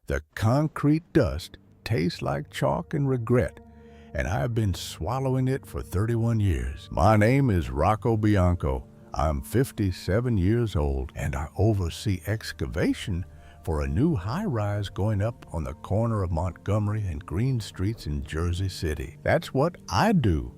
The concrete dust tastes like chalk and regret, and I've been swallowing it for 31 years. My name is Rocco Bianco. I'm 57 years old, and I oversee excavation for a new high-rise going up on the corner of Montgomery and Green Streets in Jersey City. That's what I do.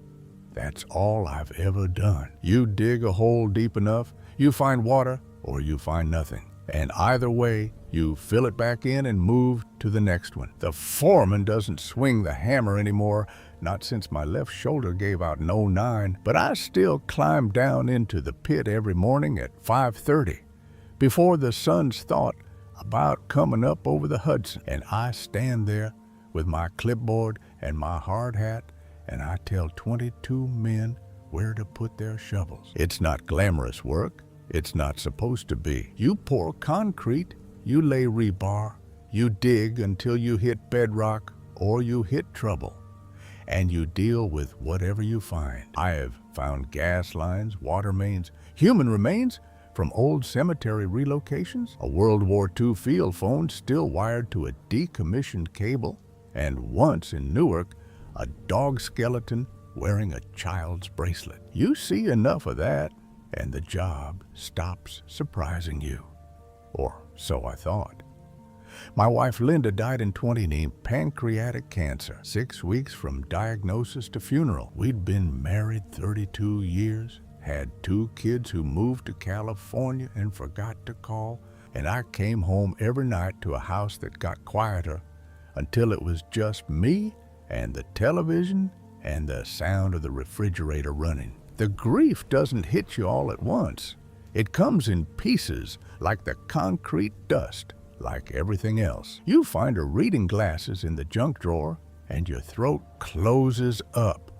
That's all I've ever done. You dig a hole deep enough, you find water, or you find nothing. And either way, you fill it back in and move to the next one. The foreman doesn't swing the hammer anymore, not since my left shoulder gave out in '09, but I still climb down into the pit every morning at 5:30, before the sun's thought about coming up over the Hudson. And I stand there with my clipboard and my hard hat, and I tell 22 men where to put their shovels. It's not glamorous work. It's not supposed to be. You pour concrete, you lay rebar, you dig until you hit bedrock or you hit trouble, and you deal with whatever you find. I have found gas lines, water mains, human remains from old cemetery relocations, a World War II field phone still wired to a decommissioned cable, and once in Newark, a dog skeleton wearing a child's bracelet. You see enough of that, and the job stops surprising you. Or so I thought. My wife Linda died in 2019, pancreatic cancer, 6 weeks from diagnosis to funeral. We'd been married 32 years, had 2 kids who moved to California and forgot to call, and I came home every night to a house that got quieter until it was just me and the television and the sound of the refrigerator running. The grief doesn't hit you all at once. It comes in pieces like the concrete dust, like everything else. You find her reading glasses in the junk drawer and your throat closes up.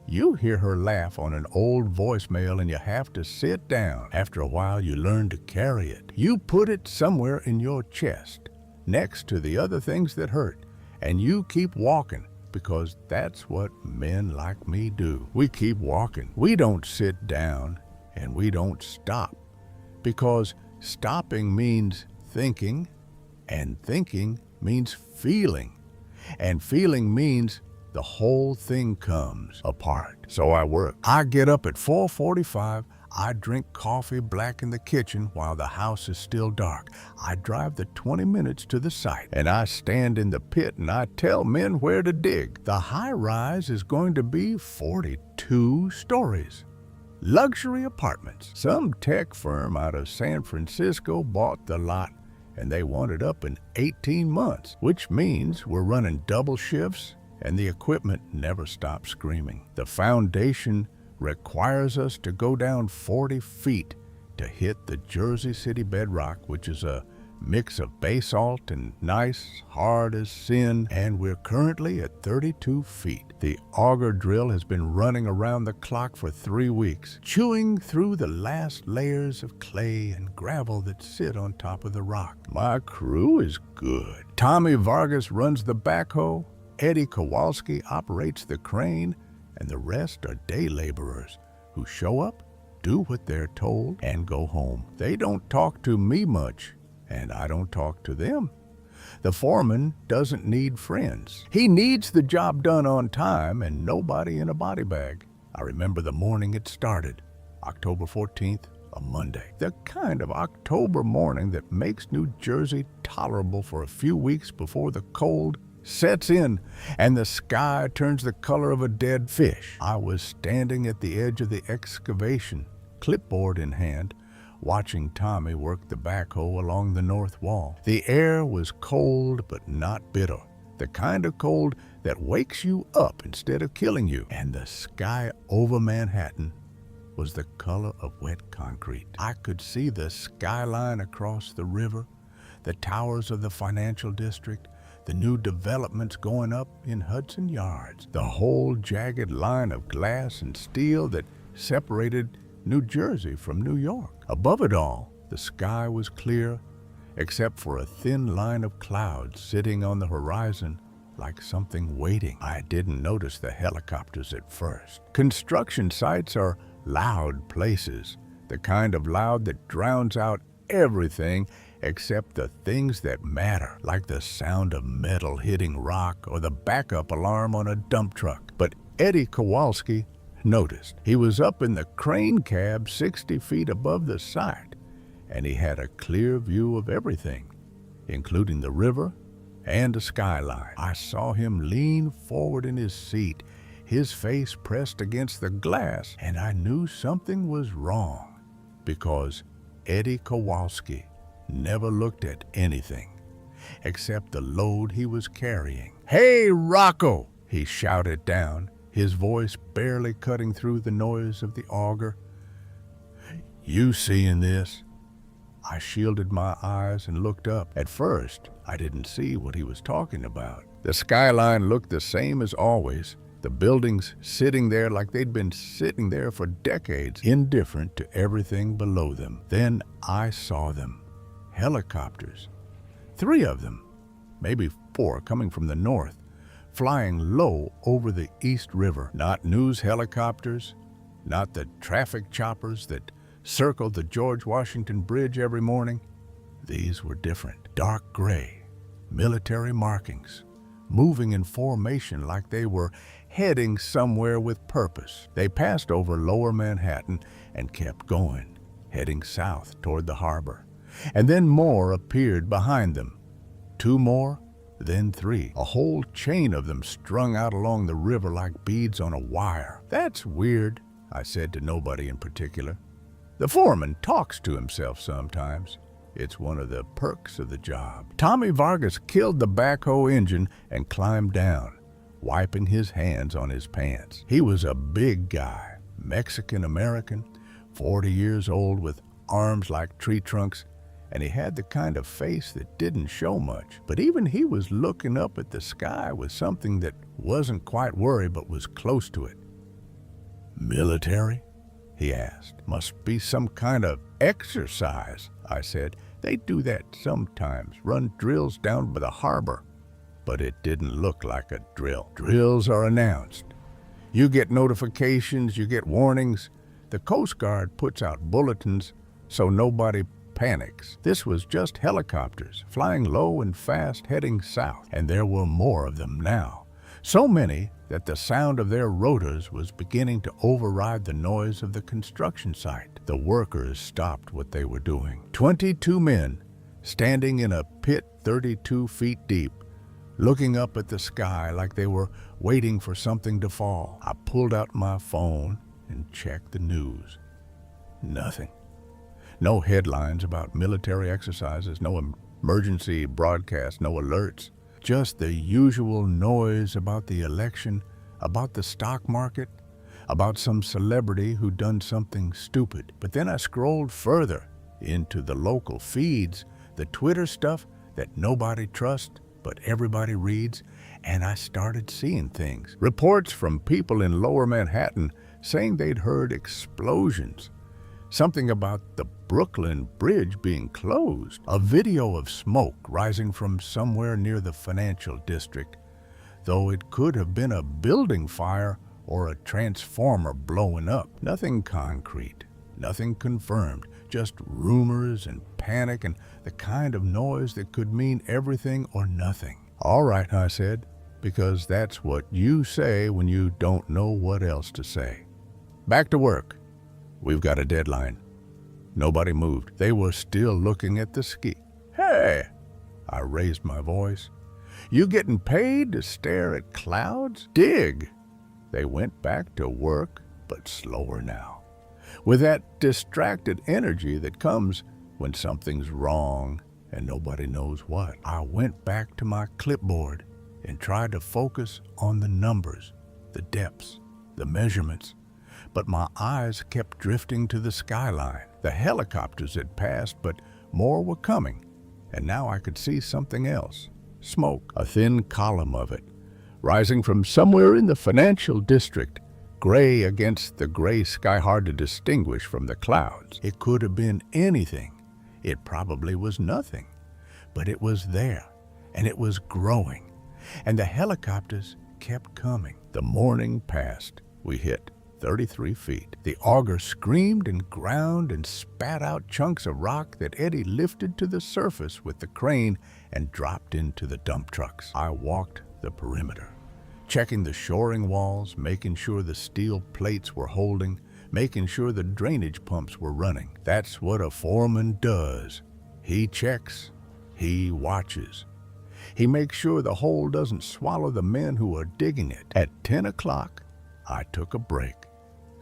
You hear her laugh on an old voicemail and you have to sit down. After a while, you learn to carry it. You put it somewhere in your chest, next to the other things that hurt, and you keep walking, because that's what men like me do. We keep walking. We don't sit down, and we don't stop, because stopping means thinking, and thinking means feeling, and feeling means the whole thing comes apart. So I work. I get up at 4:45. I drink coffee black in the kitchen while the house is still dark. I drive the 20 minutes to the site, and I stand in the pit and I tell men where to dig. The high-rise is going to be 42 stories. Luxury apartments. Some tech firm out of San Francisco bought the lot, and they want it up in 18 months, which means we're running double shifts, and the equipment never stops screaming. The foundation requires us to go down 40 feet to hit the Jersey City bedrock, which is a mix of basalt and nice, hard as sin, and we're currently at 32 feet. The auger drill has been running around the clock for 3 weeks, chewing through the last layers of clay and gravel that sit on top of the rock. My crew is good. Tommy Vargas runs the backhoe, Eddie Kowalski operates the crane, and the rest are day laborers who show up, do what they're told, and go home. They don't talk to me much, and I don't talk to them. The foreman doesn't need friends. He needs the job done on time and nobody in a body bag. I remember the morning it started, October 14th, a Monday. The kind of October morning that makes New Jersey tolerable for a few weeks before the cold sets in and the sky turns the color of a dead fish. I was standing at the edge of the excavation, clipboard in hand, watching Tommy work the backhoe along the north wall. The air was cold but not bitter, the kind of cold that wakes you up instead of killing you. And the sky over Manhattan was the color of wet concrete. I could see the skyline across the river, the towers of the financial district, the new developments going up in Hudson Yards, the whole jagged line of glass and steel that separated New Jersey from New York. Above it all, the sky was clear, except for a thin line of clouds sitting on the horizon like something waiting. I didn't notice the helicopters at first. Construction sites are loud places, the kind of loud that drowns out everything except the things that matter, like the sound of metal hitting rock or the backup alarm on a dump truck. But Eddie Kowalski noticed. He was up in the crane cab 60 feet above the site, and he had a clear view of everything, including the river and the skyline. I saw him lean forward in his seat, his face pressed against the glass, and I knew something was wrong, because Eddie Kowalski never looked at anything except the load he was carrying. "Hey, Rocco!" he shouted down, his voice barely cutting through the noise of the auger. "You seeing this?" I shielded my eyes and looked up. At first, I didn't see what he was talking about. The skyline looked the same as always, the buildings sitting there like they'd been sitting there for decades, indifferent to everything below them. Then I saw them. Helicopters. 3 of them, maybe 4 coming from the north, flying low over the East River. Not news helicopters, not the traffic choppers that circled the George Washington Bridge every morning. These were different. Dark gray, military markings, moving in formation like they were heading somewhere with purpose. They passed over Lower Manhattan and kept going, heading south toward the harbor. And then more appeared behind them. 2 more, then 3. A whole chain of them strung out along the river like beads on a wire. "That's weird," I said to nobody in particular. "The foreman talks to himself sometimes. It's one of the perks of the job." Tommy Vargas killed the backhoe engine and climbed down, wiping his hands on his pants. He was a big guy, Mexican-American, 40 years old, with arms like tree trunks, and he had the kind of face that didn't show much. But even he was looking up at the sky with something that wasn't quite worry but was close to it. "Military?" he asked. "Must be some kind of exercise," I said. "They do that sometimes, run drills down by the harbor." But it didn't look like a drill. Drills are announced. You get notifications, you get warnings. The Coast Guard puts out bulletins so nobody panics. This was just helicopters, flying low and fast, heading south. And there were more of them now. So many that the sound of their rotors was beginning to override the noise of the construction site. The workers stopped what they were doing. 22 men standing in a pit 32 feet deep, looking up at the sky like they were waiting for something to fall. I pulled out my phone and checked the news. Nothing. No headlines about military exercises, no emergency broadcasts, no alerts. Just the usual noise about the election, about the stock market, about some celebrity who done something stupid. But then I scrolled further into the local feeds, the Twitter stuff that nobody trusts but everybody reads, and I started seeing things. Reports from people in Lower Manhattan saying they'd heard explosions. Something about the Brooklyn Bridge being closed. A video of smoke rising from somewhere near the financial district, though it could have been a building fire or a transformer blowing up. Nothing concrete, nothing confirmed, just rumors and panic and the kind of noise that could mean everything or nothing. "All right," I said, because that's what you say when you don't know what else to say. "Back to work. We've got a deadline." Nobody moved. They were still looking at the ski. "Hey!" I raised my voice. "You getting paid to stare at clouds? Dig!" They went back to work, but slower now, with that distracted energy that comes when something's wrong and nobody knows what. I went back to my clipboard and tried to focus on the numbers, the depths, the measurements, but my eyes kept drifting to the skyline. The helicopters had passed, but more were coming, and now I could see something else. Smoke, a thin column of it, rising from somewhere in the financial district, gray against the gray sky, hard to distinguish from the clouds. It could have been anything. It probably was nothing, but it was there, and it was growing, and the helicopters kept coming. The morning passed. We hit 33 feet. The auger screamed and ground and spat out chunks of rock that Eddie lifted to the surface with the crane and dropped into the dump trucks. I walked the perimeter, checking the shoring walls, making sure the steel plates were holding, making sure the drainage pumps were running. That's what a foreman does. He checks, he watches. He makes sure the hole doesn't swallow the men who are digging it. At 10 o'clock, I took a break,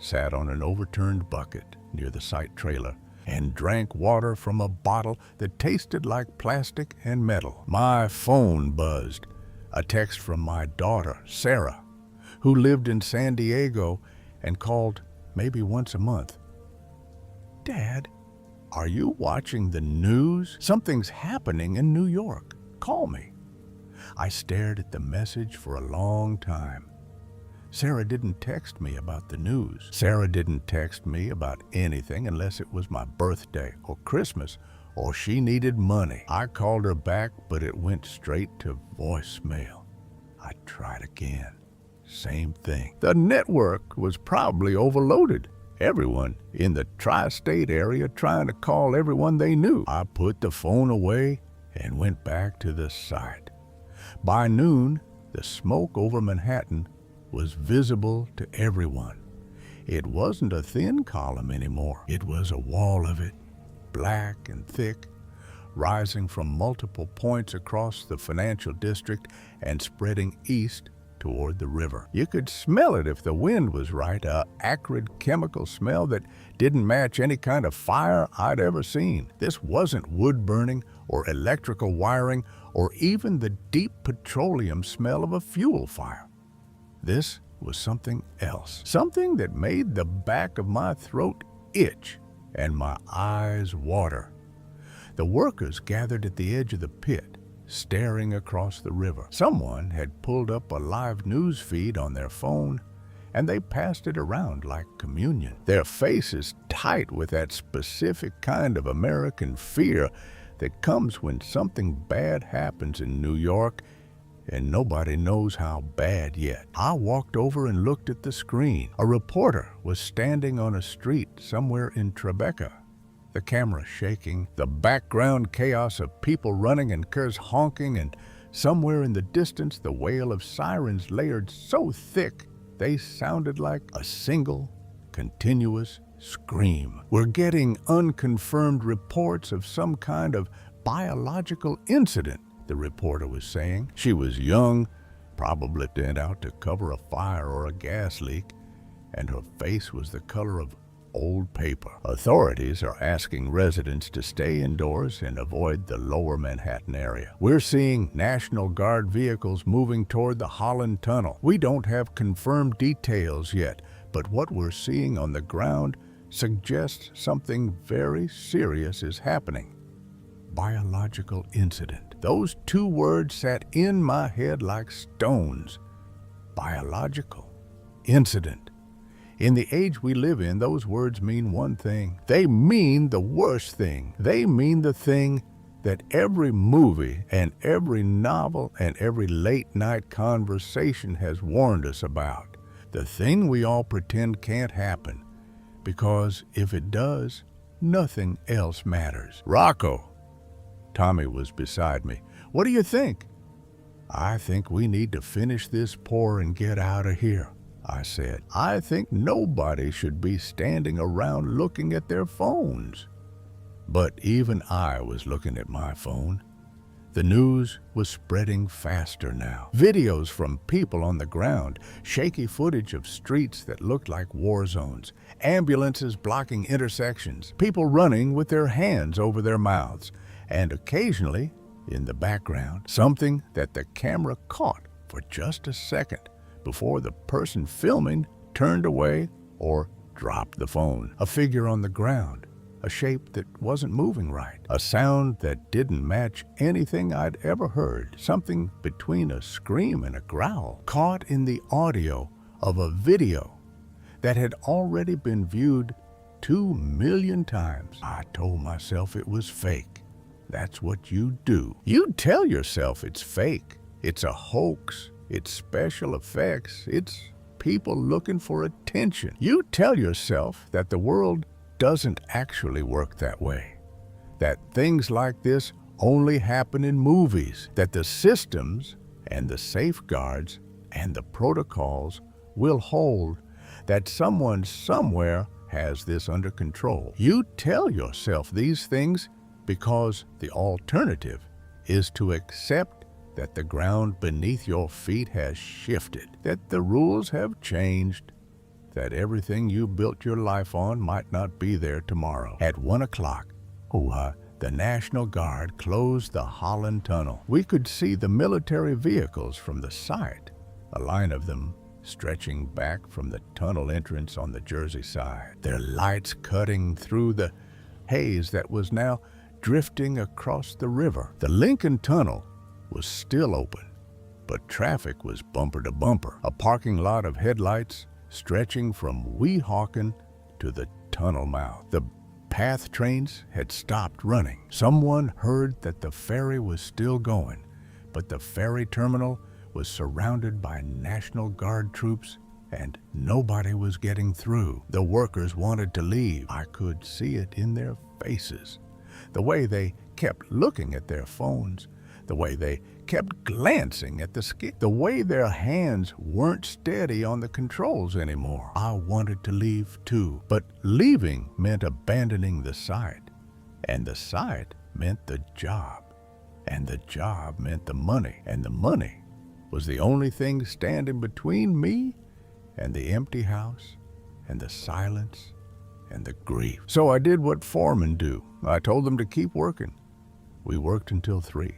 sat on an overturned bucket near the site trailer, and drank water from a bottle that tasted like plastic and metal. My phone buzzed. A text from my daughter, Sarah, who lived in San Diego and called maybe once a month. "Dad, are you watching the news? Something's happening in New York. Call me." I stared at the message for a long time. Sarah didn't text me about the news. Sarah didn't text me about anything unless it was my birthday or Christmas or she needed money. I called her back, but it went straight to voicemail. I tried again. Same thing. The network was probably overloaded. Everyone in the tri-state area trying to call everyone they knew. I put the phone away and went back to the site. By noon, the smoke over Manhattan was visible to everyone. It wasn't a thin column anymore. It was a wall of it, black and thick, rising from multiple points across the financial district and spreading east toward the river. You could smell it if the wind was right, a acrid chemical smell that didn't match any kind of fire I'd ever seen. This wasn't wood burning or electrical wiring or even the deep petroleum smell of a fuel fire. This was something else, something that made the back of my throat itch and my eyes water. The workers gathered at the edge of the pit, staring across the river. Someone had pulled up a live news feed on their phone, and they passed it around like communion. Their faces tight with that specific kind of American fear that comes when something bad happens in New York and nobody knows how bad yet. I walked over and looked at the screen. A reporter was standing on a street somewhere in Tribeca, the camera shaking, the background chaos of people running and cars honking, and somewhere in the distance the wail of sirens layered so thick they sounded like a single, continuous scream. "We're getting unconfirmed reports of some kind of biological incident," the reporter was saying. She was young, probably sent out to cover a fire or a gas leak, and her face was the color of old paper. "Authorities are asking residents to stay indoors and avoid the lower Manhattan area. We're seeing National Guard vehicles moving toward the Holland Tunnel. We don't have confirmed details yet, but what we're seeing on the ground suggests something very serious is happening." Biological incident. Those two words sat in my head like stones. Biological incident. In the age we live in, those words mean one thing. They mean the worst thing. They mean the thing that every movie and every novel and every late-night conversation has warned us about. The thing we all pretend can't happen, because if it does, nothing else matters. "Rocco," Tommy was beside me. "What do you think?" "I think we need to finish this pour and get out of here," I said. "I think nobody should be standing around looking at their phones." But even I was looking at my phone. The news was spreading faster now. Videos from people on the ground, shaky footage of streets that looked like war zones, ambulances blocking intersections, people running with their hands over their mouths, and occasionally, in the background, something that the camera caught for just a second before the person filming turned away or dropped the phone. A figure on the ground, a shape that wasn't moving right, a sound that didn't match anything I'd ever heard, something between a scream and a growl, caught in the audio of a video that had already been viewed 2 million times. I told myself it was fake. That's what you do. You tell yourself it's fake. It's a hoax. It's special effects. It's people looking for attention. You tell yourself that the world doesn't actually work that way, that things like this only happen in movies, that the systems and the safeguards and the protocols will hold, that someone somewhere has this under control. You tell yourself these things because the alternative is to accept that the ground beneath your feet has shifted, that the rules have changed, that everything you built your life on might not be there tomorrow. At 1 o'clock, the National Guard closed the Holland Tunnel. We could see the military vehicles from the site, a line of them stretching back from the tunnel entrance on the Jersey side, their lights cutting through the haze that was now drifting across the river. The Lincoln Tunnel was still open, but traffic was bumper to bumper, a parking lot of headlights stretching from Weehawken to the tunnel mouth. The path trains had stopped running. Someone heard that the ferry was still going, but the ferry terminal was surrounded by National Guard troops and nobody was getting through. The workers wanted to leave. I could see it in their faces. The way they kept looking at their phones, the way they kept glancing at the skid, the way their hands weren't steady on the controls anymore. I wanted to leave too, but leaving meant abandoning the site, and the site meant the job, and the job meant the money, and the money was the only thing standing between me and the empty house and the silence and the grief. So I did what foremen do. I told them to keep working. We worked until 3.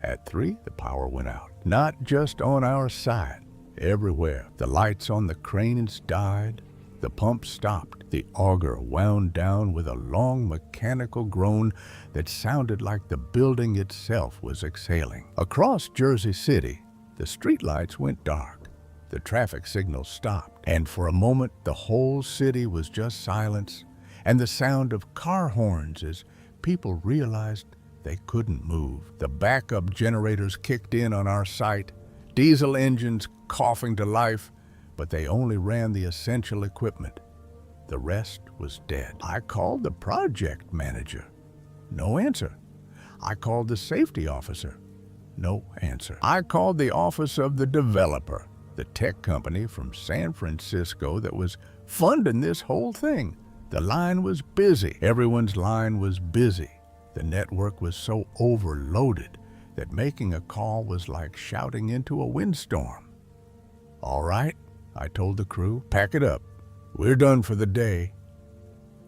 At 3, the power went out. Not just on our side, everywhere. The lights on the cranes died. The pump stopped. The auger wound down with a long mechanical groan that sounded like the building itself was exhaling. Across Jersey City, the streetlights went dark. The traffic signals stopped. And for a moment, the whole city was just silence and the sound of car horns as people realized they couldn't move. The backup generators kicked in on our site, diesel engines coughing to life, but they only ran the essential equipment. The rest was dead. I called the project manager. No answer. I called the safety officer. No answer. I called the office of the developer, the tech company from San Francisco that was funding this whole thing. The line was busy. Everyone's line was busy. The network was so overloaded that making a call was like shouting into a windstorm. All right, I told the crew, pack it up. We're done for the day.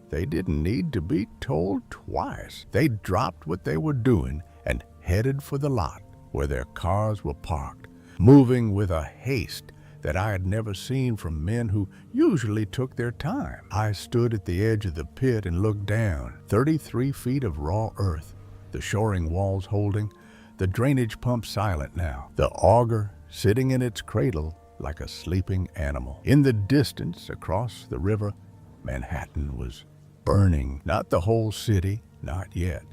They didn't need to be told twice. They dropped what they were doing and headed for the lot where their cars were parked, moving with a haste that I had never seen from men who usually took their time. I stood at the edge of the pit and looked down. 33 feet of raw earth, the shoring walls holding, the drainage pump silent now, the auger sitting in its cradle like a sleeping animal. In the distance, across the river, Manhattan was burning. Not the whole city, not yet,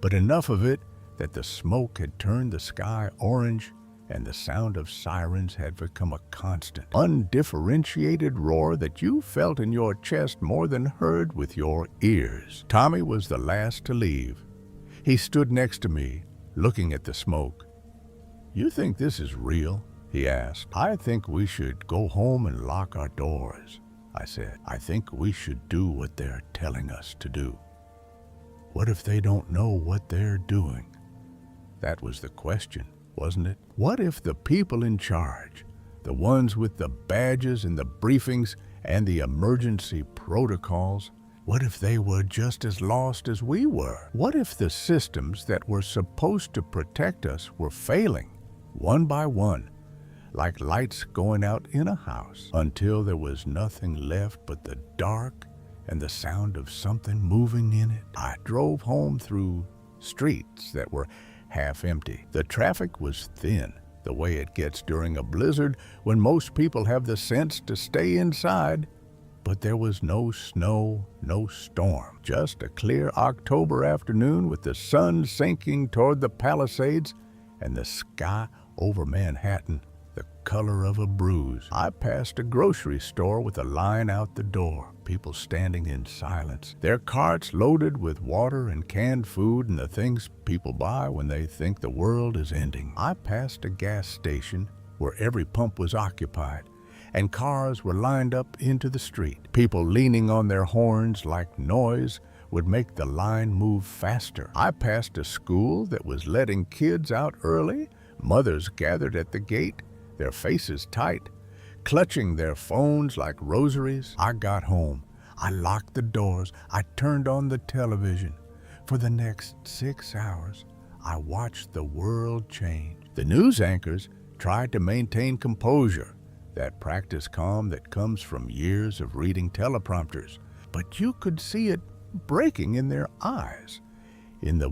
but enough of it that the smoke had turned the sky orange and the sound of sirens had become a constant, undifferentiated roar that you felt in your chest more than heard with your ears. Tommy was the last to leave. He stood next to me, looking at the smoke. "You think this is real?" he asked. "I think we should go home and lock our doors," I said. "I think we should do what they're telling us to do." What if they don't know what they're doing? That was the question, wasn't it? What if the people in charge, the ones with the badges and the briefings and the emergency protocols, what if they were just as lost as we were? What if the systems that were supposed to protect us were failing, one by one, like lights going out in a house, until there was nothing left but the dark and the sound of something moving in it? I drove home through streets that were half empty. The traffic was thin, the way it gets during a blizzard when most people have the sense to stay inside. But there was no snow, no storm, just a clear October afternoon with the sun sinking toward the Palisades and the sky over Manhattan the color of a bruise. I passed a grocery store with a line out the door, people standing in silence, their carts loaded with water and canned food and the things people buy when they think the world is ending. I passed a gas station where every pump was occupied, and cars were lined up into the street, people leaning on their horns like noise would make the line move faster. I passed a school that was letting kids out early, mothers gathered at the gate, their faces tight, clutching their phones like rosaries. I got home. I locked the doors. I turned on the television. For the next 6 hours, I watched the world change. The news anchors tried to maintain composure, that practice calm that comes from years of reading teleprompters. But you could see it breaking in their eyes, in the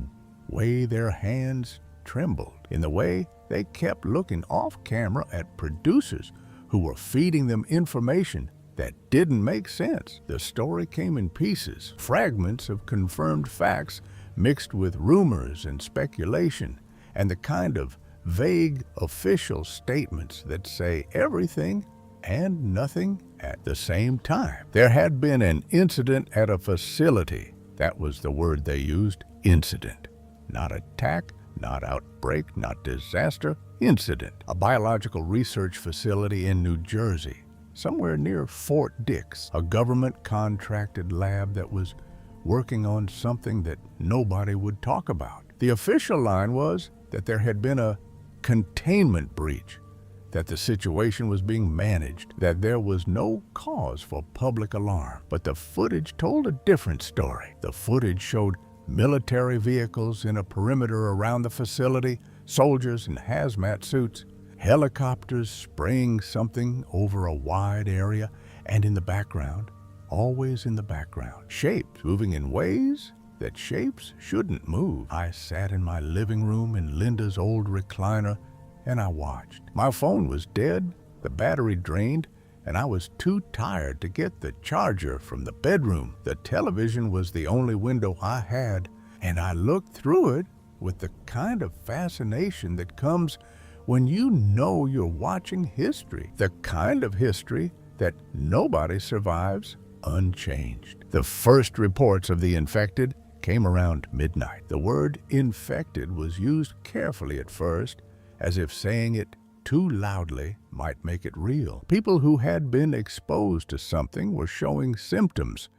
way their hands trembled, in the way they kept looking off camera at producers who were feeding them information that didn't make sense. The story came in pieces, fragments of confirmed facts mixed with rumors and speculation, and the kind of vague official statements that say everything and nothing at the same time. There had been an incident at a facility. That was the word they used, incident. Not attack, not outbreak, not disaster, incident. A biological research facility in New Jersey, somewhere near Fort Dix, a government-contracted lab that was working on something that nobody would talk about. The official line was that there had been a containment breach, that the situation was being managed, that there was no cause for public alarm. But the footage told a different story. The footage showed military vehicles in a perimeter around the facility, soldiers in hazmat suits, helicopters spraying something over a wide area, and in the background, always in the background, shapes moving in ways that shapes shouldn't move. I sat in my living room in Linda's old recliner and I watched. My phone was dead, the battery drained, and I was too tired to get the charger from the bedroom. The television was the only window I had, and I looked through it with the kind of fascination that comes when you know you're watching history, the kind of history that nobody survives unchanged. The first reports of the infected came around midnight. The word infected was used carefully at first, as if saying it too loudly might make it real. People who had been exposed to something were showing symptoms: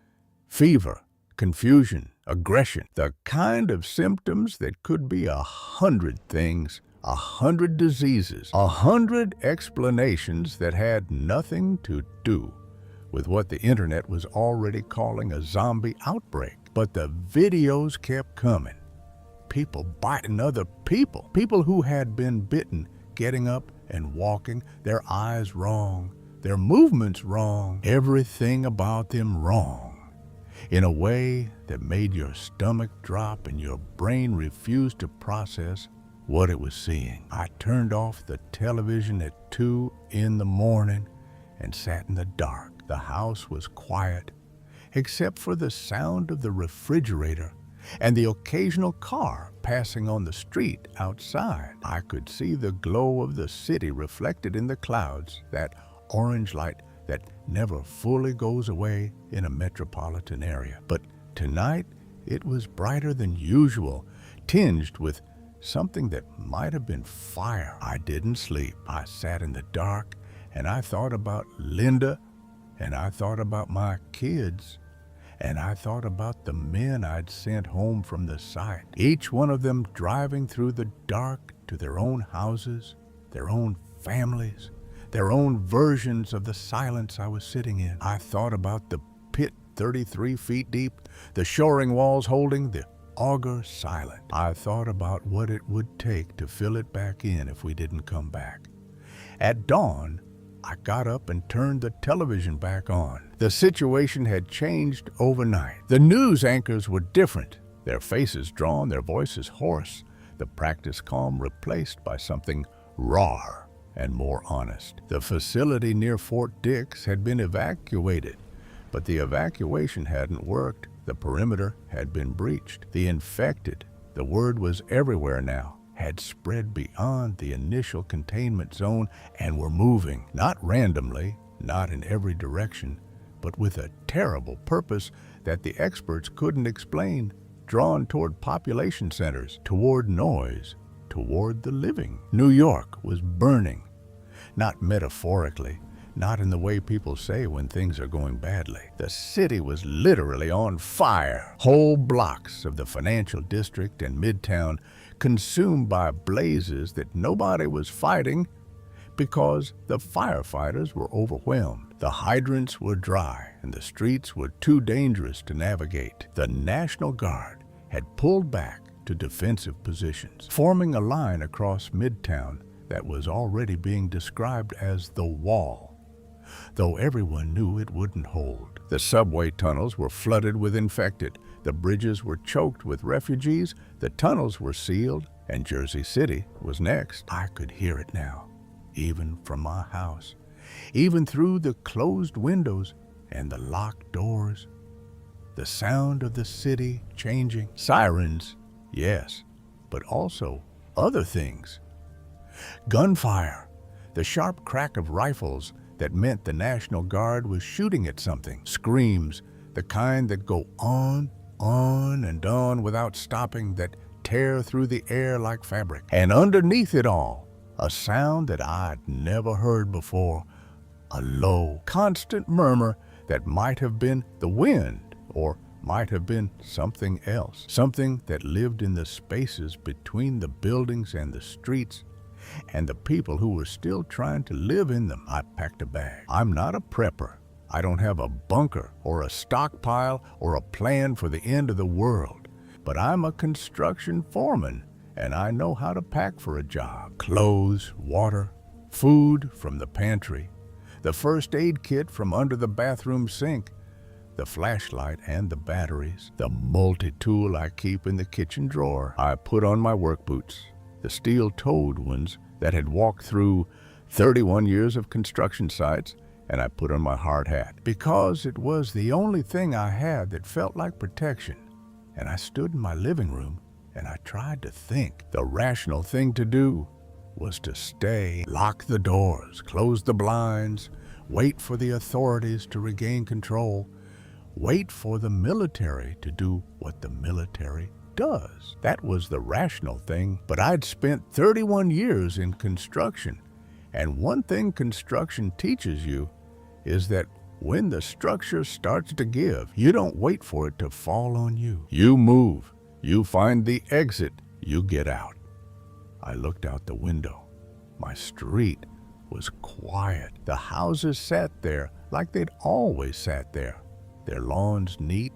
fever, confusion, aggression, the kind of symptoms that could be 100 things, 100 diseases, 100 explanations that had nothing to do with what the internet was already calling a zombie outbreak. But the videos kept coming. People biting other people. People who had been bitten, getting up and walking, their eyes wrong, their movements wrong, everything about them wrong, in a way that made your stomach drop and your brain refuse to process what it was seeing. I turned off the television at 2 in the morning and sat in the dark. The house was quiet, except for the sound of the refrigerator and the occasional car passing on the street outside. I could see the glow of the city reflected in the clouds, that orange light that never fully goes away in a metropolitan area. But tonight, it was brighter than usual, tinged with something that might have been fire. I didn't sleep. I sat in the dark, and I thought about Linda, and I thought about my kids, and I thought about the men I'd sent home from the site, each one of them driving through the dark to their own houses, their own families, their own versions of the silence I was sitting in. I thought about the pit 33 feet deep, the shoring walls holding the auger silent. I thought about what it would take to fill it back in if we didn't come back. At dawn, I got up and turned the television back on. The situation had changed overnight. The news anchors were different, their faces drawn, their voices hoarse, the practice calm replaced by something raw and more honest. The facility near Fort Dix had been evacuated, but the evacuation hadn't worked. The perimeter had been breached. The infected, the word was everywhere now, had spread beyond the initial containment zone and were moving, not randomly, not in every direction, but with a terrible purpose that the experts couldn't explain, drawn toward population centers, toward noise, toward the living. New York was burning, not metaphorically, not in the way people say when things are going badly. The city was literally on fire. Whole blocks of the financial district and Midtown consumed by blazes that nobody was fighting because the firefighters were overwhelmed. The hydrants were dry and the streets were too dangerous to navigate. The National Guard had pulled back to defensive positions, forming a line across Midtown that was already being described as the Wall, though everyone knew it wouldn't hold. The subway tunnels were flooded with infected, the bridges were choked with refugees, the tunnels were sealed, and Jersey City was next. I could hear it now, even from my house, even through the closed windows and the locked doors. The sound of the city changing. Sirens, yes, but also other things. Gunfire, the sharp crack of rifles that meant the National Guard was shooting at something. Screams, the kind that go on and on without stopping, that tear through the air like fabric. And underneath it all, a sound that I'd never heard before, a low, constant murmur that might have been the wind or might have been something else, something that lived in the spaces between the buildings and the streets and the people who were still trying to live in them. I packed a bag. I'm not a prepper. I don't have a bunker or a stockpile or a plan for the end of the world, but I'm a construction foreman and I know how to pack for a job. Clothes, water, food from the pantry, the first aid kit from under the bathroom sink, the flashlight and the batteries, the multi-tool I keep in the kitchen drawer. I put on my work boots, the steel-toed ones that had walked through 31 years of construction sites, and I put on my hard hat because it was the only thing I had that felt like protection. And I stood in my living room and I tried to think. The rational thing to do was to stay, lock the doors, close the blinds, wait for the authorities to regain control, wait for the military to do what the military does. That was the rational thing, but I'd spent 31 years in construction, and one thing construction teaches you is that when the structure starts to give, you don't wait for it to fall on you. You move, you find the exit, you get out. I looked out the window. My street was quiet. The houses sat there like they'd always sat there, their lawns neat,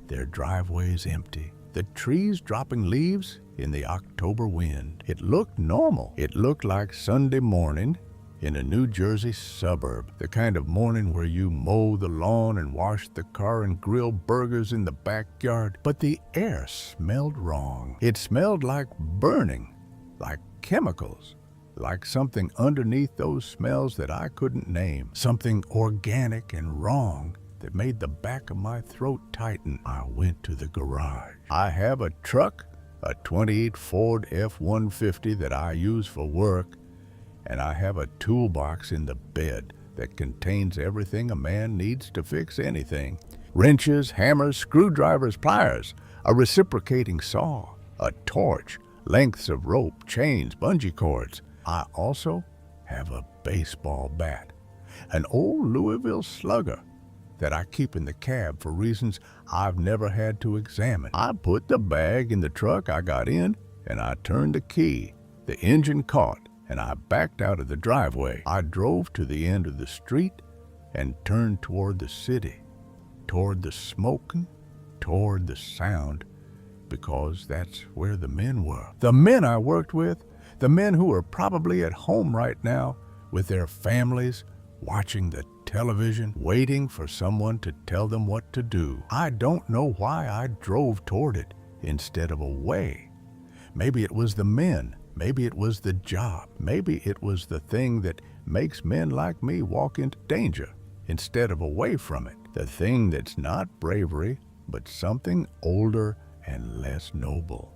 their driveways empty, the trees dropping leaves in the October wind. It looked normal. It looked like Sunday morning in a New Jersey suburb, the kind of morning where you mow the lawn and wash the car and grill burgers in the backyard. But the air smelled wrong. It smelled like burning, like chemicals, like something underneath those smells that I couldn't name, something organic and wrong that made the back of my throat tighten. I went to the garage. I have a truck, a 28 Ford F-150 that I use for work, and I have a toolbox in the bed that contains everything a man needs to fix anything. Wrenches, hammers, screwdrivers, pliers, a reciprocating saw, a torch, lengths of rope, chains, bungee cords. I also have a baseball bat, an old Louisville Slugger that I keep in the cab for reasons I've never had to examine. I put the bag in the truck I got in, and I turned the key. The engine caught, and I backed out of the driveway. I drove to the end of the street and turned toward the city, toward the smoking, toward the sound, because that's where the men were. The men I worked with, the men who are probably at home right now with their families, watching the television, waiting for someone to tell them what to do. I don't know why I drove toward it instead of away. Maybe it was the men. Maybe it was the job. Maybe it was the thing that makes men like me walk into danger instead of away from it. The thing that's not bravery, but something older and less noble.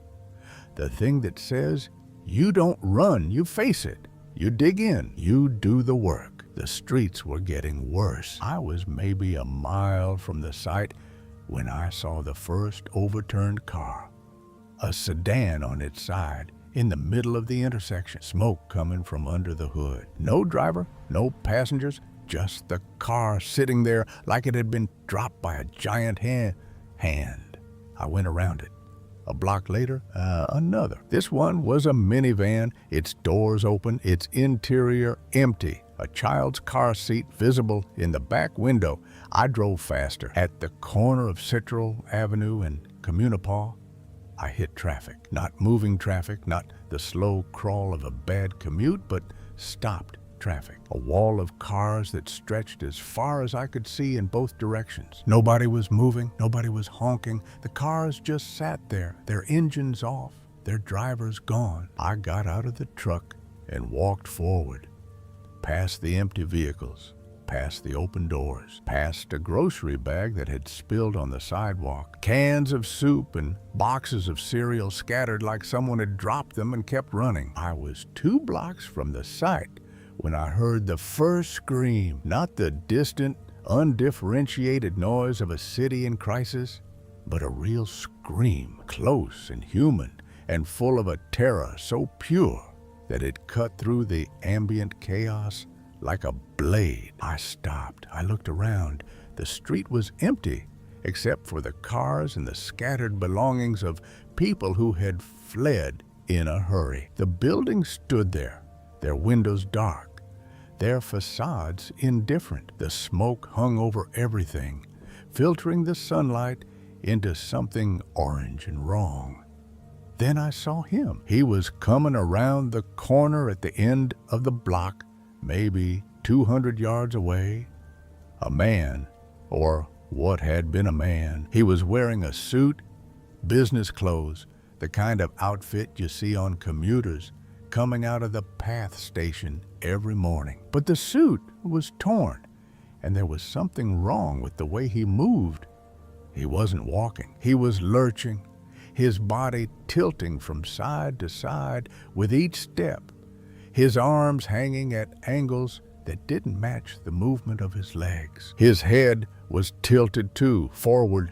The thing that says You don't run, you face it. You dig in, you do the work. The streets were getting worse. I was maybe a mile from the site when I saw the first overturned car. A sedan on its side in the middle of the intersection, smoke coming from under the hood. No driver, no passengers, just the car sitting there like it had been dropped by a giant hand. I went around it. A block later, another. This one was a minivan, its doors open, its interior empty, a child's car seat visible in the back window. I drove faster. At the corner of Citral Avenue and Communipaw, I hit traffic. Not moving traffic, not the slow crawl of a bad commute, but stopped traffic. A wall of cars that stretched as far as I could see in both directions. Nobody was moving, nobody was honking. The cars just sat there, their engines off, their drivers gone. I got out of the truck and walked forward, past the empty vehicles, past the open doors, past a grocery bag that had spilled on the sidewalk, cans of soup and boxes of cereal scattered like someone had dropped them and kept running. I was 2 blocks from the site when I heard the first scream, not the distant, undifferentiated noise of a city in crisis, but a real scream, close and human and full of a terror so pure that it cut through the ambient chaos like a blade. I stopped. I looked around. The street was empty, except for the cars and the scattered belongings of people who had fled in a hurry. The buildings stood there, their windows dark, their facades indifferent. The smoke hung over everything, filtering the sunlight into something orange and wrong. Then I saw him. He was coming around the corner at the end of the block, maybe 200 yards away. A man, or what had been a man. He was wearing a suit, business clothes, the kind of outfit you see on commuters coming out of the PATH station every morning. But the suit was torn, and there was something wrong with the way he moved. He wasn't walking. He was lurching, his body tilting from side to side with each step, his arms hanging at angles that didn't match the movement of his legs. His head was tilted too, forward,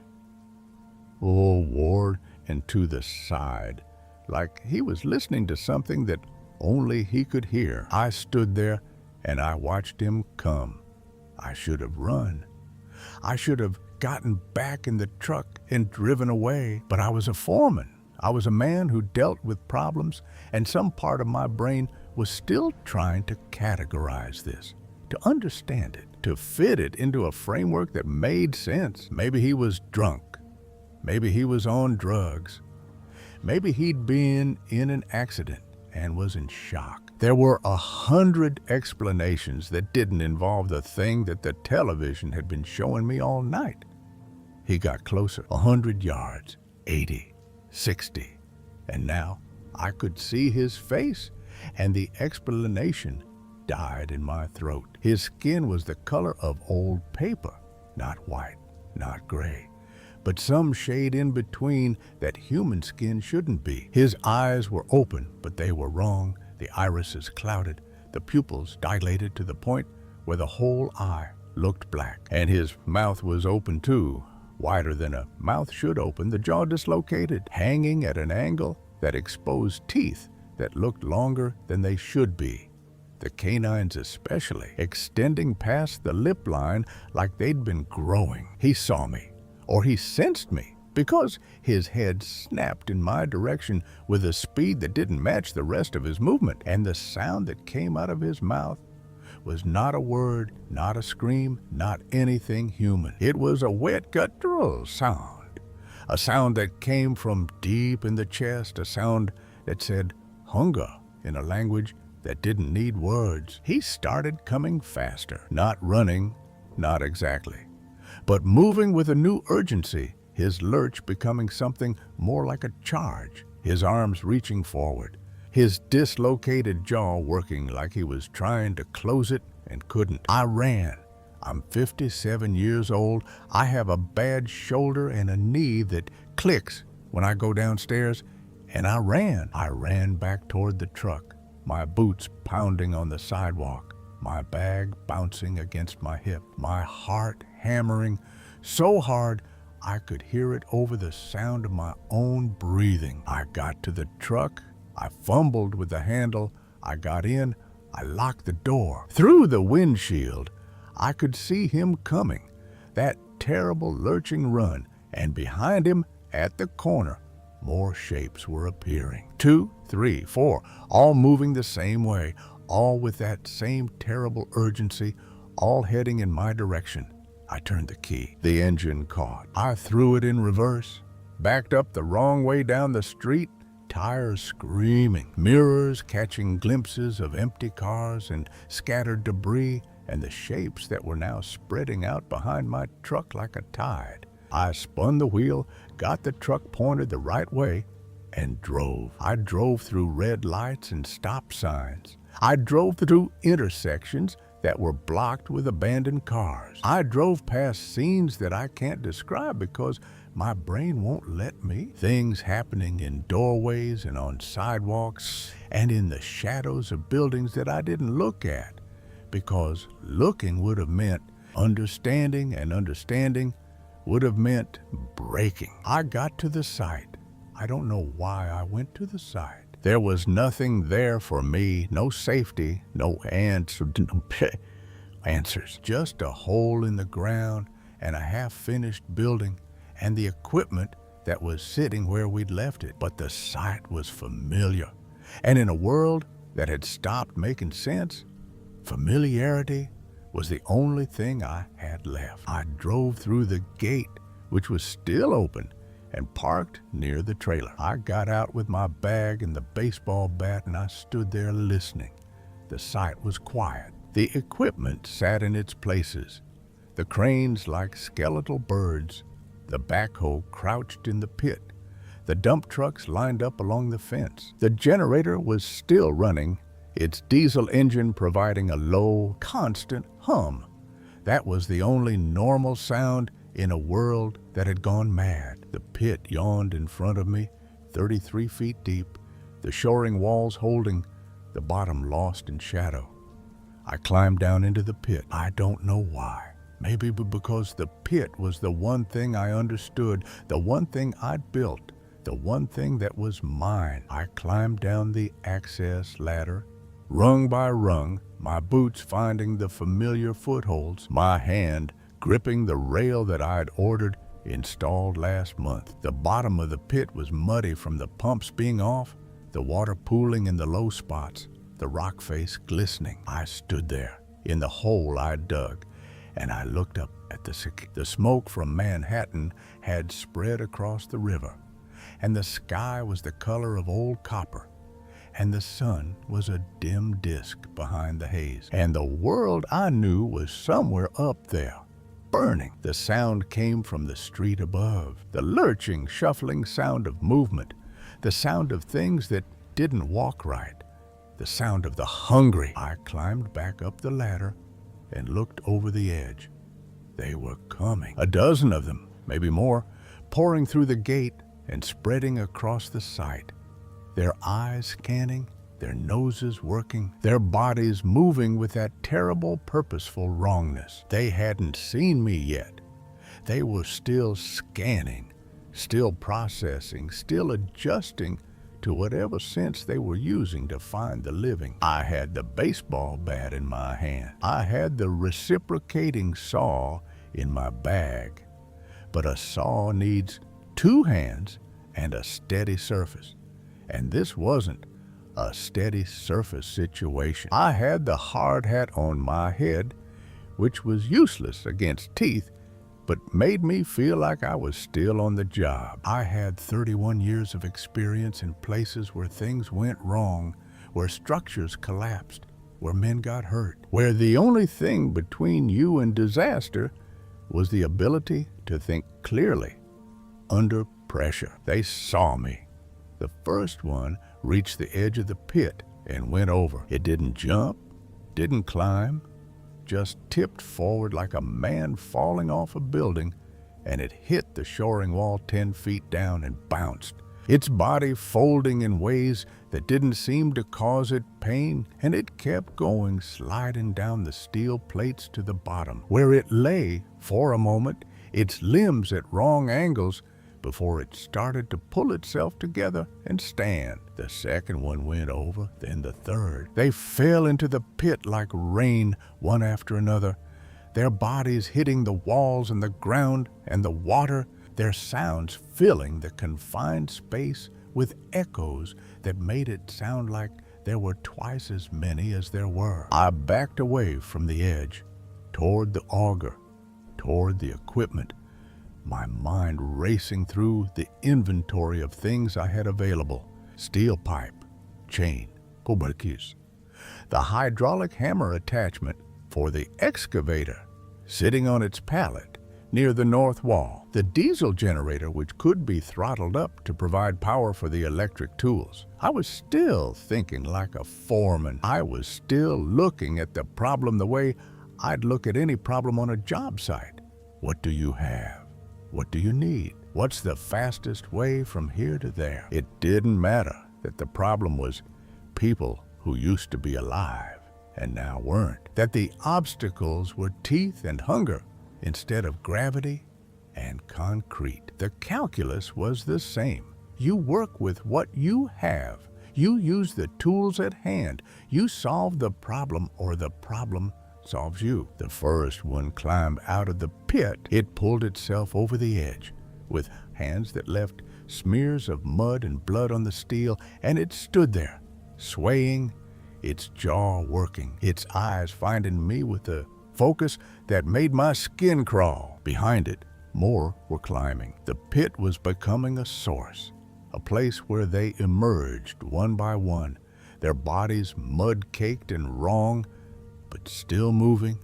and to the side, like he was listening to something that only he could hear. I stood there and I watched him come. I should have run. I should have gotten back in the truck and driven away, but I was a foreman. I was a man who dealt with problems, and some part of my brain was still trying to categorize this, to understand it, to fit it into a framework that made sense. Maybe he was drunk. Maybe he was on drugs. Maybe he'd been in an accident and was in shock. There were 100 explanations that didn't involve the thing that the television had been showing me all night. He got closer, 100 yards, 80, 60, and now I could see his face, and the explanation died in my throat. His skin was the color of old paper, not white, not gray, but some shade in between that human skin shouldn't be. His eyes were open, but they were wrong. The irises clouded, the pupils dilated to the point where the whole eye looked black. And his mouth was open too, wider than a mouth should open, the jaw dislocated, hanging at an angle that exposed teeth that looked longer than they should be. The canines especially, extending past the lip line like they'd been growing. He saw me. Or he sensed me, because his head snapped in my direction with a speed that didn't match the rest of his movement, and the sound that came out of his mouth was not a word, not a scream, not anything human. It was a wet guttural sound, a sound that came from deep in the chest, a sound that said hunger in a language that didn't need words. He started coming faster, not running, not exactly, but moving with a new urgency, his lurch becoming something more like a charge, his arms reaching forward, his dislocated jaw working like he was trying to close it and couldn't. I ran. I'm 57 years old. I have a bad shoulder and a knee that clicks when I go downstairs, and I ran. I ran back toward the truck, my boots pounding on the sidewalk, my bag bouncing against my hip, my heart hammering so hard I could hear it over the sound of my own breathing. I got to the truck, I fumbled with the handle, I got in, I locked the door. Through the windshield, I could see him coming, that terrible lurching run, and behind him, at the corner, more shapes were appearing. 2, 3, 4, all moving the same way, all with that same terrible urgency, all heading in my direction. I turned the key. The engine caught. I threw it in reverse, backed up the wrong way down the street, tires screaming, mirrors catching glimpses of empty cars and scattered debris and the shapes that were now spreading out behind my truck like a tide. I spun the wheel, got the truck pointed the right way, and drove. I drove through red lights and stop signs. I drove through intersections that were blocked with abandoned cars. I drove past scenes that I can't describe because my brain won't let me. Things happening in doorways and on sidewalks and in the shadows of buildings that I didn't look at, because looking would have meant understanding, and understanding would have meant breaking. I got to the site. I don't know why I went to the site. There was nothing there for me, no safety, no answers, just a hole in the ground and a half-finished building and the equipment that was sitting where we'd left it. But the site was familiar, and in a world that had stopped making sense, familiarity was the only thing I had left. I drove through the gate, which was still open, and parked near the trailer. I got out with my bag and the baseball bat, and I stood there listening. The site was quiet. The equipment sat in its places, the cranes like skeletal birds, the backhoe crouched in the pit, the dump trucks lined up along the fence. The generator was still running, its diesel engine providing a low, constant hum. That was the only normal sound in a world that had gone mad. The pit yawned in front of me, 33 feet deep, the shoring walls holding, the bottom lost in shadow. I climbed down into the pit. I don't know why. Maybe because the pit was the one thing I understood, the one thing I'd built, the one thing that was mine. I climbed down the access ladder, rung by rung, my boots finding the familiar footholds, my hand gripping the rail that I had ordered installed last month. The bottom of the pit was muddy from the pumps being off, the water pooling in the low spots, the rock face glistening. I stood there in the hole I'd dug, and I looked up at the smoke from Manhattan had spread across the river, and the sky was the color of old copper, and the sun was a dim disk behind the haze, and the world I knew was somewhere up there, burning. The sound came from the street above, the lurching, shuffling sound of movement, the sound of things that didn't walk right, the sound of the hungry. I climbed back up the ladder and looked over the edge. They were coming, a dozen of them, maybe more, pouring through the gate and spreading across the site, their eyes scanning, their noses working, their bodies moving with that terrible, purposeful wrongness. They hadn't seen me yet. They were still scanning, still processing, still adjusting to whatever sense they were using to find the living. I had the baseball bat in my hand. I had the reciprocating saw in my bag. But a saw needs two hands and a steady surface. And this wasn't a steady surface situation. I had the hard hat on my head, which was useless against teeth, but made me feel like I was still on the job. I had 31 years of experience in places where things went wrong, where structures collapsed, where men got hurt, where the only thing between you and disaster was the ability to think clearly under pressure. They saw me. The first one reached the edge of the pit and went over. It didn't jump, didn't climb, just tipped forward like a man falling off a building, and it hit the shoring wall 10 feet down and bounced. its body folding in ways that didn't seem to cause it pain, and it kept going, sliding down the steel plates to the bottom, where it lay for a moment, its limbs at wrong angles, before it started to pull itself together and stand. The second one went over, then the third. They fell into the pit like rain, one after another, their bodies hitting the walls and the ground and the water, their sounds filling the confined space with echoes that made it sound like there were twice as many as there were. I backed away from the edge, toward the auger, toward the equipment, my mind racing through the inventory of things I had available: steel pipe, chain, kubarkis, the hydraulic hammer attachment for the excavator sitting on its pallet near the north wall, the diesel generator which could be throttled up to provide power for the electric tools. I was still thinking like a foreman. I was still looking at the problem the way I'd look at any problem on a job site. What do you have? What do you need? What's the fastest way from here to there? It didn't matter that the problem was people who used to be alive and now weren't. That the obstacles were teeth and hunger instead of gravity and concrete. The calculus was the same. You work with what you have. You use the tools at hand. You solve the problem, or the problem solves you. The first one climbed out of the pit. It pulled itself over the edge with hands that left smears of mud and blood on the steel, and it stood there, swaying, its jaw working, its eyes finding me with a focus that made my skin crawl. Behind it, more were climbing. The pit was becoming a source, a place where they emerged one by one, their bodies mud-caked and wrong, but still moving,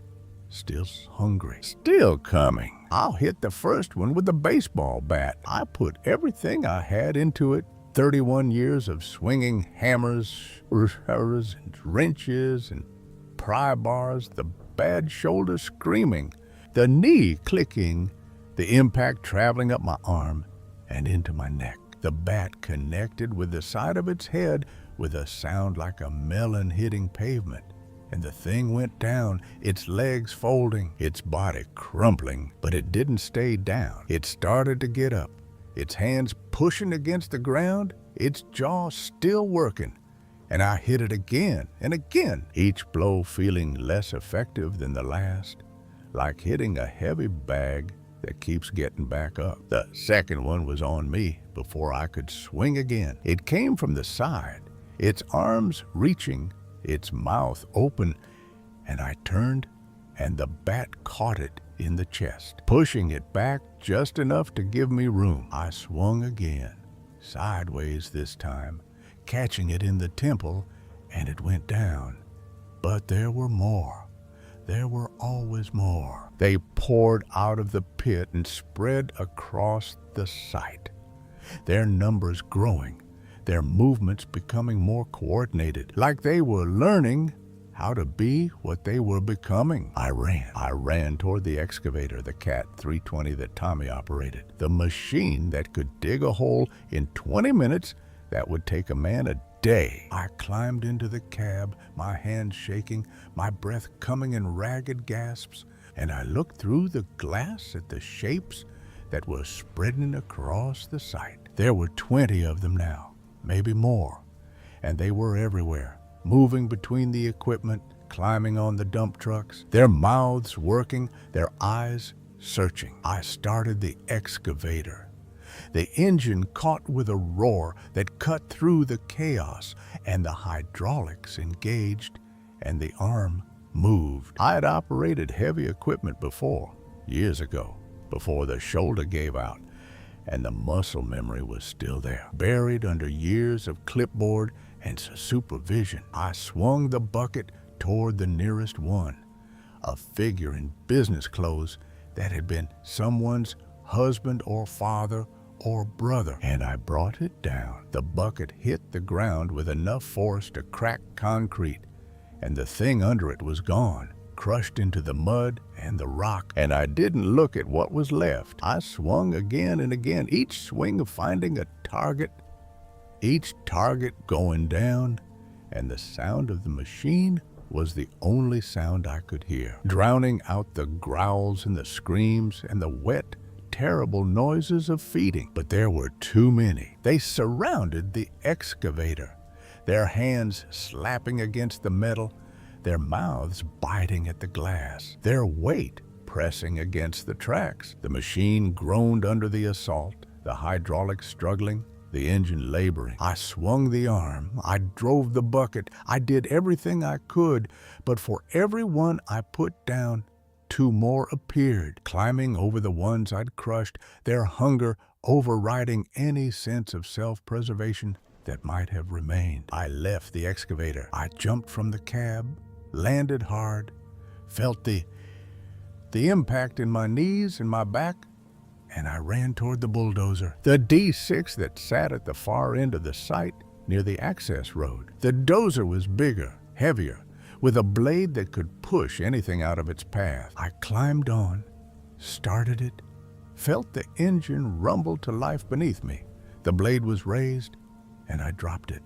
still hungry, still coming. I'll hit the first one with a baseball bat. I put everything I had into it. 31 years of swinging hammers, and wrenches, and pry bars, the bad shoulder screaming, the knee clicking, the impact traveling up my arm and into my neck. The bat connected with the side of its head with a sound like a melon hitting pavement. And the thing went down, its legs folding, its body crumpling, but it didn't stay down. It started to get up, its hands pushing against the ground, its jaw still working. And I hit it again and again, each blow feeling less effective than the last, like hitting a heavy bag that keeps getting back up. The second one was on me before I could swing again. It came from the side, its arms reaching, its mouth open, and I turned, and the bat caught it in the chest, pushing it back just enough to give me room. I swung again, sideways this time, catching it in the temple, and it went down. But there were more. There were always more. They poured out of the pit and spread across the site, their numbers growing, their movements becoming more coordinated, like they were learning how to be what they were becoming. I ran toward the excavator, the Cat 320 that Tommy operated, the machine that could dig a hole in 20 minutes that would take a man a day. I climbed into the cab, my hands shaking, my breath coming in ragged gasps, and I looked through the glass at the shapes that were spreading across the site. There were 20 of them now, maybe more, and they were everywhere, moving between the equipment, climbing on the dump trucks, their mouths working, their eyes searching. I started the excavator. The engine caught with a roar that cut through the chaos, and the hydraulics engaged, and the arm moved. I had operated heavy equipment before, years ago, before the shoulder gave out, and the muscle memory was still there, buried under years of clipboard and supervision. I swung the bucket toward the nearest one, a figure in business clothes that had been someone's husband or father or brother, and I brought it down. The bucket hit the ground with enough force to crack concrete, and the thing under it was gone, crushed into the mud and the rock, and I didn't look at what was left. I swung again and again, each swing of finding a target each target going down, and the sound of the machine was the only sound I could hear, drowning out the growls and the screams and the wet, terrible noises of feeding. But there were too many. They surrounded the excavator, their hands slapping against the metal, their mouths biting at the glass, their weight pressing against the tracks. The machine groaned under the assault, the hydraulics struggling, the engine laboring. I swung the arm, I drove the bucket, I did everything I could, but for every one I put down, two more appeared, climbing over the ones I'd crushed, their hunger overriding any sense of self-preservation that might have remained. I left the excavator. I jumped from the cab, landed hard, felt the impact in my knees and my back, and I ran toward the bulldozer, the D6 that sat at the far end of the site near the access road. The dozer was bigger, heavier, with a blade that could push anything out of its path. I climbed on, started it, felt the engine rumble to life beneath me. The blade was raised, and I dropped it,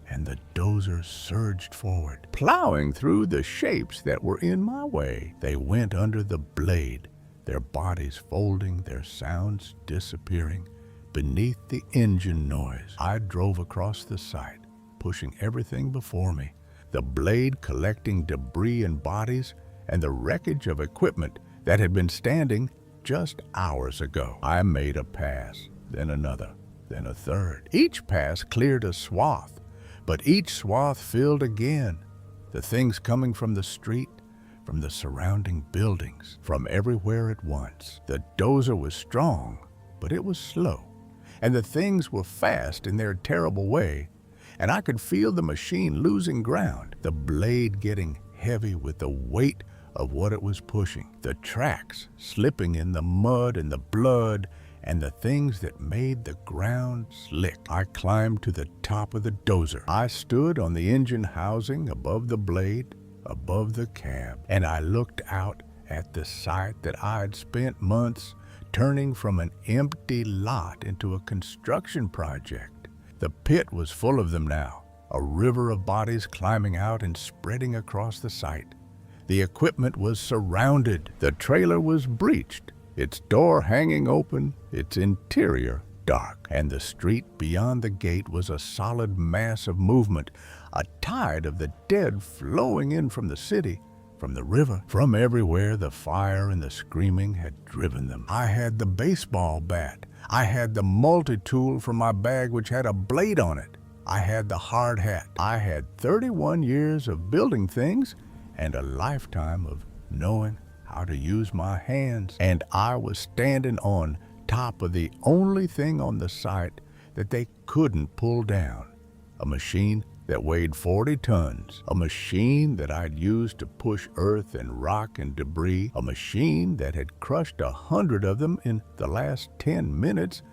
and the dozer surged forward, plowing through the shapes that were in my way. They went under the blade, their bodies folding, their sounds disappearing beneath the engine noise. I drove across the site, pushing everything before me, the blade collecting debris and bodies and the wreckage of equipment that had been standing just hours ago. I made a pass, then another, then a third. Each pass cleared a swath, but each swath filled again, the things coming from the street, from the surrounding buildings, from everywhere at once. The dozer was strong, but it was slow, and the things were fast in their terrible way, and I could feel the machine losing ground, the blade getting heavy with the weight of what it was pushing, the tracks slipping in the mud and the blood, and the things that made the ground slick. I climbed to the top of the dozer. I stood on the engine housing above the blade, above the cab, and I looked out at the site that I'd spent months turning from an empty lot into a construction project. The pit was full of them now, a river of bodies climbing out and spreading across the site. The equipment was surrounded. The trailer was breached, its door hanging open, its interior dark, and the street beyond the gate was a solid mass of movement, a tide of the dead flowing in from the city, from the river, from everywhere the fire and the screaming had driven them. I had the baseball bat. I had the multi-tool from my bag which had a blade on it. I had the hard hat. I had 31 years of building things and a lifetime of knowing how to use my hands. And I was standing on top of the only thing on the site that they couldn't pull down, a machine that weighed 40 tons, a machine that I'd used to push earth and rock and debris, a machine that had crushed 100 of them in the last 10 minutes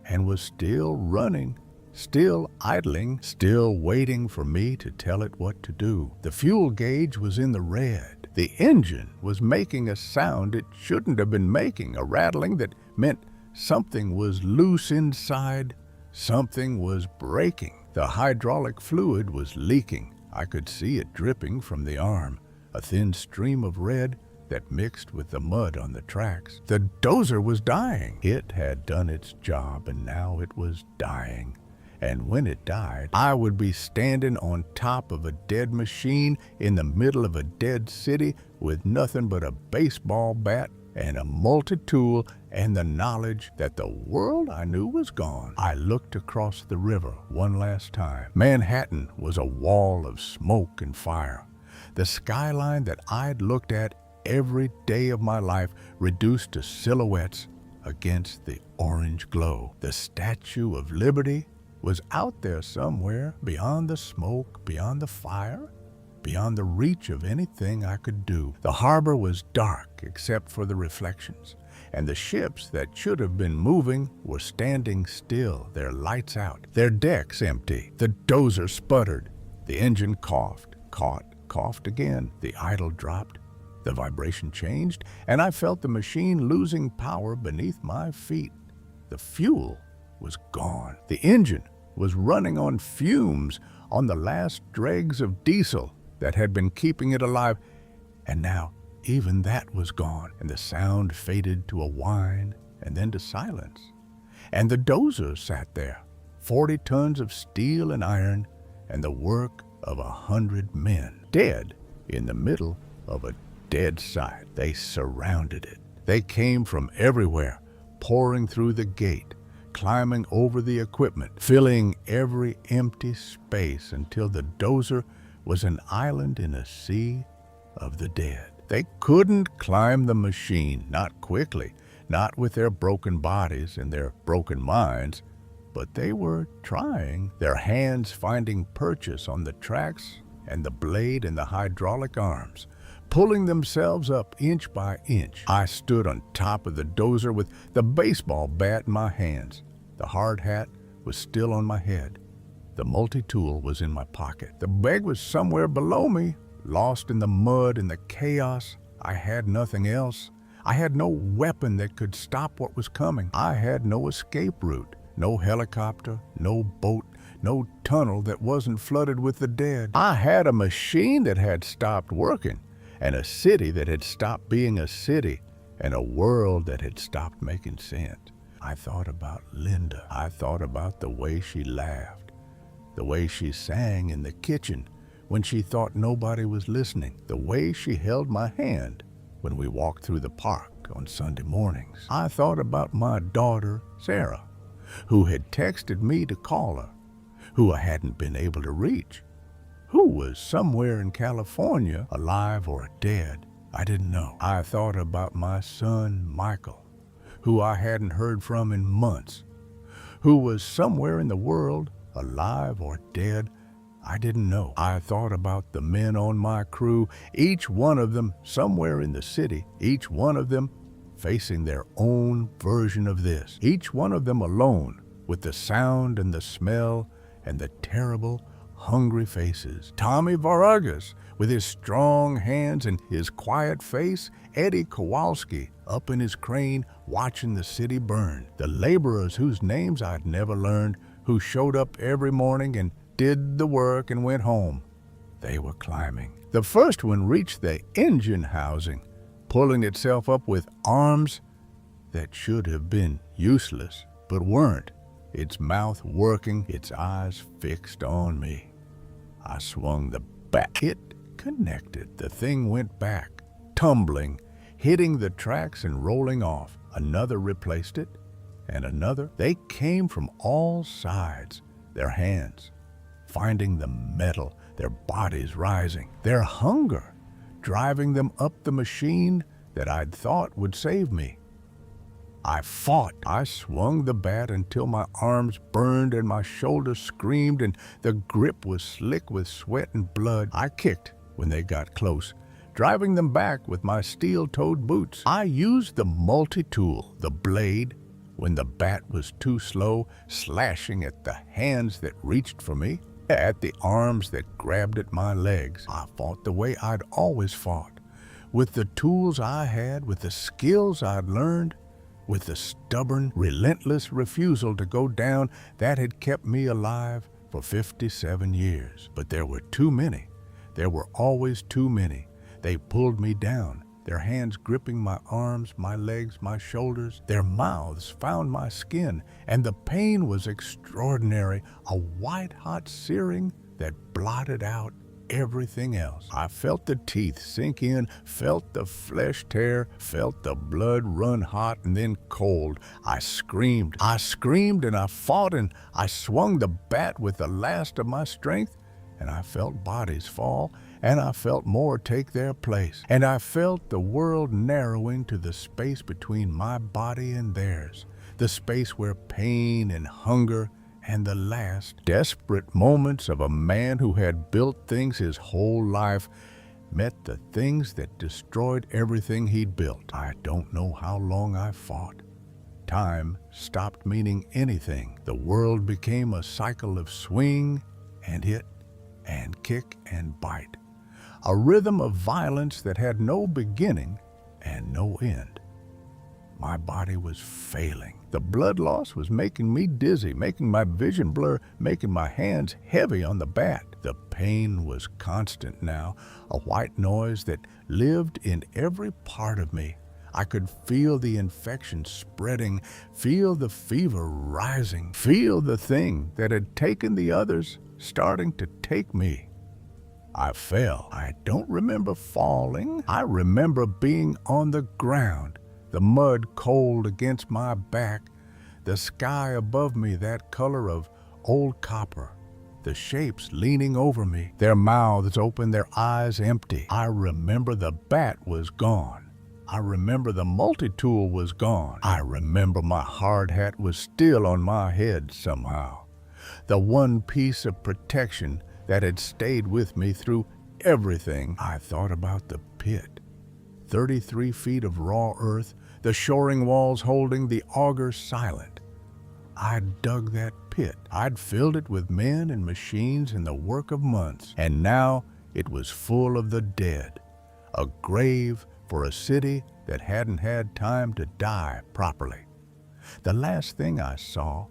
and was still running, still idling, still waiting for me to tell it what to do. The fuel gauge was in the red. The engine was making a sound it shouldn't have been making, a rattling that meant something was loose inside, something was breaking. The hydraulic fluid was leaking. I could see it dripping from the arm, a thin stream of red that mixed with the mud on the tracks. The dozer was dying. It had done its job, and now it was dying. And when it died, I would be standing on top of a dead machine in the middle of a dead city with nothing but a baseball bat and a multi-tool and the knowledge that the world I knew was gone. I looked across the river one last time. Manhattan was a wall of smoke and fire. The skyline that I'd looked at every day of my life reduced to silhouettes against the orange glow. The Statue of Liberty was out there somewhere, beyond the smoke, beyond the fire, beyond the reach of anything I could do. The harbor was dark except for the reflections, and the ships that should have been moving were standing still, their lights out, their decks empty. The dozer sputtered. The engine coughed, coughed again. The idle dropped. The vibration changed, and I felt the machine losing power beneath my feet. The fuel was gone. The engine was running on fumes, on the last dregs of diesel that had been keeping it alive, and now even that was gone, and the sound faded to a whine and then to silence. And the dozer sat there, 40 tons of steel and iron, and the work of 100 men, dead in the middle of a dead site. They surrounded it. They came from everywhere, pouring through the gate, climbing over the equipment, filling every empty space until the dozer was an island in a sea of the dead. They couldn't climb the machine, not quickly, not with their broken bodies and their broken minds, but they were trying, their hands finding purchase on the tracks and the blade and the hydraulic arms, pulling themselves up inch by inch. I stood on top of the dozer with the baseball bat in my hands. The hard hat was still on my head. The multi-tool was in my pocket. The bag was somewhere below me, lost in the mud and the chaos. I had nothing else. I had no weapon that could stop what was coming. I had no escape route, no helicopter, no boat, no tunnel that wasn't flooded with the dead. I had a machine that had stopped working, and a city that had stopped being a city, and a world that had stopped making sense. I thought about Linda. I thought about the way she laughed, the way she sang in the kitchen when she thought nobody was listening, the way she held my hand when we walked through the park on Sunday mornings. I thought about my daughter, Sarah, who had texted me to call her, who I hadn't been able to reach, who was somewhere in California, alive or dead. I didn't know. I thought about my son, Michael, who I hadn't heard from in months, who was somewhere in the world, alive or dead. I didn't know. I thought about the men on my crew, each one of them somewhere in the city, each one of them facing their own version of this, each one of them alone with the sound and the smell and the terrible, hungry faces. Tommy Vargas with his strong hands and his quiet face, Eddie Kowalski up in his crane watching the city burn, the laborers whose names I'd never learned, who showed up every morning and did the work and went home. They were climbing. The first one reached the engine housing, pulling itself up with arms that should have been useless, but weren't, its mouth working, its eyes fixed on me. I swung the bat. It connected. The thing went back, tumbling, hitting the tracks and rolling off. Another replaced it, and another. They came from all sides, their hands finding the metal, their bodies rising, their hunger driving them up the machine that I'd thought would save me. I fought. I swung the bat until my arms burned and my shoulders screamed and the grip was slick with sweat and blood. I kicked when they got close, driving them back with my steel-toed boots. I used the multi-tool, the blade, when the bat was too slow, slashing at the hands that reached for me, at the arms that grabbed at my legs. I fought the way I'd always fought, with the tools I had, with the skills I'd learned, with the stubborn, relentless refusal to go down that had kept me alive for 57 years. But there were too many. There were always too many. They pulled me down, their hands gripping my arms, my legs, my shoulders. Their mouths found my skin, and the pain was extraordinary, a white-hot searing that blotted out everything else. I felt the teeth sink in, felt the flesh tear, felt the blood run hot and then cold. I screamed and I fought and I swung the bat with the last of my strength, and I felt bodies fall, and I felt more take their place, and I felt the world narrowing to the space between my body and theirs, the space where pain and hunger and the last desperate moments of a man who had built things his whole life met the things that destroyed everything he'd built. I don't know how long I fought. Time stopped meaning anything. The world became a cycle of swing and hit and kick and bite, a rhythm of violence that had no beginning and no end. My body was failing. The blood loss was making me dizzy, making my vision blur, making my hands heavy on the bat. The pain was constant now, a white noise that lived in every part of me. I could feel the infection spreading, feel the fever rising, feel the thing that had taken the others starting to take me. I fell. I don't remember falling. I remember being on the ground, the mud cold against my back, the sky above me that color of old copper, the shapes leaning over me, their mouths open, their eyes empty. I remember the bat was gone. I remember the multi-tool was gone. I remember my hard hat was still on my head somehow. The one piece of protection that had stayed with me through everything. I thought about the pit. 33 feet of raw earth, the shoring walls holding, the auger silent. I'd dug that pit. I'd filled it with men and machines in the work of months. And now it was full of the dead. A grave for a city that hadn't had time to die properly. The last thing I saw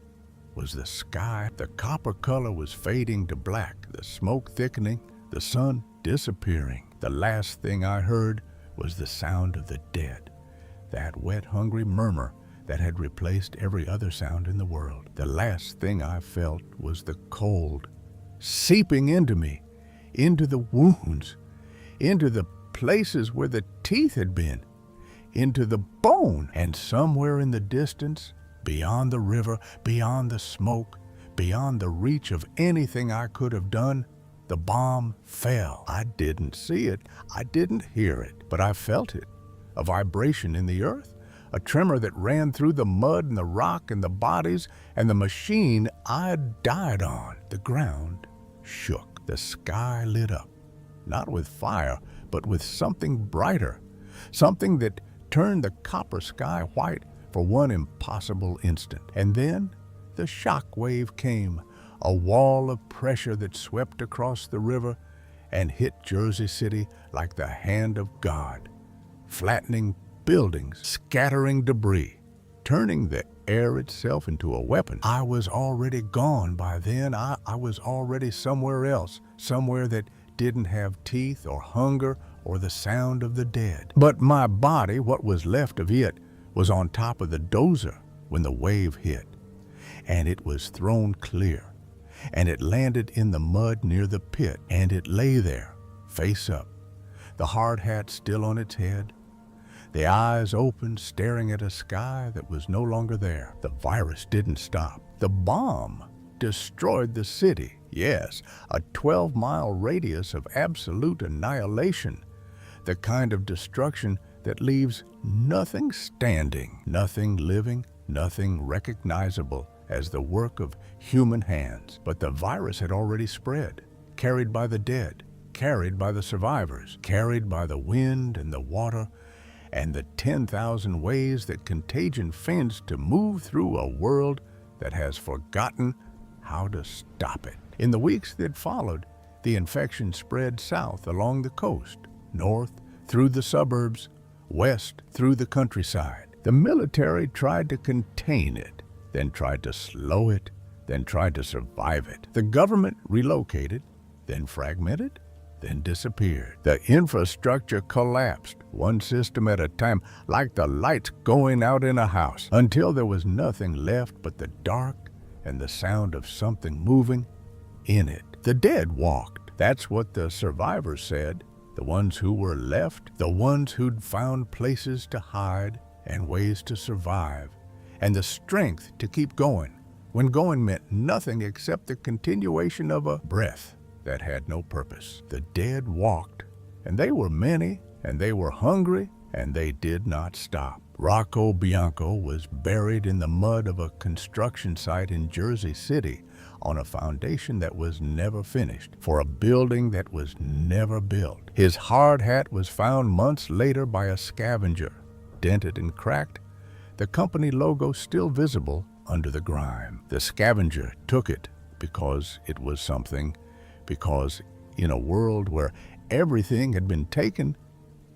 was the sky. The copper color was fading to black, the smoke thickening, the sun disappearing. The last thing I heard was the sound of the dead, that wet, hungry murmur that had replaced every other sound in the world. The last thing I felt was the cold seeping into me, into the wounds, into the places where the teeth had been, into the bone. And somewhere in the distance, beyond the river, beyond the smoke, beyond the reach of anything I could have done, the bomb fell. I didn't see it, I didn't hear it, but I felt it. A vibration in the earth, a tremor that ran through the mud and the rock and the bodies and the machine I'd died on. The ground shook. The sky lit up, not with fire, but with something brighter, something that turned the copper sky white for one impossible instant. And then the shock wave came, a wall of pressure that swept across the river and hit Jersey City like the hand of God, flattening buildings, scattering debris, turning the air itself into a weapon. I was already gone by then. I was already somewhere else, somewhere that didn't have teeth or hunger or the sound of the dead. But my body, what was left of it, was on top of the dozer when the wave hit, and it was thrown clear, and it landed in the mud near the pit, and it lay there, face up, the hard hat still on its head, the eyes open, staring at a sky that was no longer there. The virus didn't stop. The bomb destroyed the city. Yes, a 12-mile radius of absolute annihilation, the kind of destruction that leaves nothing standing, nothing living, nothing recognizable as the work of human hands. But the virus had already spread, carried by the dead, carried by the survivors, carried by the wind and the water, and the 10,000 ways that contagion finds to move through a world that has forgotten how to stop it. In the weeks that followed, the infection spread south along the coast, north through the suburbs, west through the countryside. The military tried to contain it, then tried to slow it, then tried to survive it. The government relocated, then fragmented, then disappeared. The infrastructure collapsed, one system at a time, like the lights going out in a house, until there was nothing left but the dark and the sound of something moving in it. The dead walked. That's what the survivors said. The ones who were left, the ones who'd found places to hide and ways to survive, and the strength to keep going, when going meant nothing except the continuation of a breath that had no purpose. The dead walked, and they were many, and they were hungry, and they did not stop. Rocco Bianco was buried in the mud of a construction site in Jersey City on a foundation that was never finished, for a building that was never built. His hard hat was found months later by a scavenger, dented and cracked, the company logo still visible under the grime. The scavenger took it because it was something, because in a world where everything had been taken,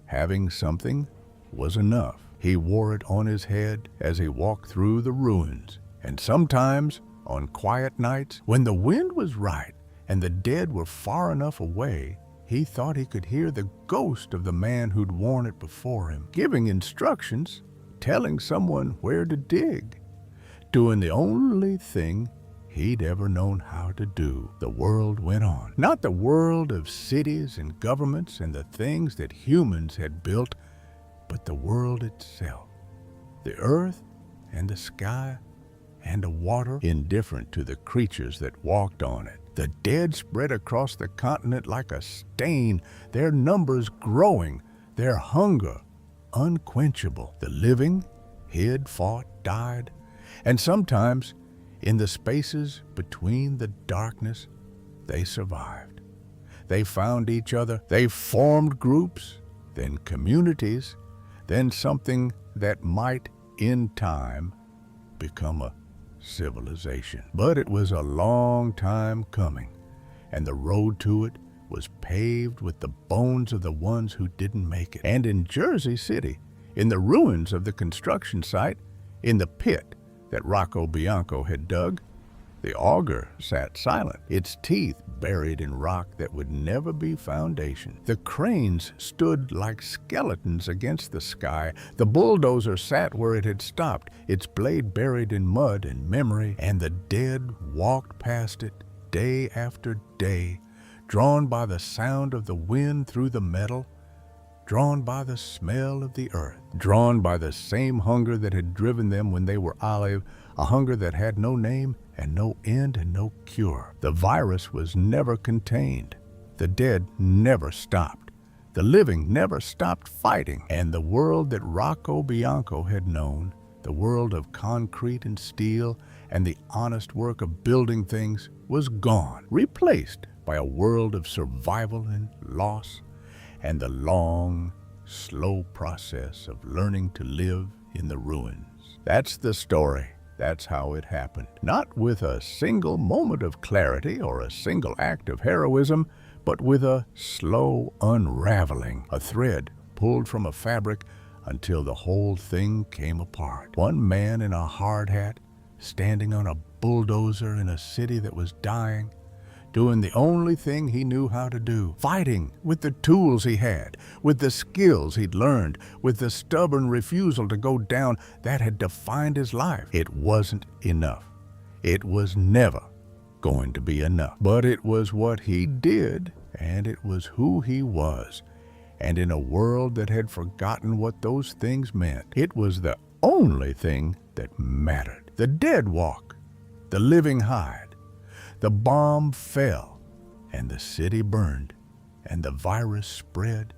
having something was enough. He wore it on his head as he walked through the ruins. And sometimes, on quiet nights, when the wind was right and the dead were far enough away, he thought he could hear the ghost of the man who'd worn it before him, giving instructions, telling someone where to dig, doing the only thing he'd ever known how to do. The world went on. Not the world of cities and governments and the things that humans had built, but the world itself. The earth and the sky and the water, indifferent to the creatures that walked on it. The dead spread across the continent like a stain, their numbers growing, their hunger unquenchable. The living hid, fought, died, and sometimes in the spaces between the darkness, they survived. They found each other, they formed groups, then communities, then something that might, in time, become a civilization. But it was a long time coming, and the road to it was paved with the bones of the ones who didn't make it. And in Jersey City, in the ruins of the construction site, in the pit that Rocco Bianco had dug, the auger sat silent, its teeth buried in rock that would never be foundation. The cranes stood like skeletons against the sky. The bulldozer sat where it had stopped, its blade buried in mud and memory, and the dead walked past it day after day, drawn by the sound of the wind through the metal, drawn by the smell of the earth, drawn by the same hunger that had driven them when they were alive, a hunger that had no name and no end and no cure. The virus was never contained. The dead never stopped. The living never stopped fighting. And the world that Rocco Bianco had known, the world of concrete and steel and the honest work of building things, was gone, replaced by a world of survival and loss, and the long, slow process of learning to live in the ruins. That's the story. That's how it happened. Not with a single moment of clarity or a single act of heroism, but with a slow unraveling, a thread pulled from a fabric until the whole thing came apart. One man in a hard hat, standing on a bulldozer in a city that was dying, doing the only thing he knew how to do, fighting with the tools he had, with the skills he'd learned, with the stubborn refusal to go down that had defined his life. It wasn't enough. It was never going to be enough. But it was what he did, and it was who he was. And in a world that had forgotten what those things meant, it was the only thing that mattered. The dead walk, the living hide. The bomb fell, and the city burned, and the virus spread,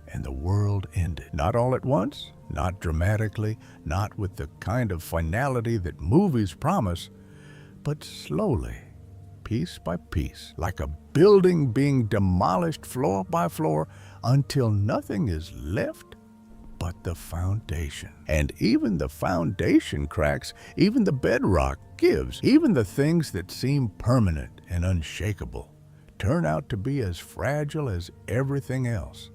and the world ended. Not all at once, not dramatically, not with the kind of finality that movies promise, but slowly, piece by piece, like a building being demolished floor by floor until nothing is left but the foundation. And even the foundation cracks, even the bedrock gives, even the things that seem permanent and unshakable turn out to be as fragile as everything else.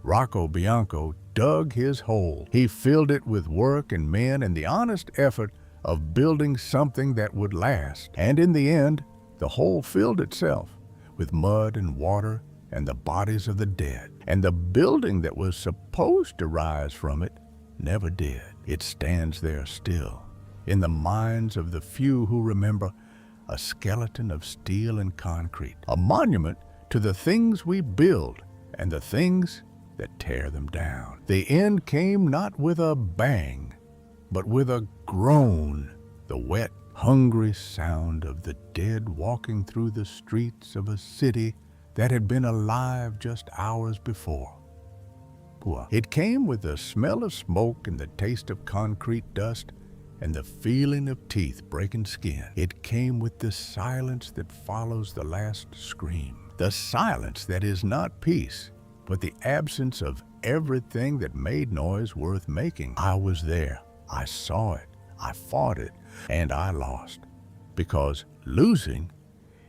Rocco Bianco dug his hole. He filled it with work and men and the honest effort of building something that would last. And in the end, the hole filled itself with mud and water and the bodies of the dead. And the building that was supposed to rise from it never did. It stands there still, in the minds of the few who remember, a skeleton of steel and concrete, a monument to the things we build and the things that tear them down. The end came not with a bang, but with a groan, the wet, hungry sound of the dead walking through the streets of a city that had been alive just hours before. It came with the smell of smoke and the taste of concrete dust and the feeling of teeth breaking skin. It came with the silence that follows the last scream, the silence that is not peace, but the absence of everything that made noise worth making. I was there. I saw it. I fought it, and I lost, because losing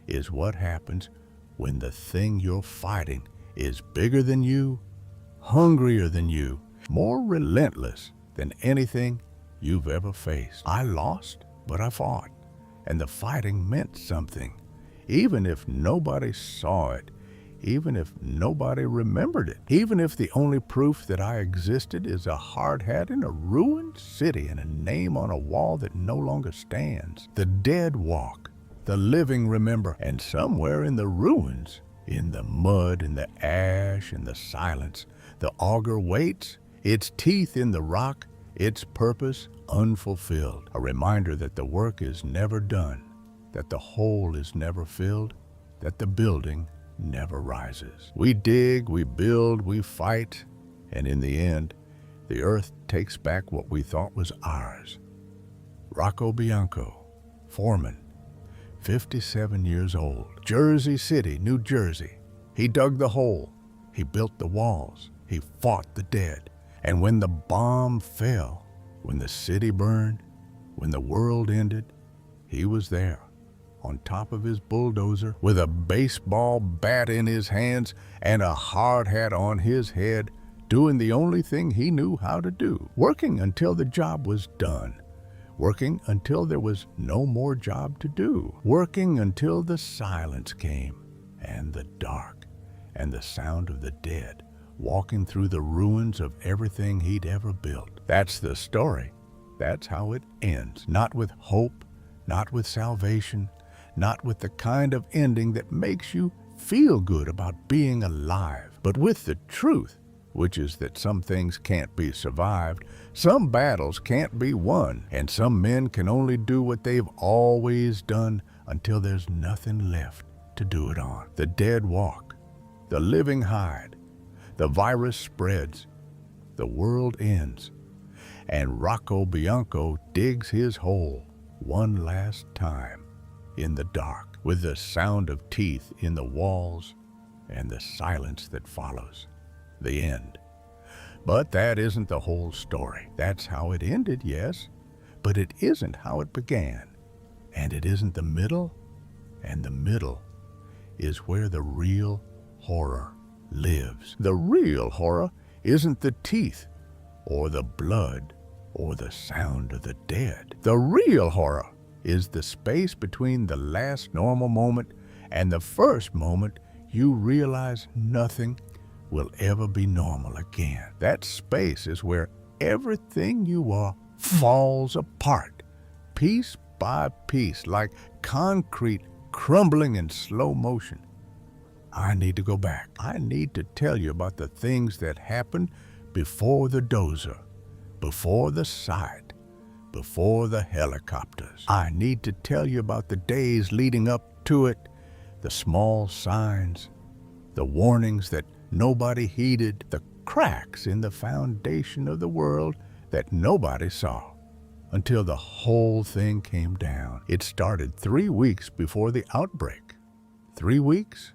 is what happens when the thing you're fighting is bigger than you, hungrier than you, more relentless than anything you've ever faced. I lost, but I fought, and the fighting meant something, even if nobody saw it, even if nobody remembered it, even if the only proof that I existed is a hard hat in a ruined city and a name on a wall that no longer stands. The dead walk, the living remember, and somewhere in the ruins, in the mud, in the ash, in the silence, the auger waits, its teeth in the rock, its purpose unfulfilled. A reminder that the work is never done, that the hole is never filled, that the building never rises. We dig, we build, we fight, and in the end, the earth takes back what we thought was ours. Rocco Bianco, foreman, 57 years old, Jersey City, New Jersey. He dug the hole, he built the walls, he fought the dead. And when the bomb fell, when the city burned, when the world ended, he was there, on top of his bulldozer, with a baseball bat in his hands and a hard hat on his head, doing the only thing he knew how to do, working until the job was done, working until there was no more job to do, working until the silence came, and the dark, and the sound of the dead, walking through the ruins of everything he'd ever built. That's the story. That's how it ends. Not with hope, not with salvation, not with the kind of ending that makes you feel good about being alive, but with the truth, which is that some things can't be survived, some battles can't be won, and some men can only do what they've always done until there's nothing left to do it on. The dead walk, the living hide, the virus spreads, the world ends, and Rocco Bianco digs his hole one last time in the dark, with the sound of teeth in the walls and the silence that follows. The end. But that isn't the whole story. That's how it ended, yes, but it isn't how it began. And it isn't the middle, and the middle is where the real horror lives. The real horror isn't the teeth, or the blood, or the sound of the dead. The real horror is the space between the last normal moment and the first moment you realize nothing will ever be normal again. That space is where everything you are falls apart, piece by piece, like concrete crumbling in slow motion. I need to go back. I need to tell you about the things that happened before the dozer, before the sight, before the helicopters. I need to tell you about the days leading up to it, the small signs, the warnings that nobody heeded, the cracks in the foundation of the world that nobody saw, until the whole thing came down. It started 3 weeks before the outbreak. 3 weeks?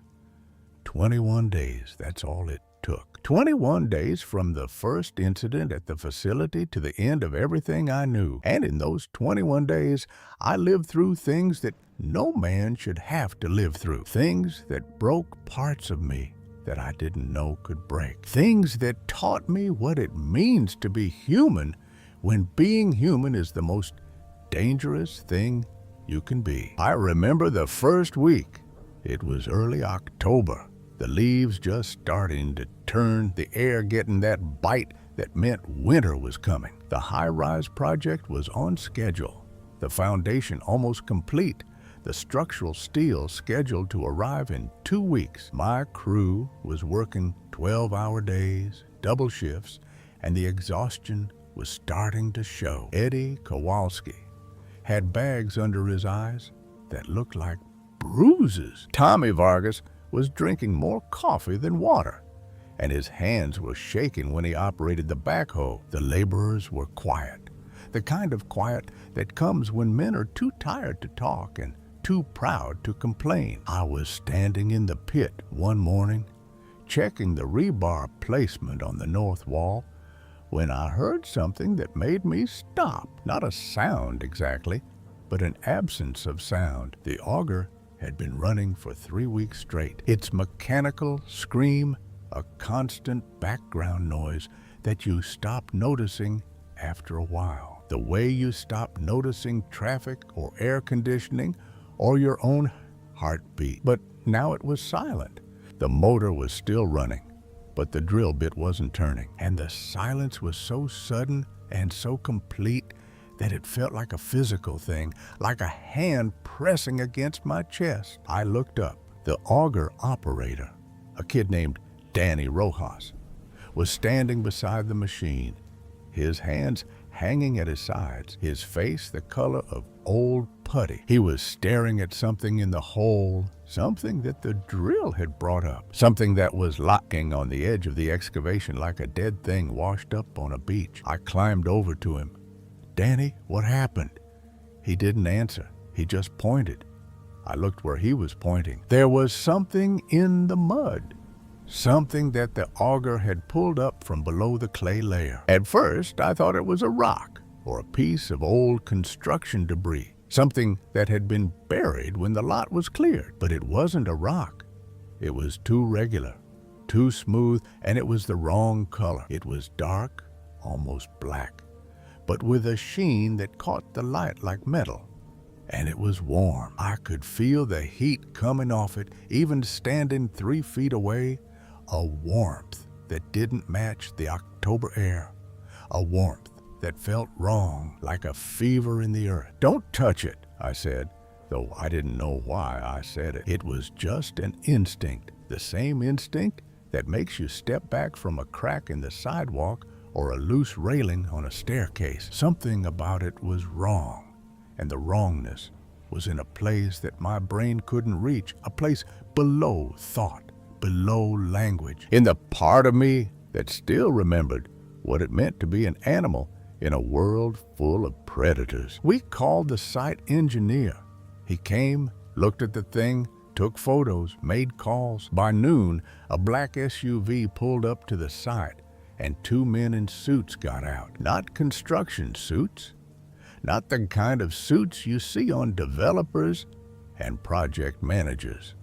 21 days, that's all it took. 21 days from the first incident at the facility to the end of everything I knew. And in those 21 days, I lived through things that no man should have to live through. Things that broke parts of me that I didn't know could break. Things that taught me what it means to be human when being human is the most dangerous thing you can be. I remember the first week. It was early October. The leaves just starting to turn, the air getting that bite that meant winter was coming. The high-rise project was on schedule. The foundation almost complete. The structural steel scheduled to arrive in 2 weeks. My crew was working 12-hour days, double shifts, and the exhaustion was starting to show. Eddie Kowalski had bags under his eyes that looked like bruises. Tommy Vargas was drinking more coffee than water, and his hands were shaking when he operated the backhoe. The laborers were quiet, the kind of quiet that comes when men are too tired to talk and too proud to complain. I was standing in the pit one morning, checking the rebar placement on the north wall, when I heard something that made me stop. Not a sound exactly, but an absence of sound. The auger had been running for 3 weeks straight. Its mechanical scream, a constant background noise that you stop noticing after a while. The way you stop noticing traffic or air conditioning or your own heartbeat. But now it was silent. The motor was still running, but the drill bit wasn't turning. And the silence was so sudden and so complete that it felt like a physical thing, like a hand pressing against my chest. I looked up. The auger operator, a kid named Danny Rojas, was standing beside the machine, his hands hanging at his sides, his face the color of old putty. He was staring at something in the hole, something that the drill had brought up, something that was locking on the edge of the excavation like a dead thing washed up on a beach. I climbed over to him. "Danny, what happened?" He didn't answer. He just pointed. I looked where he was pointing. There was something in the mud, something that the auger had pulled up from below the clay layer. At first, I thought it was a rock or a piece of old construction debris, something that had been buried when the lot was cleared. But it wasn't a rock. It was too regular, too smooth, and it was the wrong color. It was dark, almost black, but with a sheen that caught the light like metal. And it was warm. I could feel the heat coming off it, even standing 3 feet away. A warmth that didn't match the October air. A warmth that felt wrong, like a fever in the earth. "Don't touch it," I said, though I didn't know why I said it. It was just an instinct, the same instinct that makes you step back from a crack in the sidewalk or a loose railing on a staircase. Something about it was wrong. And the wrongness was in a place that my brain couldn't reach, a place below thought, below language, in the part of me that still remembered what it meant to be an animal in a world full of predators. We called the site engineer. He came, looked at the thing, took photos, made calls. By noon, a black SUV pulled up to the site, and 2 men in suits got out. Not construction suits, not the kind of suits you see on developers and project managers.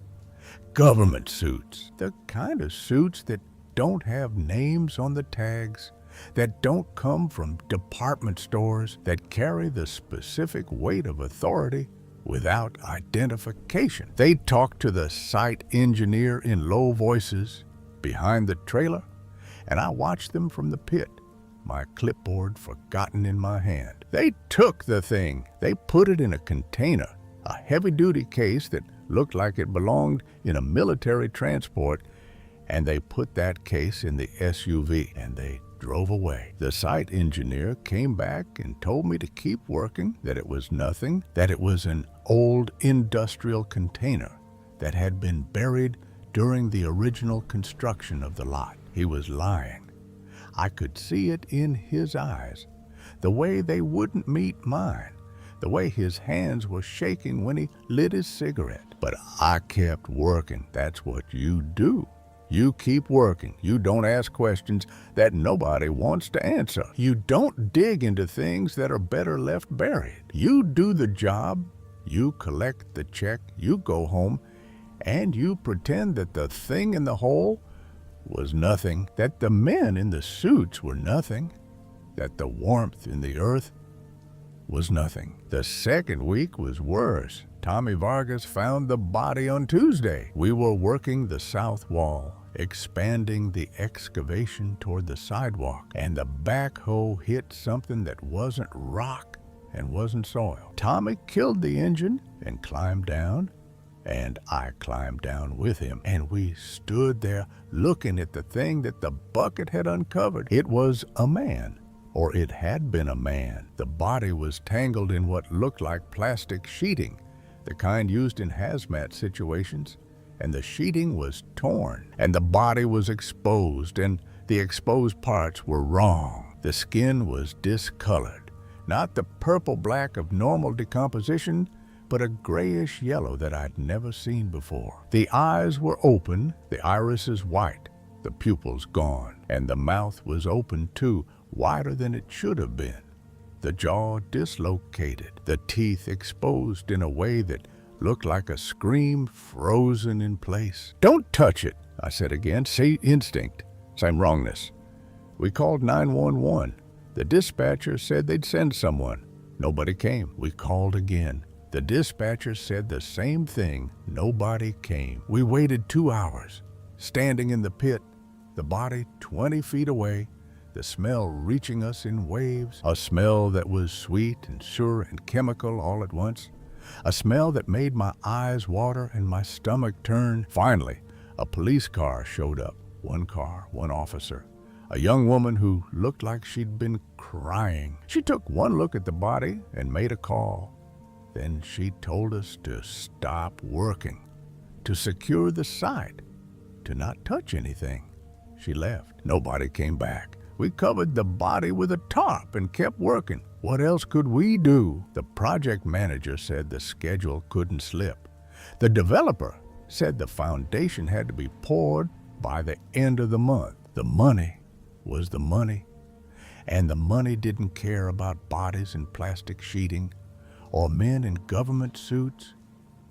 Government suits, the kind of suits that don't have names on the tags, that don't come from department stores, that carry the specific weight of authority without identification. They talked to the site engineer in low voices behind the trailer, and I watched them from the pit, my clipboard forgotten in my hand. They took the thing. They put it in a container, a heavy-duty case that looked like it belonged in a military transport, and they put that case in the SUV, and they drove away. The site engineer came back and told me to keep working, that it was nothing, that it was an old industrial container that had been buried during the original construction of the lot. He was lying. I could see it in his eyes, the way they wouldn't meet mine, the way his hands were shaking when he lit his cigarette. But I kept working. That's what you do. You keep working. You don't ask questions that nobody wants to answer. You don't dig into things that are better left buried. You do the job, you collect the check, you go home, and you pretend that the thing in the hole was nothing, that the men in the suits were nothing, that the warmth in the earth was nothing. The second week was worse. Tommy Vargas found the body on Tuesday. We were working the south wall, expanding the excavation toward the sidewalk, and the backhoe hit something that wasn't rock and wasn't soil. Tommy killed the engine and climbed down, and I climbed down with him, and we stood there looking at the thing that the bucket had uncovered. It was a man, or it had been a man. The body was tangled in what looked like plastic sheeting, the kind used in hazmat situations, and the sheeting was torn, and the body was exposed, and the exposed parts were wrong. The skin was discolored, not the purple-black of normal decomposition, but a grayish yellow that I'd never seen before. The eyes were open, the irises white, the pupils gone, and the mouth was open too, wider than it should have been. The jaw dislocated, the teeth exposed in a way that looked like a scream frozen in place. "Don't touch it," I said again. "See instinct, same wrongness." We called 911. The dispatcher said they'd send someone. Nobody came. We called again. The dispatcher said the same thing. Nobody came. We waited 2 hours, standing in the pit, the body 20 feet away, the smell reaching us in waves, a smell that was sweet and sure and chemical all at once, a smell that made my eyes water and my stomach turn. Finally, a police car showed up. One car, one officer. A young woman who looked like she'd been crying. She took one look at the body and made a call. Then she told us to stop working, to secure the site, to not touch anything. She left. Nobody came back. We covered the body with a tarp and kept working. What else could we do? The project manager said the schedule couldn't slip. The developer said the foundation had to be poured by the end of the month. The money was the money, and the money didn't care about bodies in plastic sheeting, or men in government suits,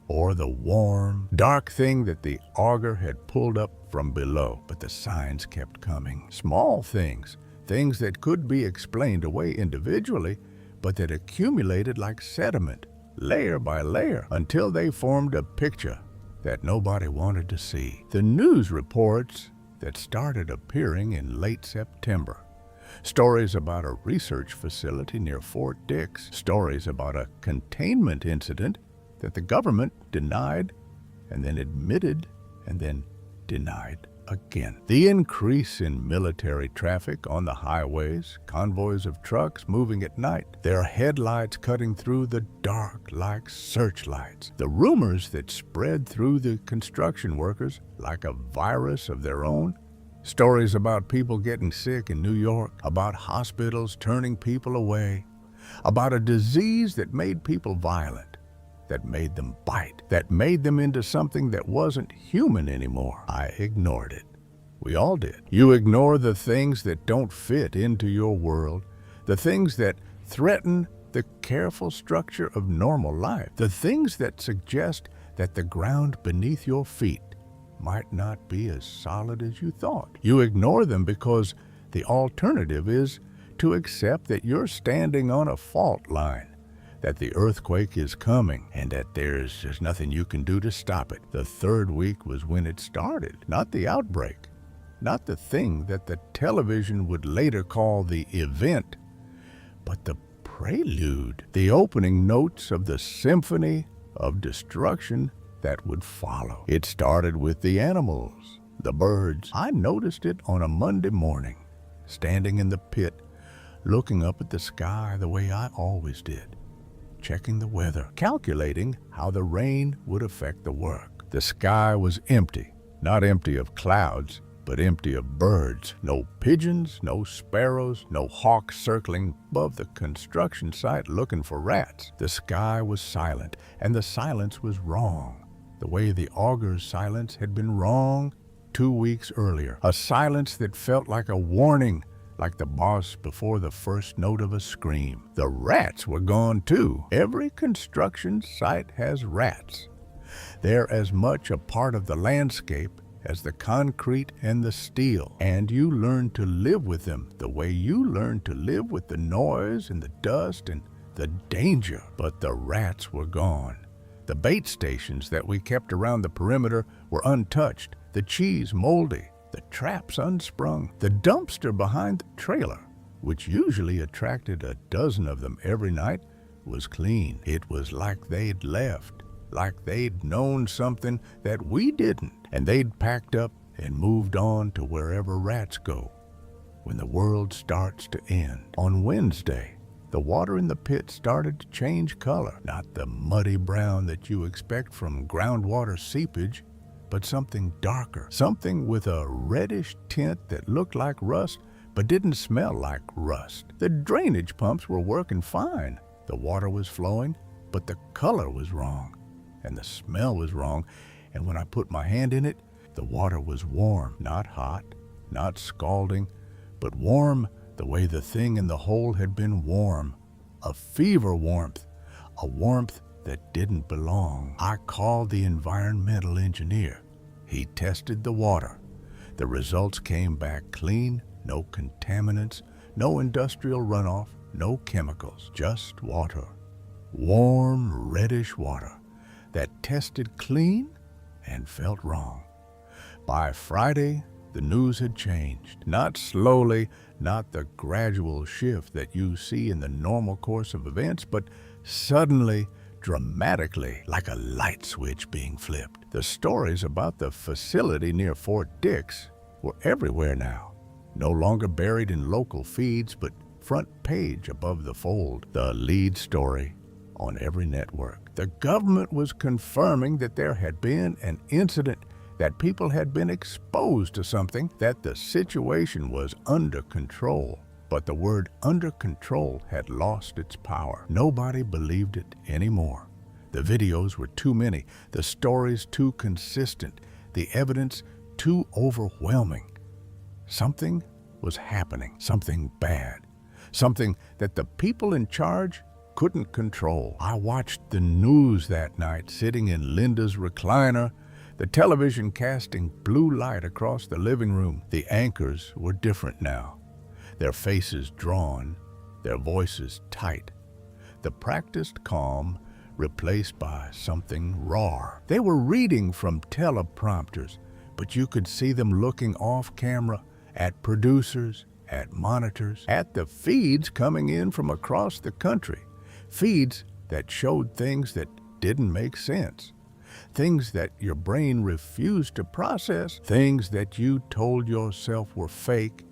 or the warm, dark thing that the auger had pulled up from below. But the signs kept coming. Small things, things that could be explained away individually, but that accumulated like sediment, layer by layer, until they formed a picture that nobody wanted to see. The news reports that started appearing in late September. Stories about a research facility near Fort Dix. Stories about a containment incident that the government denied and then admitted and then denied again. The increase in military traffic on the highways, convoys of trucks moving at night, their headlights cutting through the dark like searchlights. The rumors that spread through the construction workers like a virus of their own. Stories about people getting sick in New York, about hospitals turning people away, about a disease that made people violent, that made them bite, that made them into something that wasn't human anymore. I ignored it. We all did. You ignore the things that don't fit into your world, the things that threaten the careful structure of normal life, the things that suggest that the ground beneath your feet might not be as solid as you thought. You ignore them because the alternative is to accept that you're standing on a fault line, that the earthquake is coming, and that there's just nothing you can do to stop it. The third week was when it started, not the outbreak, not the thing that the television would later call the event, but the prelude, the opening notes of the symphony of destruction that would follow. It started with the animals, the birds. I noticed it on a Monday morning, standing in the pit, looking up at the sky the way I always did, checking the weather, calculating how the rain would affect the work. The sky was empty, not empty of clouds, but empty of birds. No pigeons, no sparrows, no hawks circling above the construction site looking for rats. The sky was silent, and the silence was wrong, the way the auger's silence had been wrong 2 weeks earlier. A silence that felt like a warning, like the boss before the first note of a scream. The rats were gone too. Every construction site has rats. They're as much a part of the landscape as the concrete and the steel, and you learn to live with them the way you learn to live with the noise and the dust and the danger. But the rats were gone. The bait stations that we kept around the perimeter were untouched, the cheese moldy, the traps unsprung. The dumpster behind the trailer, which usually attracted a dozen of them every night, was clean. It was like they'd left, like they'd known something that we didn't, and they'd packed up and moved on to wherever rats go when the world starts to end. On Wednesday, the water in the pit started to change color, not the muddy brown that you expect from groundwater seepage, but something darker, something with a reddish tint that looked like rust but didn't smell like rust. The drainage pumps were working fine. The water was flowing, but the color was wrong, and the smell was wrong, and when I put my hand in it, the water was warm, not hot, not scalding, but warm the way the thing in the hole had been warm, a fever warmth, a warmth that didn't belong. I called the environmental engineer. He tested the water. The results came back clean, no contaminants, No industrial runoff, no chemicals, just water. Warm, reddish water that tested clean and felt wrong. By Friday, the news had changed. Not slowly, not the gradual shift that you see in the normal course of events, but suddenly, dramatically, like a light switch being flipped. The stories about the facility near Fort Dix were everywhere now. No longer buried in local feeds, but front page above the fold. The lead story on every network. The government was confirming that there had been an incident, that people had been exposed to something, that the situation was under control. But the word under control had lost its power. Nobody believed it anymore. The videos were too many, the stories too consistent, the evidence too overwhelming. Something was happening, something bad, something that the people in charge couldn't control. I watched the news that night, sitting in Linda's recliner, the television casting blue light across the living room. The anchors were different now, their faces drawn, their voices tight. The practiced calm replaced by something raw. They were reading from teleprompters, but you could see them looking off camera at producers, at monitors, at the feeds coming in from across the country. Feeds that showed things that didn't make sense, things that your brain refused to process, things that you told yourself were fake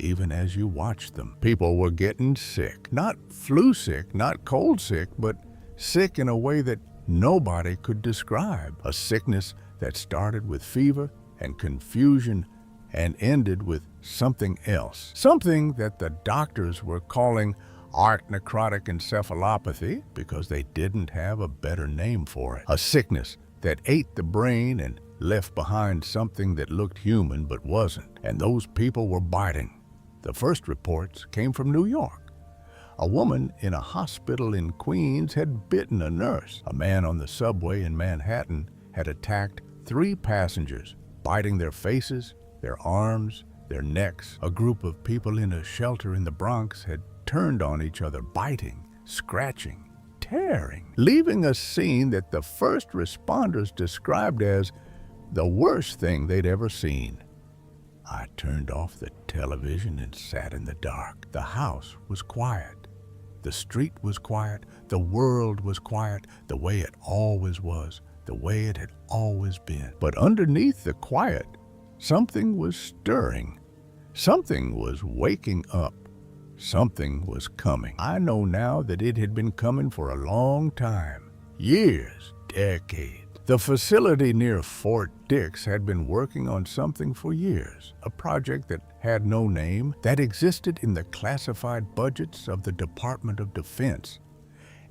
even as you watched them. People were getting sick, not flu sick, not cold sick, but sick in a way that nobody could describe. A sickness that started with fever and confusion and ended with something else, something that the doctors were calling arc necrotic encephalopathy because they didn't have a better name for it. A sickness that ate the brain and left behind something that looked human but wasn't. And those people were biting. The first reports came from New York. A woman in a hospital in Queens had bitten a nurse. A man on the subway in Manhattan had attacked 3 passengers, biting their faces, their arms, their necks. A group of people in a shelter in the Bronx had turned on each other, biting, scratching, tearing, leaving a scene that the first responders described as the worst thing they'd ever seen. I turned off the television and sat in the dark. The house was quiet. The street was quiet. The world was quiet, the way it always was, the way it had always been. But underneath the quiet, something was stirring. Something was waking up. Something was coming. I know now that it had been coming for a long time. Years, decades. The facility near Fort Dix had been working on something for years, a project that had no name, that existed in the classified budgets of the Department of Defense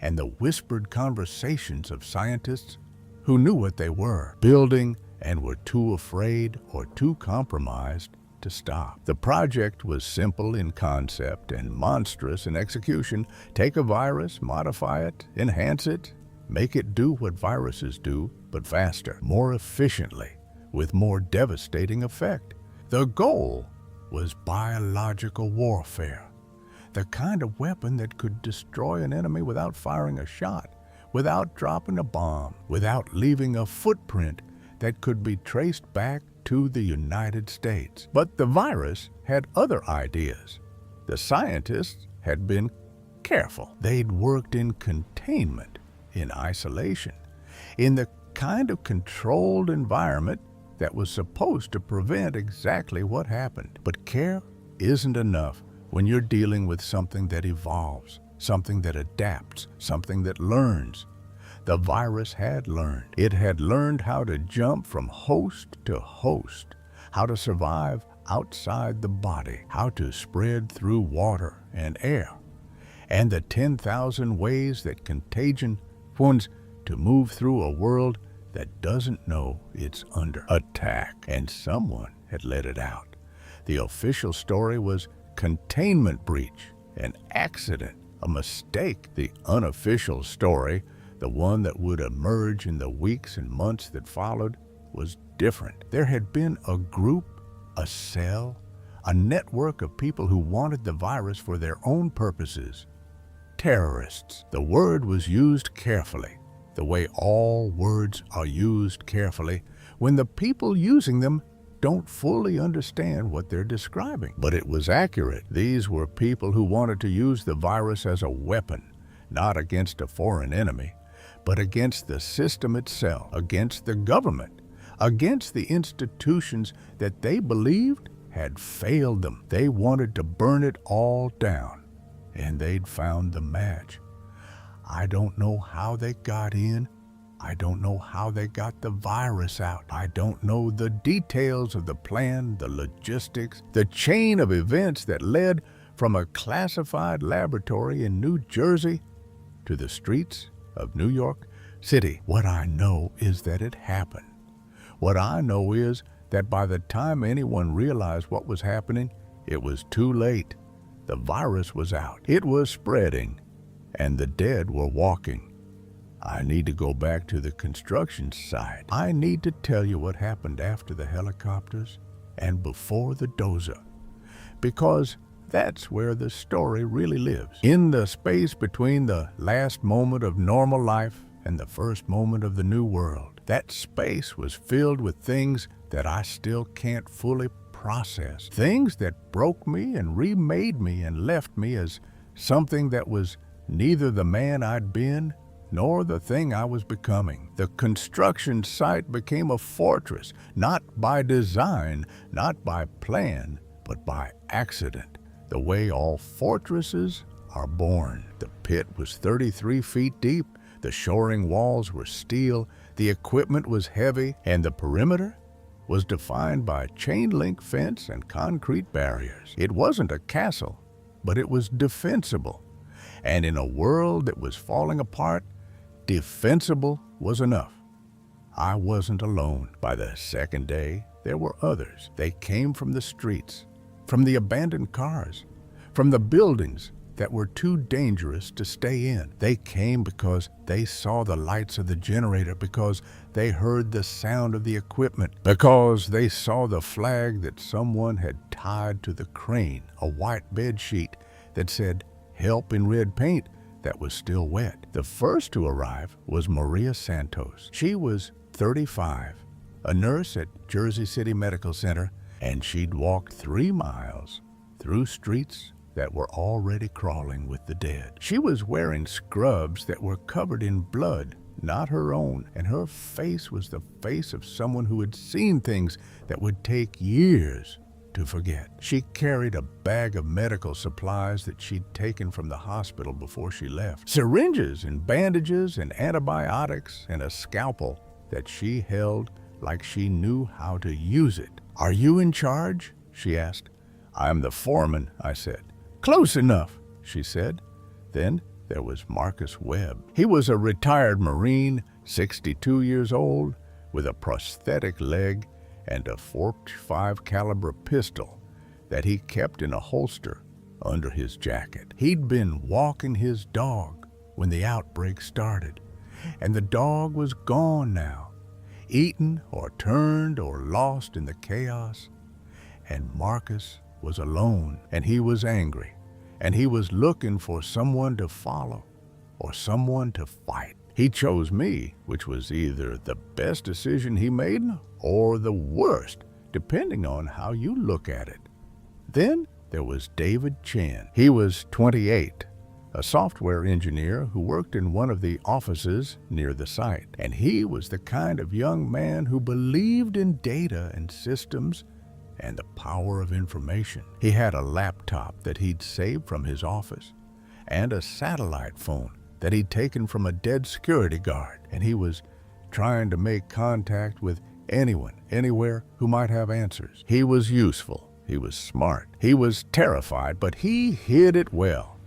and the whispered conversations of scientists who knew what they were building and were too afraid or too compromised to stop. The project was simple in concept and monstrous in execution. Take a virus, modify it, enhance it, make it do what viruses do, but faster, more efficiently, with more devastating effect. The goal was biological warfare, the kind of weapon that could destroy an enemy without firing a shot, without dropping a bomb, without leaving a footprint that could be traced back to the United States. But the virus had other ideas. The scientists had been careful. They'd worked in containment, in isolation, in the kind of controlled environment that was supposed to prevent exactly what happened. But care isn't enough when you're dealing with something that evolves, something that adapts, something that learns. The virus had learned. It had learned how to jump from host to host, how to survive outside the body, how to spread through water and air, and the 10,000 ways that contagion wants to move through a world that doesn't know it's under attack. And someone had let it out. The official story was containment breach, an accident, a mistake. The unofficial story, the one that would emerge in the weeks and months that followed, was different. There had been a group, a cell, a network of people who wanted the virus for their own purposes. Terrorists. The word was used carefully, the way all words are used carefully when the people using them don't fully understand what they're describing. But it was accurate. These were people who wanted to use the virus as a weapon, not against a foreign enemy, but against the system itself, against the government, against the institutions that they believed had failed them. They wanted to burn it all down, and they'd found the match. I don't know how they got in. I don't know how they got the virus out. I don't know the details of the plan, the logistics, the chain of events that led from a classified laboratory in New Jersey to the streets of New York City. What I know is that it happened. What I know is that by the time anyone realized what was happening, it was too late. The virus was out. It was spreading, and the dead were walking. I need to go back to the construction site. I need to tell you what happened after the helicopters and before the dozer, because that's where the story really lives. In the space between the last moment of normal life and the first moment of the new world, that space was filled with things that I still can't fully process. Things that broke me and remade me and left me as something that was neither the man I'd been nor the thing I was becoming. The construction site became a fortress, not by design, not by plan, but by accident, the way all fortresses are born. The pit was 33 feet deep, the shoring walls were steel, the equipment was heavy, and the perimeter was defined by chain-link fence and concrete barriers. It wasn't a castle, but it was defensible. And in a world that was falling apart, defensible was enough. I wasn't alone. By the second day, there were others. They came from the streets, from the abandoned cars, from the buildings that were too dangerous to stay in. They came because they saw the lights of the generator, because they heard the sound of the equipment, because they saw the flag that someone had tied to the crane, a white bed sheet that said "Help" in red paint that was still wet. The first to arrive was Maria Santos. She was 35, a nurse at Jersey City Medical Center, and she'd walked 3 miles through streets that were already crawling with the dead. She was wearing scrubs that were covered in blood, not her own, and her face was the face of someone who had seen things that would take years to forget. She carried a bag of medical supplies that she'd taken from the hospital before she left. Syringes and bandages and antibiotics and a scalpel that she held like she knew how to use it. "Are you in charge?" she asked. "I'm the foreman," I said. "Close enough," she said. Then there was Marcus Webb. He was a retired Marine, 62 years old, with a prosthetic leg and a .45 caliber pistol that he kept in a holster under his jacket. He'd been walking his dog when the outbreak started, and the dog was gone now, eaten or turned or lost in the chaos. And Marcus was alone, and he was angry, and he was looking for someone to follow or someone to fight. He chose me, which was either the best decision he made or the worst, depending on how you look at it. Then there was David Chen. He was 28, a software engineer who worked in one of the offices near the site. And he was the kind of young man who believed in data and systems and the power of information. He had a laptop that he'd saved from his office and a satellite phone that he'd taken from a dead security guard, and he was trying to make contact with anyone, anywhere, who might have answers. He was useful. He was smart. He was terrified, but he hid it well.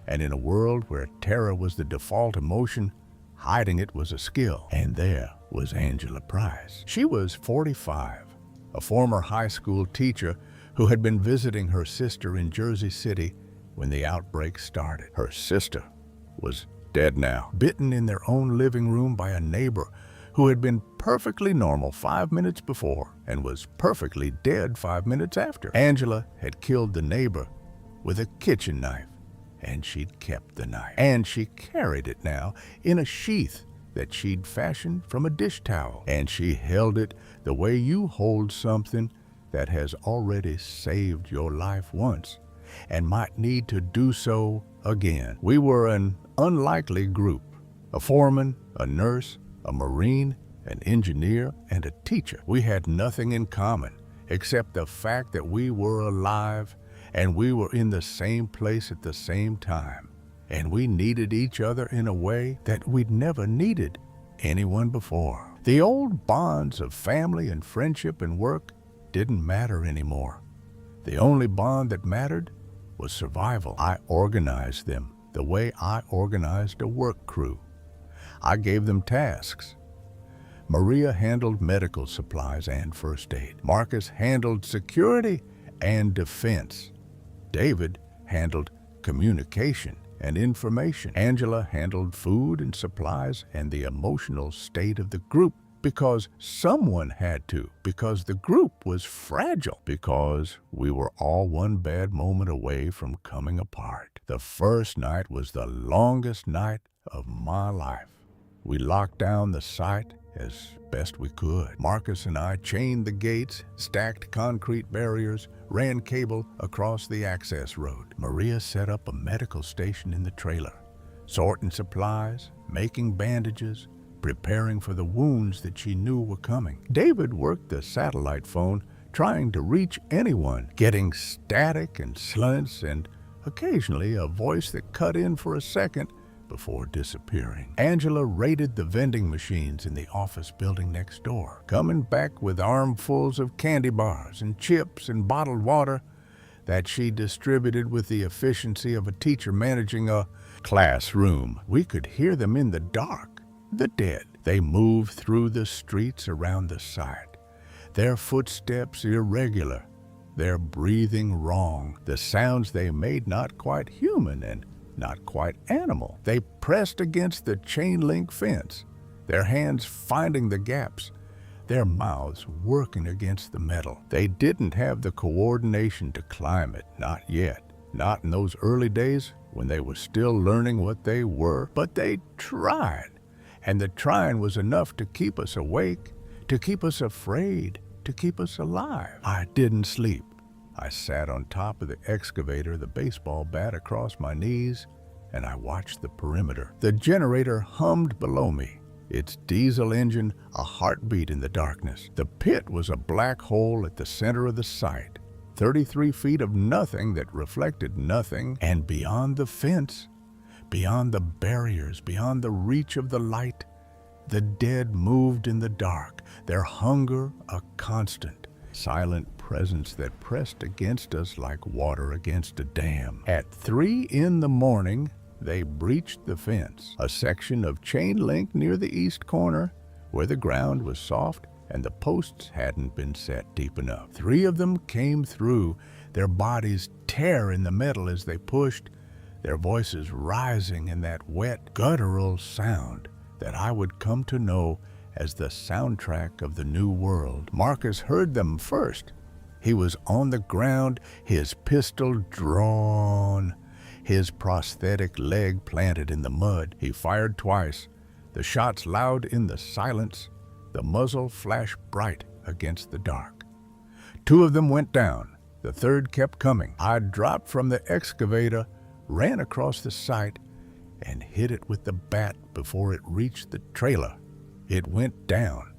And in a world where terror was the default emotion, hiding it was a skill. And there was Angela Price. She was 45, a former high school teacher who had been visiting her sister in Jersey City when the outbreak started. Her sister was dead now, bitten in their own living room by a neighbor who had been perfectly normal 5 minutes before and was perfectly dead 5 minutes after. Angela had killed the neighbor with a kitchen knife, and she'd kept the knife. And she carried it now in a sheath that she'd fashioned from a dish towel. And she held it the way you hold something that has already saved your life once and might need to do so again. We were an unlikely group: a foreman, a nurse, a Marine, an engineer, and a teacher. We had nothing in common except the fact that we were alive and we were in the same place at the same time. And we needed each other in a way that we'd never needed anyone before. The old bonds of family and friendship and work didn't matter anymore. The only bond that mattered was survival. I organized them the way I organized a work crew. I gave them tasks. Maria handled medical supplies and first aid. Marcus handled security and defense. David handled communication and information. Angela handled food and supplies and the emotional state of the group, because someone had to, because the group was fragile, because we were all one bad moment away from coming apart. The first night was the longest night of my life. We locked down the site as best we could. Marcus and I chained the gates, stacked concrete barriers, ran cable across the access road. Maria set up a medical station in the trailer, sorting supplies, making bandages, preparing for the wounds that she knew were coming. David worked the satellite phone, trying to reach anyone, getting static and slants and occasionally a voice that cut in for a second before disappearing. Angela raided the vending machines in the office building next door, coming back with armfuls of candy bars and chips and bottled water that she distributed with the efficiency of a teacher managing a classroom. We could hear them in the dark, the dead. They moved through the streets around the site, their footsteps irregular, their breathing wrong, the sounds they made not quite human and not quite animal. They pressed against the chain-link fence, their hands finding the gaps, their mouths working against the metal. They didn't have the coordination to climb it, not yet. Not in those early days when they were still learning what they were, but they tried. And the trying was enough to keep us awake, to keep us afraid, to keep us alive. I didn't sleep. I sat on top of the excavator, the baseball bat across my knees, and I watched the perimeter. The generator hummed below me, its diesel engine a heartbeat in the darkness. The pit was a black hole at the center of the site, 33 feet of nothing that reflected nothing, and beyond the fence, beyond the barriers, beyond the reach of the light, the dead moved in the dark, their hunger a constant, silent presence that pressed against us like water against a dam. At 3 a.m, they breached the fence, a section of chain link near the east corner where the ground was soft and the posts hadn't been set deep enough. 3 of them came through, their bodies tear in the metal as they pushed, their voices rising in that wet, guttural sound that I would come to know as the soundtrack of the new world. Marcus heard them first. He was on the ground, his pistol drawn, his prosthetic leg planted in the mud. He fired twice, the shots loud in the silence, the muzzle flashed bright against the dark. 2 of them went down, the third kept coming. I dropped from the excavator, ran across the site, and hit it with the bat before it reached the trailer. It went down.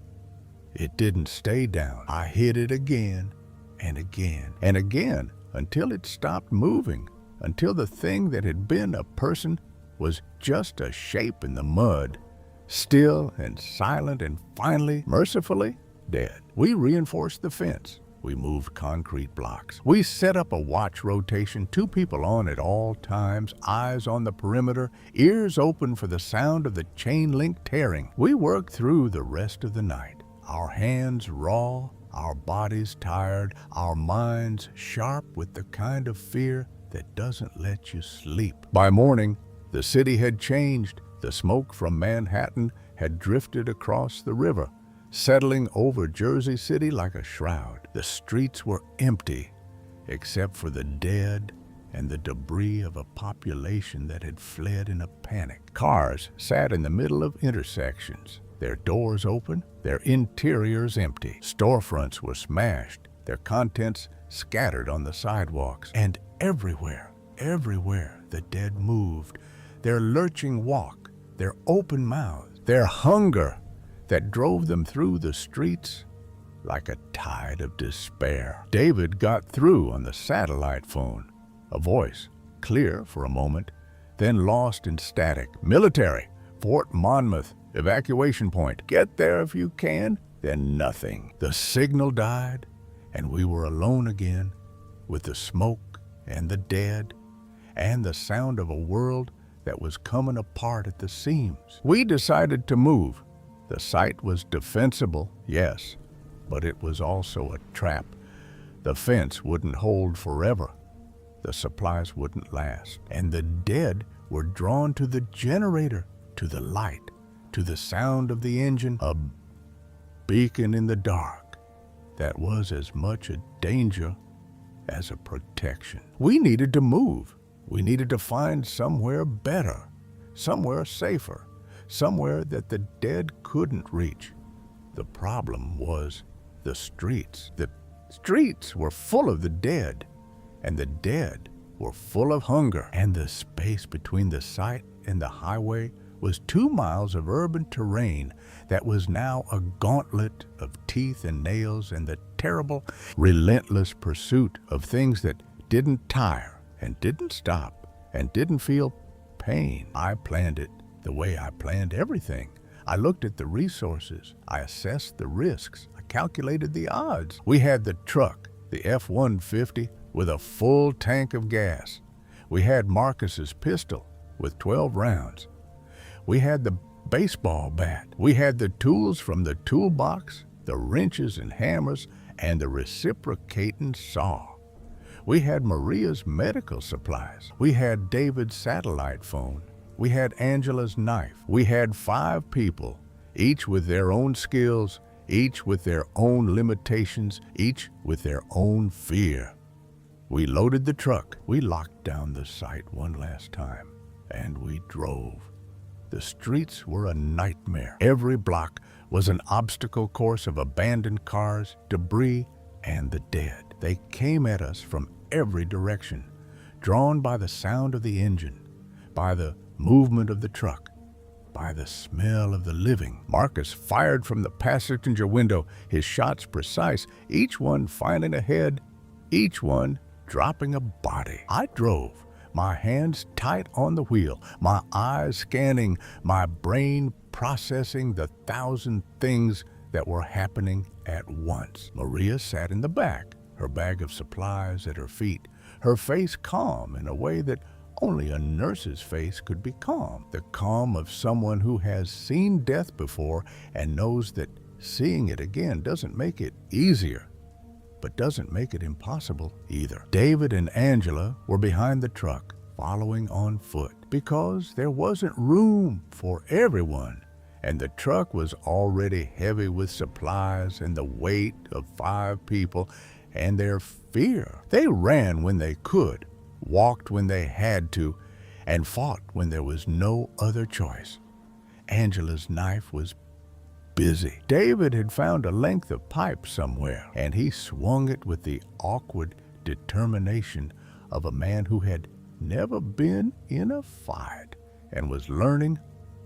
It didn't stay down. I hit it again and again and again until it stopped moving, until the thing that had been a person was just a shape in the mud, still and silent and finally, mercifully, dead. We reinforced the fence. We moved concrete blocks. We set up a watch rotation, 2 people on at all times, eyes on the perimeter, ears open for the sound of the chain link tearing. We worked through the rest of the night, our hands raw, our bodies tired, our minds sharp with the kind of fear that doesn't let you sleep. By morning, the city had changed. The smoke from Manhattan had drifted across the river, settling over Jersey City like a shroud. The streets were empty, except for the dead and the debris of a population that had fled in a panic. Cars sat in the middle of intersections, their doors open, their interiors empty. Storefronts were smashed, their contents scattered on the sidewalks. And everywhere the dead moved, their lurching walk, their open mouths, their hunger that drove them through the streets like a tide of despair. David got through on the satellite phone, a voice, clear for a moment, then lost in static. Military, Fort Monmouth, evacuation point. Get there if you can. Then nothing. The signal died, and we were alone again, with the smoke and the dead, and the sound of a world that was coming apart at the seams. We decided to move. The site was defensible, yes, but it was also a trap. The fence wouldn't hold forever. The supplies wouldn't last. And the dead were drawn to the generator, to the light, to the sound of the engine, a beacon in the dark that was as much a danger as a protection. We needed to move. We needed to find somewhere better, somewhere safer, somewhere that the dead couldn't reach. The problem was the streets. The streets were full of the dead, and the dead were full of hunger. And the space between the site and the highway was 2 miles of urban terrain that was now a gauntlet of teeth and nails and the terrible, relentless pursuit of things that didn't tire and didn't stop and didn't feel pain. I planned it the way I planned everything. I looked at the resources. I assessed the risks. I calculated the odds. We had the truck, the F-150, with a full tank of gas. We had Marcus's pistol with 12 rounds. We had the baseball bat. We had the tools from the toolbox, the wrenches and hammers, and the reciprocating saw. We had Maria's medical supplies. We had David's satellite phone. We had Angela's knife. We had 5 people, each with their own skills, each with their own limitations, each with their own fear. We loaded the truck. We locked down the site one last time, and we drove. The streets were a nightmare. Every block was an obstacle course of abandoned cars, debris, and the dead. They came at us from every direction, drawn by the sound of the engine, by the movement of the truck, by the smell of the living. Marcus fired from the passenger window, his shots precise, each one finding a head, each one dropping a body. I drove, my hands tight on the wheel, my eyes scanning, my brain processing the 1,000 things that were happening at once. Maria sat in the back, her bag of supplies at her feet, her face calm in a way that only a nurse's face could be calm. The calm of someone who has seen death before and knows that seeing it again doesn't make it easier, but doesn't make it impossible either. David and Angela were behind the truck, following on foot, because there wasn't room for everyone, and the truck was already heavy with supplies and the weight of 5 people and their fear. They ran when they could, walked when they had to, and fought when there was no other choice. Angela's knife was busy. David had found a length of pipe somewhere, and he swung it with the awkward determination of a man who had never been in a fight and was learning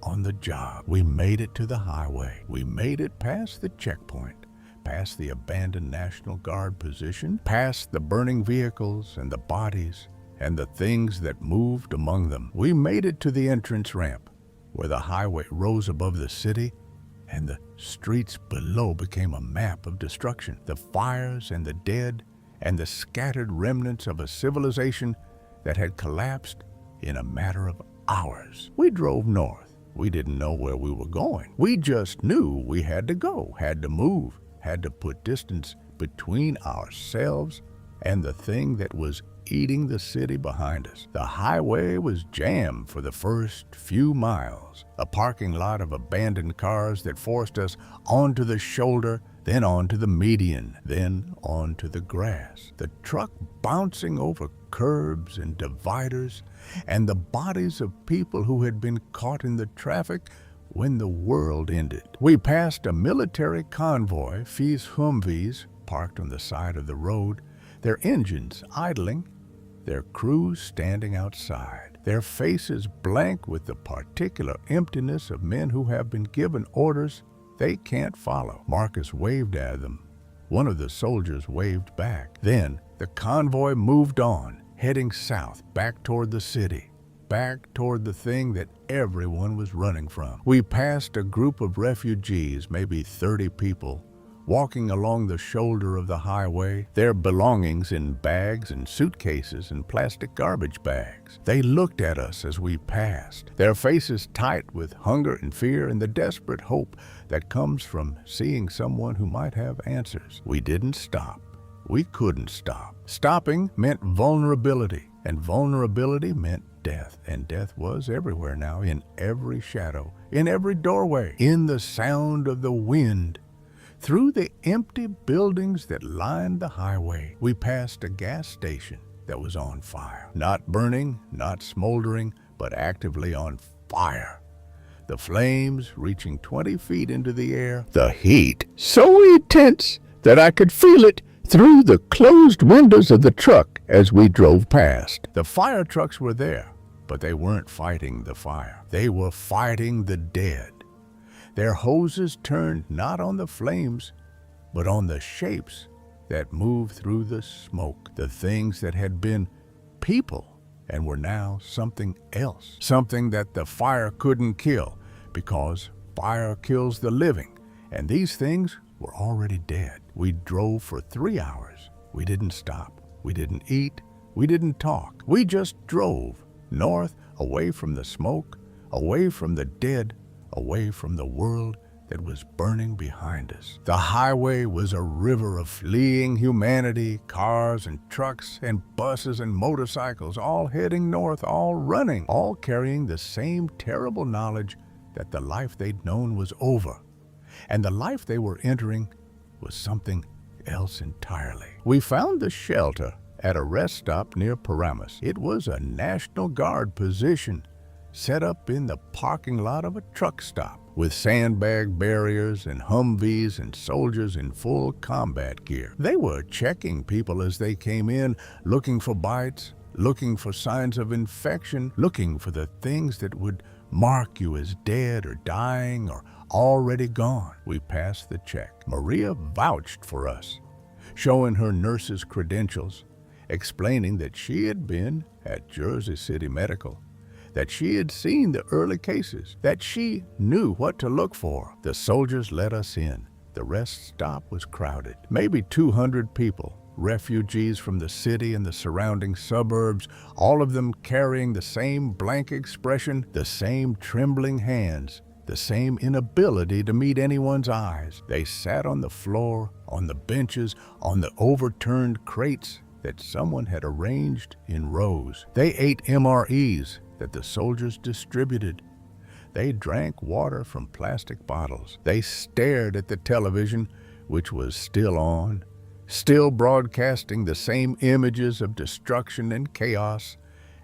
on the job. We made it to the highway. We made it past the checkpoint, past the abandoned National Guard position, past the burning vehicles and the bodies and the things that moved among them. We made it to the entrance ramp, where the highway rose above the city and the streets below became a map of destruction. The fires and the dead and the scattered remnants of a civilization that had collapsed in a matter of hours. We drove north. We didn't know where we were going. We just knew we had to go, had to move, had to put distance between ourselves and the thing that was eating the city behind us. The highway was jammed for the first few miles, a parking lot of abandoned cars that forced us onto the shoulder, then onto the median, then onto the grass. The truck bouncing over curbs and dividers, and the bodies of people who had been caught in the traffic when the world ended. We passed a military convoy, Fis Humvees, parked on the side of the road, their engines idling, their crews standing outside, their faces blank with the particular emptiness of men who have been given orders they can't follow. Marcus waved at them. One of the soldiers waved back. Then the convoy moved on, heading south, back toward the city, back toward the thing that everyone was running from. We passed a group of refugees, maybe 30 people, walking along the shoulder of the highway, their belongings in bags and suitcases and plastic garbage bags. They looked at us as we passed, their faces tight with hunger and fear and the desperate hope that comes from seeing someone who might have answers. We didn't stop. We couldn't stop. Stopping meant vulnerability, and vulnerability meant death, and death was everywhere now, in every shadow, in every doorway, in the sound of the wind. Through the empty buildings that lined the highway, we passed a gas station that was on fire. Not burning, not smoldering, but actively on fire. The flames reaching 20 feet into the air. The heat so intense that I could feel it through the closed windows of the truck as we drove past. The fire trucks were there, but they weren't fighting the fire. They were fighting the dead. Their hoses turned not on the flames, but on the shapes that moved through the smoke, the things that had been people and were now something else, something that the fire couldn't kill, because fire kills the living, and these things were already dead. We drove for 3 hours. We didn't stop. We didn't eat. We didn't talk. We just drove north, away from the smoke, away from the dead, away from the world that was burning behind us. The highway was a river of fleeing humanity, cars and trucks and buses and motorcycles, all heading north, all running, all carrying the same terrible knowledge that the life they'd known was over, and the life they were entering was something else entirely. We found the shelter at a rest stop near Paramus. It was a National Guard position set up in the parking lot of a truck stop, with sandbag barriers and Humvees and soldiers in full combat gear. They were checking people as they came in, looking for bites, looking for signs of infection, looking for the things that would mark you as dead or dying or already gone. We passed the check. Maria vouched for us, showing her nurse's credentials, explaining that she had been at Jersey City Medical, that she had seen the early cases, that she knew what to look for. The soldiers let us in. The rest stop was crowded. Maybe 200 people, refugees from the city and the surrounding suburbs, all of them carrying the same blank expression, the same trembling hands, the same inability to meet anyone's eyes. They sat on the floor, on the benches, on the overturned crates that someone had arranged in rows. They ate MREs that the soldiers distributed. They drank water from plastic bottles. They stared at the television, which was still on, still broadcasting the same images of destruction and chaos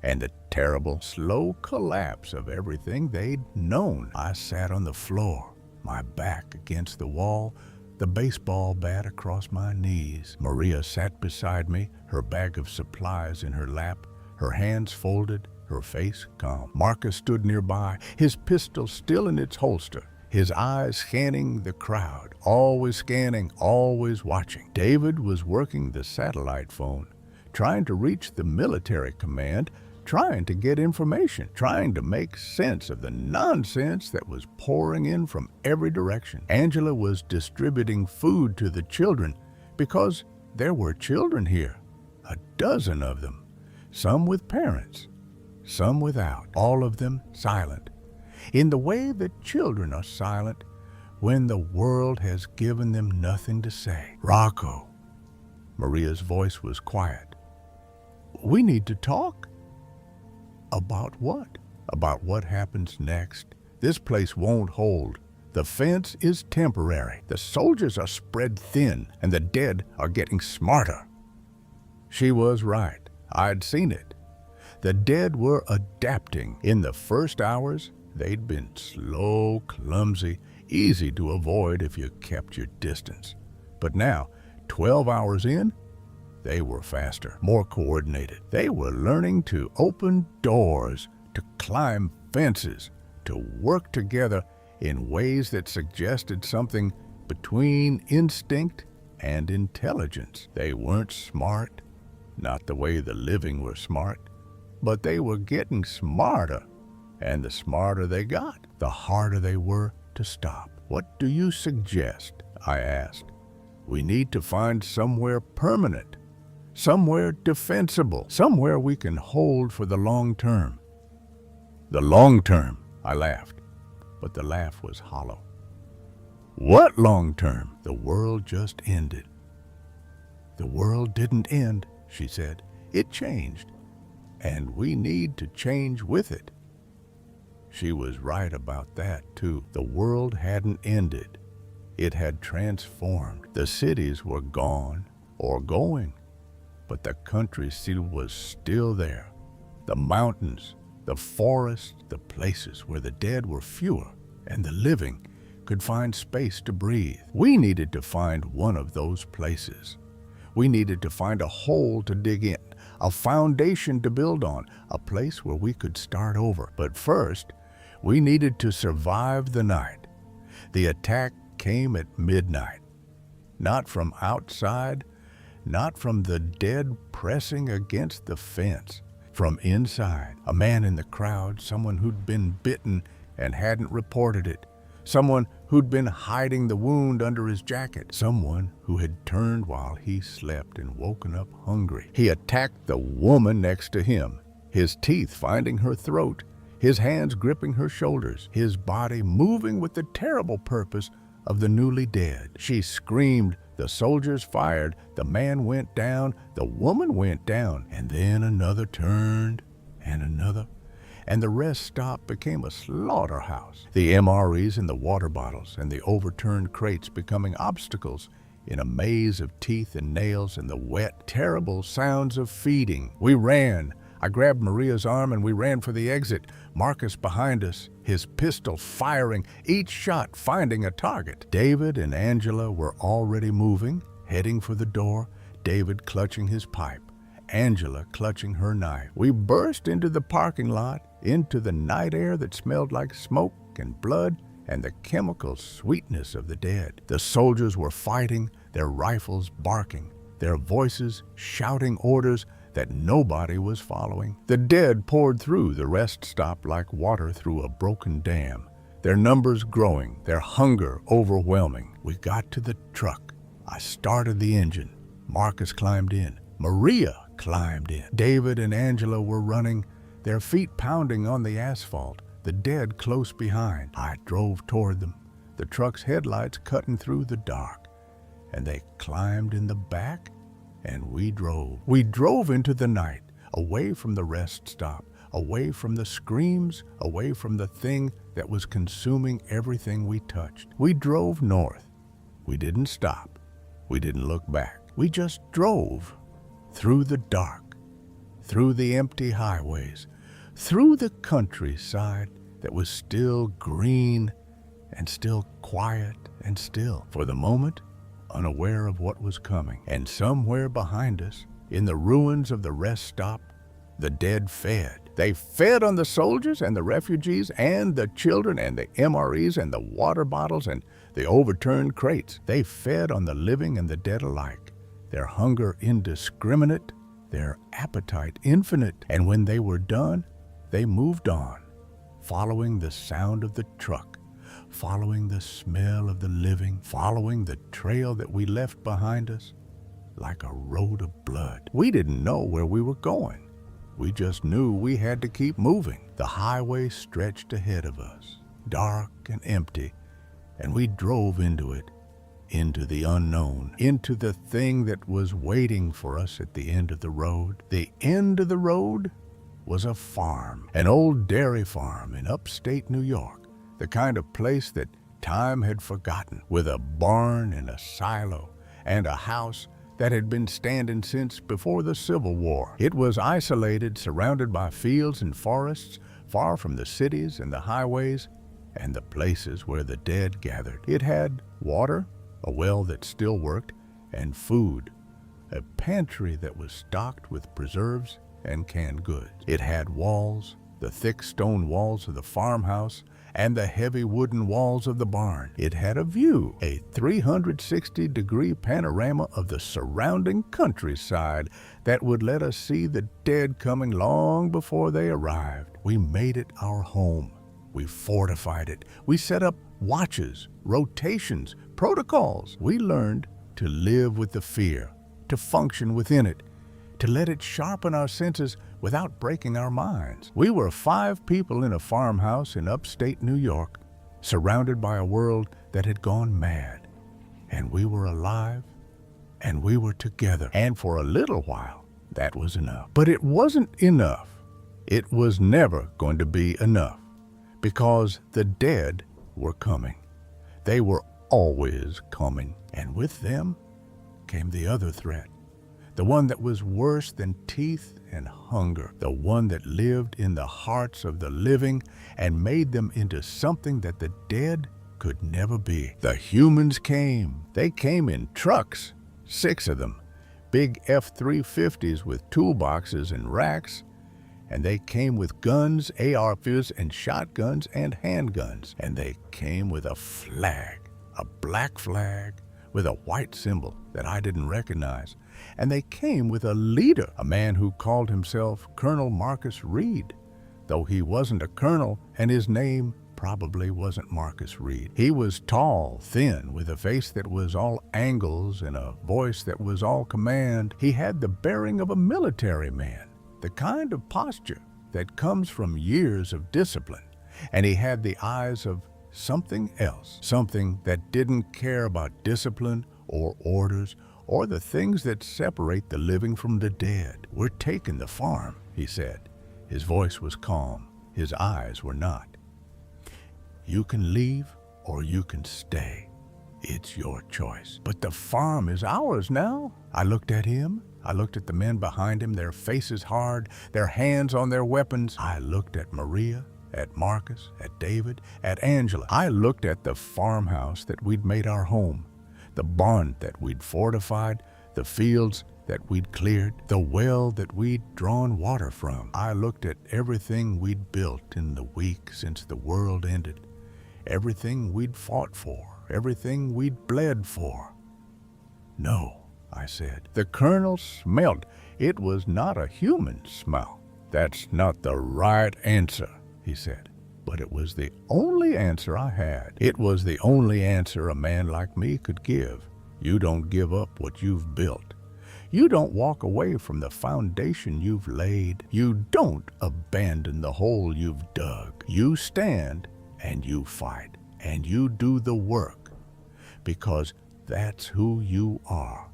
and the terrible, slow collapse of everything they'd known. I sat on the floor, my back against the wall, the baseball bat across my knees. Maria sat beside me, her bag of supplies in her lap, her hands folded, her face calm. Marcus stood nearby, his pistol still in its holster, his eyes scanning the crowd, always scanning, always watching. David was working the satellite phone, trying to reach the military command, trying to get information, trying to make sense of the nonsense that was pouring in from every direction. Angela was distributing food to the children because there were children here, a dozen of them, some with parents, some without, all of them silent, in the way that children are silent when the world has given them nothing to say. Rocco, Maria's voice was quiet. We need to talk. About what? About what happens next. This place won't hold. The fence is temporary. The soldiers are spread thin, and the dead are getting smarter. She was right. I'd seen it. The dead were adapting. In the first hours, they'd been slow, clumsy, easy to avoid if you kept your distance. But now, 12 hours in, they were faster, more coordinated. They were learning to open doors, to climb fences, to work together in ways that suggested something between instinct and intelligence. They weren't smart, not the way the living were smart, but they were getting smarter. And the smarter they got, the harder they were to stop. What do you suggest? I asked. We need to find somewhere permanent, somewhere defensible, somewhere we can hold for the long term. The long term, I laughed, but the laugh was hollow. What long term? The world just ended. The world didn't end, she said. It changed, and we need to change with it. She was right about that, too. The world hadn't ended. It had transformed. The cities were gone or going, but the countryside was still there. The mountains, the forests, the places where the dead were fewer and the living could find space to breathe. We needed to find one of those places. We needed to find a hole to dig in, a foundation to build on, a place where we could start over. But first, we needed to survive the night. The attack came at midnight. Not from outside, not from the dead pressing against the fence. From inside, a man in the crowd, someone who'd been bitten and hadn't reported it, someone who'd been hiding the wound under his jacket, someone who had turned while he slept and woken up hungry. He attacked the woman next to him, his teeth finding her throat, his hands gripping her shoulders, his body moving with the terrible purpose of the newly dead. She screamed, the soldiers fired, the man went down, the woman went down, and then another turned, and another, and the rest stop became a slaughterhouse. The MREs and the water bottles and the overturned crates becoming obstacles in a maze of teeth and nails and the wet, terrible sounds of feeding. We ran. I grabbed Maria's arm and we ran for the exit. Marcus behind us, his pistol firing, each shot finding a target. David and Angela were already moving, heading for the door, David clutching his pipe, Angela clutching her knife. We burst into the parking lot, into the night air that smelled like smoke and blood and the chemical sweetness of the dead. The soldiers were fighting, their rifles barking, their voices shouting orders that nobody was following. The dead poured through the rest stop like water through a broken dam, their numbers growing, their hunger overwhelming. We got to the truck. I started the engine. Marcus climbed in. Maria climbed in. David and Angela were running, their feet pounding on the asphalt, the dead close behind. I drove toward them, the truck's headlights cutting through the dark, and they climbed in the back. And we drove. We drove into the night, away from the rest stop, away from the screams, away from the thing that was consuming everything we touched. We drove north. We didn't stop. We didn't look back. We just drove through the dark, through the empty highways, through the countryside that was still green and still quiet and still. For the moment, unaware of what was coming. And somewhere behind us, in the ruins of the rest stop, the dead fed. They fed on the soldiers and the refugees and the children and the MREs and the water bottles and the overturned crates. They fed on the living and the dead alike, their hunger indiscriminate, their appetite infinite. And when they were done, they moved on, following the sound of the truck, following the smell of the living, following the trail that we left behind us, like a road of blood. We didn't know where we were going. We just knew we had to keep moving. The highway stretched ahead of us, dark and empty, and we drove into it, into the unknown, into the thing that was waiting for us at the end of the road. The end of the road was a farm, an old dairy farm in upstate New York, the kind of place that time had forgotten, with a barn and a silo and a house that had been standing since before the Civil War. It was isolated, surrounded by fields and forests, far from the cities and the highways and the places where the dead gathered. It had water, a well that still worked, and food, a pantry that was stocked with preserves and canned goods. It had walls, the thick stone walls of the farmhouse and the heavy wooden walls of the barn. It had a view, a 360-degree panorama of the surrounding countryside that would let us see the dead coming long before they arrived. We made it our home. We fortified it. We set up watches, rotations, protocols. We learned to live with the fear, to function within it, to let it sharpen our senses without breaking our minds. We were 5 people in a farmhouse in upstate New York, surrounded by a world that had gone mad. And we were alive, and we were together. And for a little while, that was enough. But it wasn't enough. It was never going to be enough, because the dead were coming. They were always coming. And with them came the other threat, the one that was worse than teeth and hunger, the one that lived in the hearts of the living and made them into something that the dead could never be. The humans came. They came in trucks, 6 of them, big F-350s with toolboxes and racks, and they came with guns, AR-15s, and shotguns and handguns. And they came with a flag, a black flag with a white symbol that I didn't recognize. And they came with a leader, a man who called himself Colonel Marcus Reed, though he wasn't a colonel and his name probably wasn't Marcus Reed. He was tall, thin, with a face that was all angles and a voice that was all command. He had the bearing of a military man, the kind of posture that comes from years of discipline. And he had the eyes of something else, something that didn't care about discipline or orders or the things that separate the living from the dead. "We're taking the farm," he said. His voice was calm. His eyes were not. "You can leave or you can stay. It's your choice." "But the farm is ours now." I looked at him. I looked at the men behind him, their faces hard, their hands on their weapons. I looked at Maria, at Marcus, at David, at Angela. I looked at the farmhouse that we'd made our home, the barn that we'd fortified, the fields that we'd cleared, the well that we'd drawn water from. I looked at everything we'd built in the week since the world ended, everything we'd fought for, everything we'd bled for. "No," I said. The colonel smelled. It was not a human smell. "That's not the right answer," he said. But it was the only answer I had. It was the only answer a man like me could give. You don't give up what you've built. You don't walk away from the foundation you've laid. You don't abandon the hole you've dug. You stand and you fight and you do the work, because that's who you are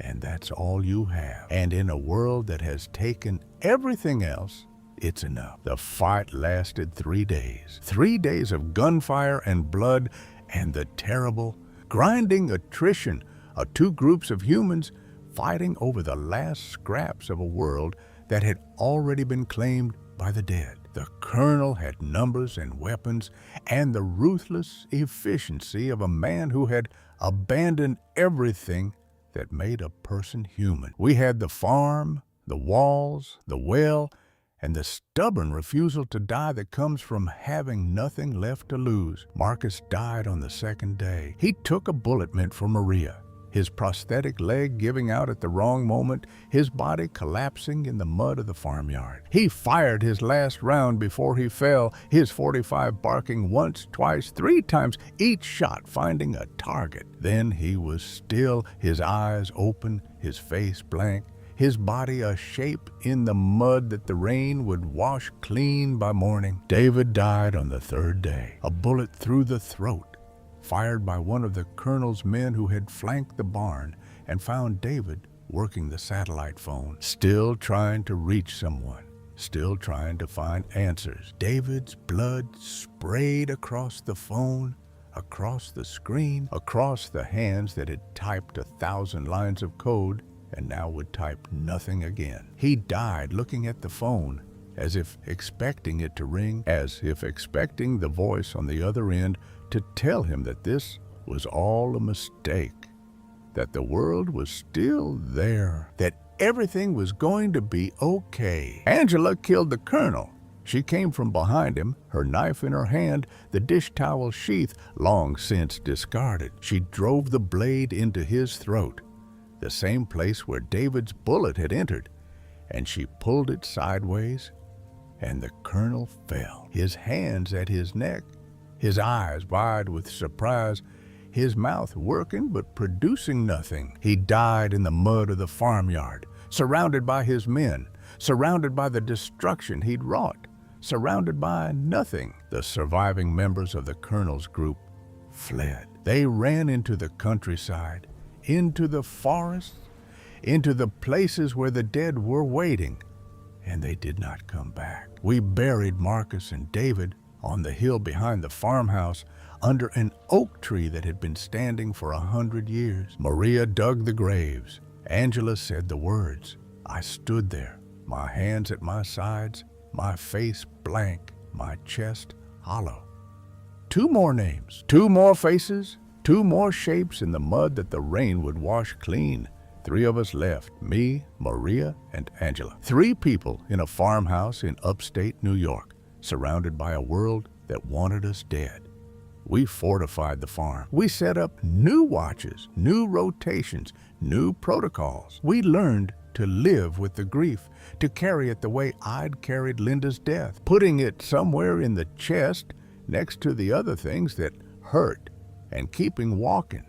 and that's all you have. And in a world that has taken everything else, it's enough. The fight lasted 3 days. 3 days of gunfire and blood and the terrible, grinding attrition of 2 groups of humans fighting over the last scraps of a world that had already been claimed by the dead. The colonel had numbers and weapons and the ruthless efficiency of a man who had abandoned everything that made a person human. We had the farm, the walls, the well, and the stubborn refusal to die that comes from having nothing left to lose. Marcus died on the 2nd day. He took a bullet meant for Maria, his prosthetic leg giving out at the wrong moment, his body collapsing in the mud of the farmyard. He fired his last round before he fell, his .45 barking once, twice, 3 times, each shot finding a target. Then he was still, his eyes open, his face blank, his body a shape in the mud that the rain would wash clean by morning. David died on the 3rd day, a bullet through the throat, fired by one of the colonel's men who had flanked the barn and found David working the satellite phone, still trying to reach someone, still trying to find answers. David's blood sprayed across the phone, across the screen, across the hands that had typed 1,000 lines of code and now would type nothing again. He died looking at the phone, as if expecting it to ring, as if expecting the voice on the other end to tell him that this was all a mistake, that the world was still there, that everything was going to be okay. Angela killed the colonel. She came from behind him, her knife in her hand, the dish towel sheath long since discarded. She drove the blade into his throat, the same place where David's bullet had entered, and she pulled it sideways, and the colonel fell, his hands at his neck, his eyes wide with surprise, his mouth working but producing nothing. He died in the mud of the farmyard, surrounded by his men, surrounded by the destruction he'd wrought, surrounded by nothing. The surviving members of the colonel's group fled. They ran into the countryside, into the forests, into the places where the dead were waiting, and they did not come back. We buried Marcus and David on the hill behind the farmhouse under an oak tree that had been standing for 100 years. Maria dug the graves. Angela said the words. I stood there, my hands at my sides, my face blank, my chest hollow. 2 more names, 2 more faces, 2 more shapes in the mud that the rain would wash clean. 3 of us left, me, Maria, and Angela. 3 people in a farmhouse in upstate New York, surrounded by a world that wanted us dead. We fortified the farm. We set up new watches, new rotations, new protocols. We learned to live with the grief, to carry it the way I'd carried Linda's death, putting it somewhere in the chest next to the other things that hurt, and keeping walking,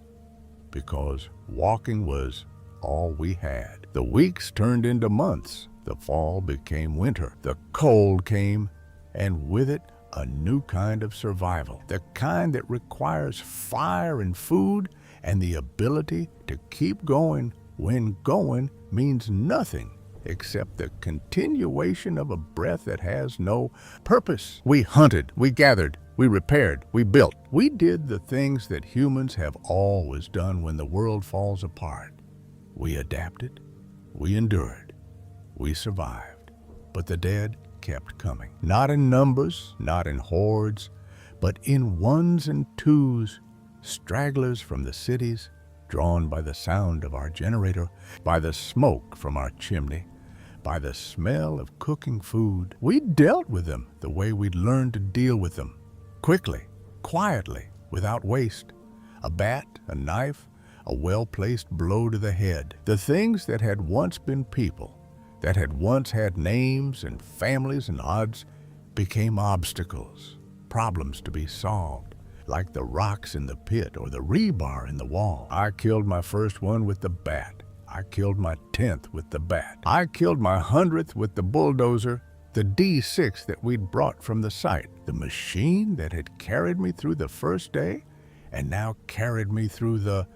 because walking was all we had. The weeks turned into months. The fall became winter. The cold came, and with it, a new kind of survival, the kind that requires fire and food and the ability to keep going when going means nothing except the continuation of a breath that has no purpose. We hunted, we gathered, we repaired, we built. We did the things that humans have always done when the world falls apart. We adapted, we endured, we survived, but the dead kept coming. Not in numbers, not in hordes, but in ones and twos, stragglers from the cities, drawn by the sound of our generator, by the smoke from our chimney, by the smell of cooking food. We dealt with them the way we'd learned to deal with them, quickly, quietly, without waste. A bat, a knife, a well-placed blow to the head. The things that had once been people, that had once had names and families and odds, became obstacles, problems to be solved, like the rocks in the pit or the rebar in the wall. I killed my first one with the bat. I killed my 10th with the bat. I killed my 100th with the bulldozer, the D6 that we'd brought from the site, the machine that had carried me through the first day and now carried me through the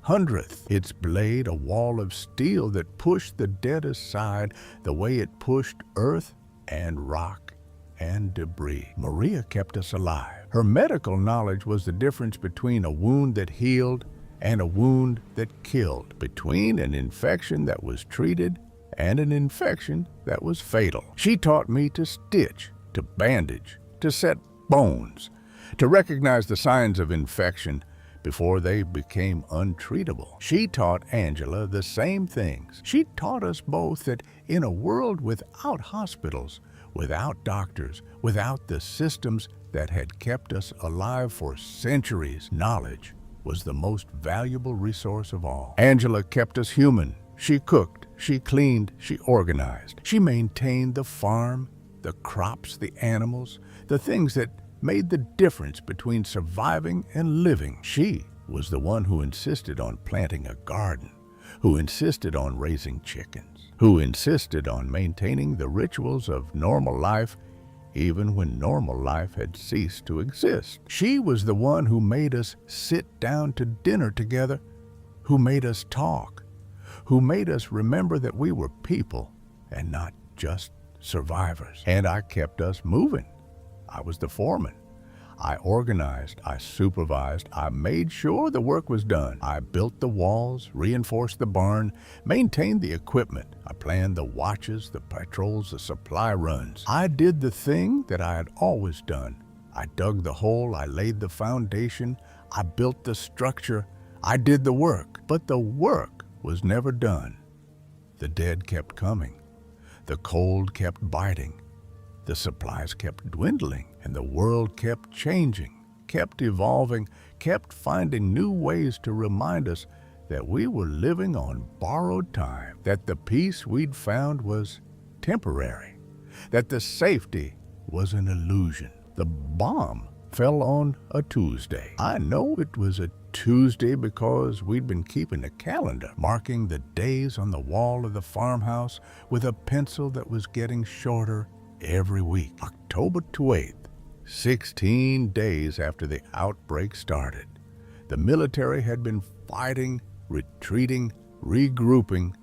100th. Its blade a wall of steel that pushed the dead aside the way it pushed earth and rock and debris. Maria kept us alive. Her medical knowledge was the difference between a wound that healed and a wound that killed, between an infection that was treated and an infection that was fatal. She taught me to stitch, to bandage, to set bones, to recognize the signs of infection before they became untreatable. She taught Angela the same things. She taught us both that in a world without hospitals, without doctors, without the systems that had kept us alive for centuries, knowledge was the most valuable resource of all. Angela kept us human. She cooked, she cleaned, she organized. She maintained the farm, the crops, the animals, the things that made the difference between surviving and living. She was the one who insisted on planting a garden, who insisted on raising chickens, who insisted on maintaining the rituals of normal life even when normal life had ceased to exist. She was the one who made us sit down to dinner together, who made us talk, who made us remember that we were people and not just survivors. And I kept us moving. I was the foreman. I organized, I supervised, I made sure the work was done. I built the walls, reinforced the barn, maintained the equipment. I planned the watches, the patrols, the supply runs. I did the thing that I had always done. I dug the hole, I laid the foundation, I built the structure, I did the work. But the work was never done. The dead kept coming. The cold kept biting. The supplies kept dwindling, and the world kept changing, kept evolving, kept finding new ways to remind us that we were living on borrowed time, that the peace we'd found was temporary, that the safety was an illusion. The bomb fell on a Tuesday. I know it was a Tuesday because we'd been keeping a calendar, marking the days on the wall of the farmhouse with a pencil that was getting shorter every week. October 8th, 16 days after the outbreak started. The military had been fighting, retreating, regrouping,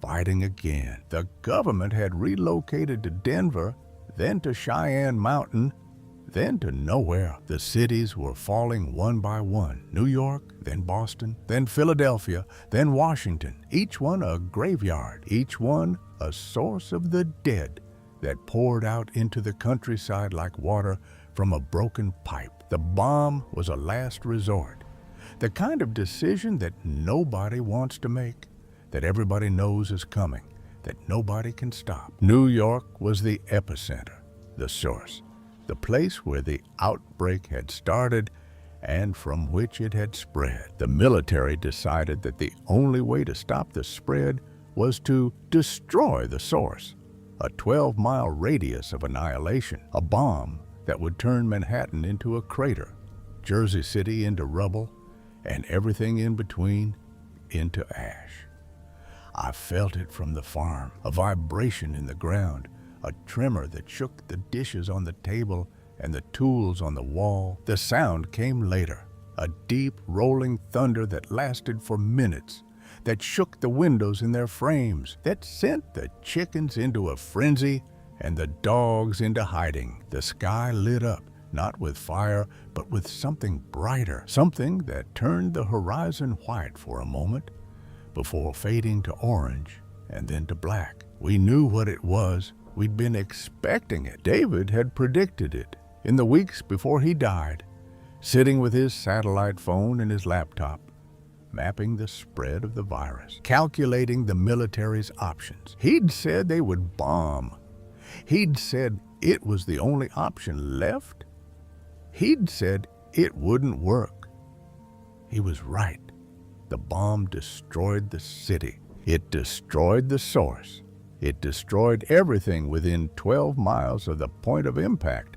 fighting again. The government had relocated to Denver, then to Cheyenne Mountain, then to nowhere. The cities were falling one by one. New York, then Boston, then Philadelphia, then Washington. Each one a graveyard, each one a source of the dead that poured out into the countryside like water from a broken pipe. The bomb was a last resort, the kind of decision that nobody wants to make, that everybody knows is coming, that nobody can stop. New York was the epicenter, the source, the place where the outbreak had started and from which it had spread. The military decided that the only way to stop the spread was to destroy the source. A 12-mile radius of annihilation, a bomb that would turn Manhattan into a crater, Jersey City into rubble, and everything in between into ash. I felt it from the farm, a vibration in the ground, a tremor that shook the dishes on the table and the tools on the wall. The sound came later, a deep rolling thunder that lasted for minutes, that shook the windows in their frames, that sent the chickens into a frenzy and the dogs into hiding. The sky lit up, not with fire, but with something brighter, something that turned the horizon white for a moment before fading to orange and then to black. We knew what it was. We'd been expecting it. David had predicted it in the weeks before he died, sitting with his satellite phone and his laptop, mapping the spread of the virus, calculating the military's options. He'd said they would bomb. He'd said it was the only option left. He'd said it wouldn't work. He was right. The bomb destroyed the city. It destroyed the source. It destroyed everything within 12 miles of the point of impact.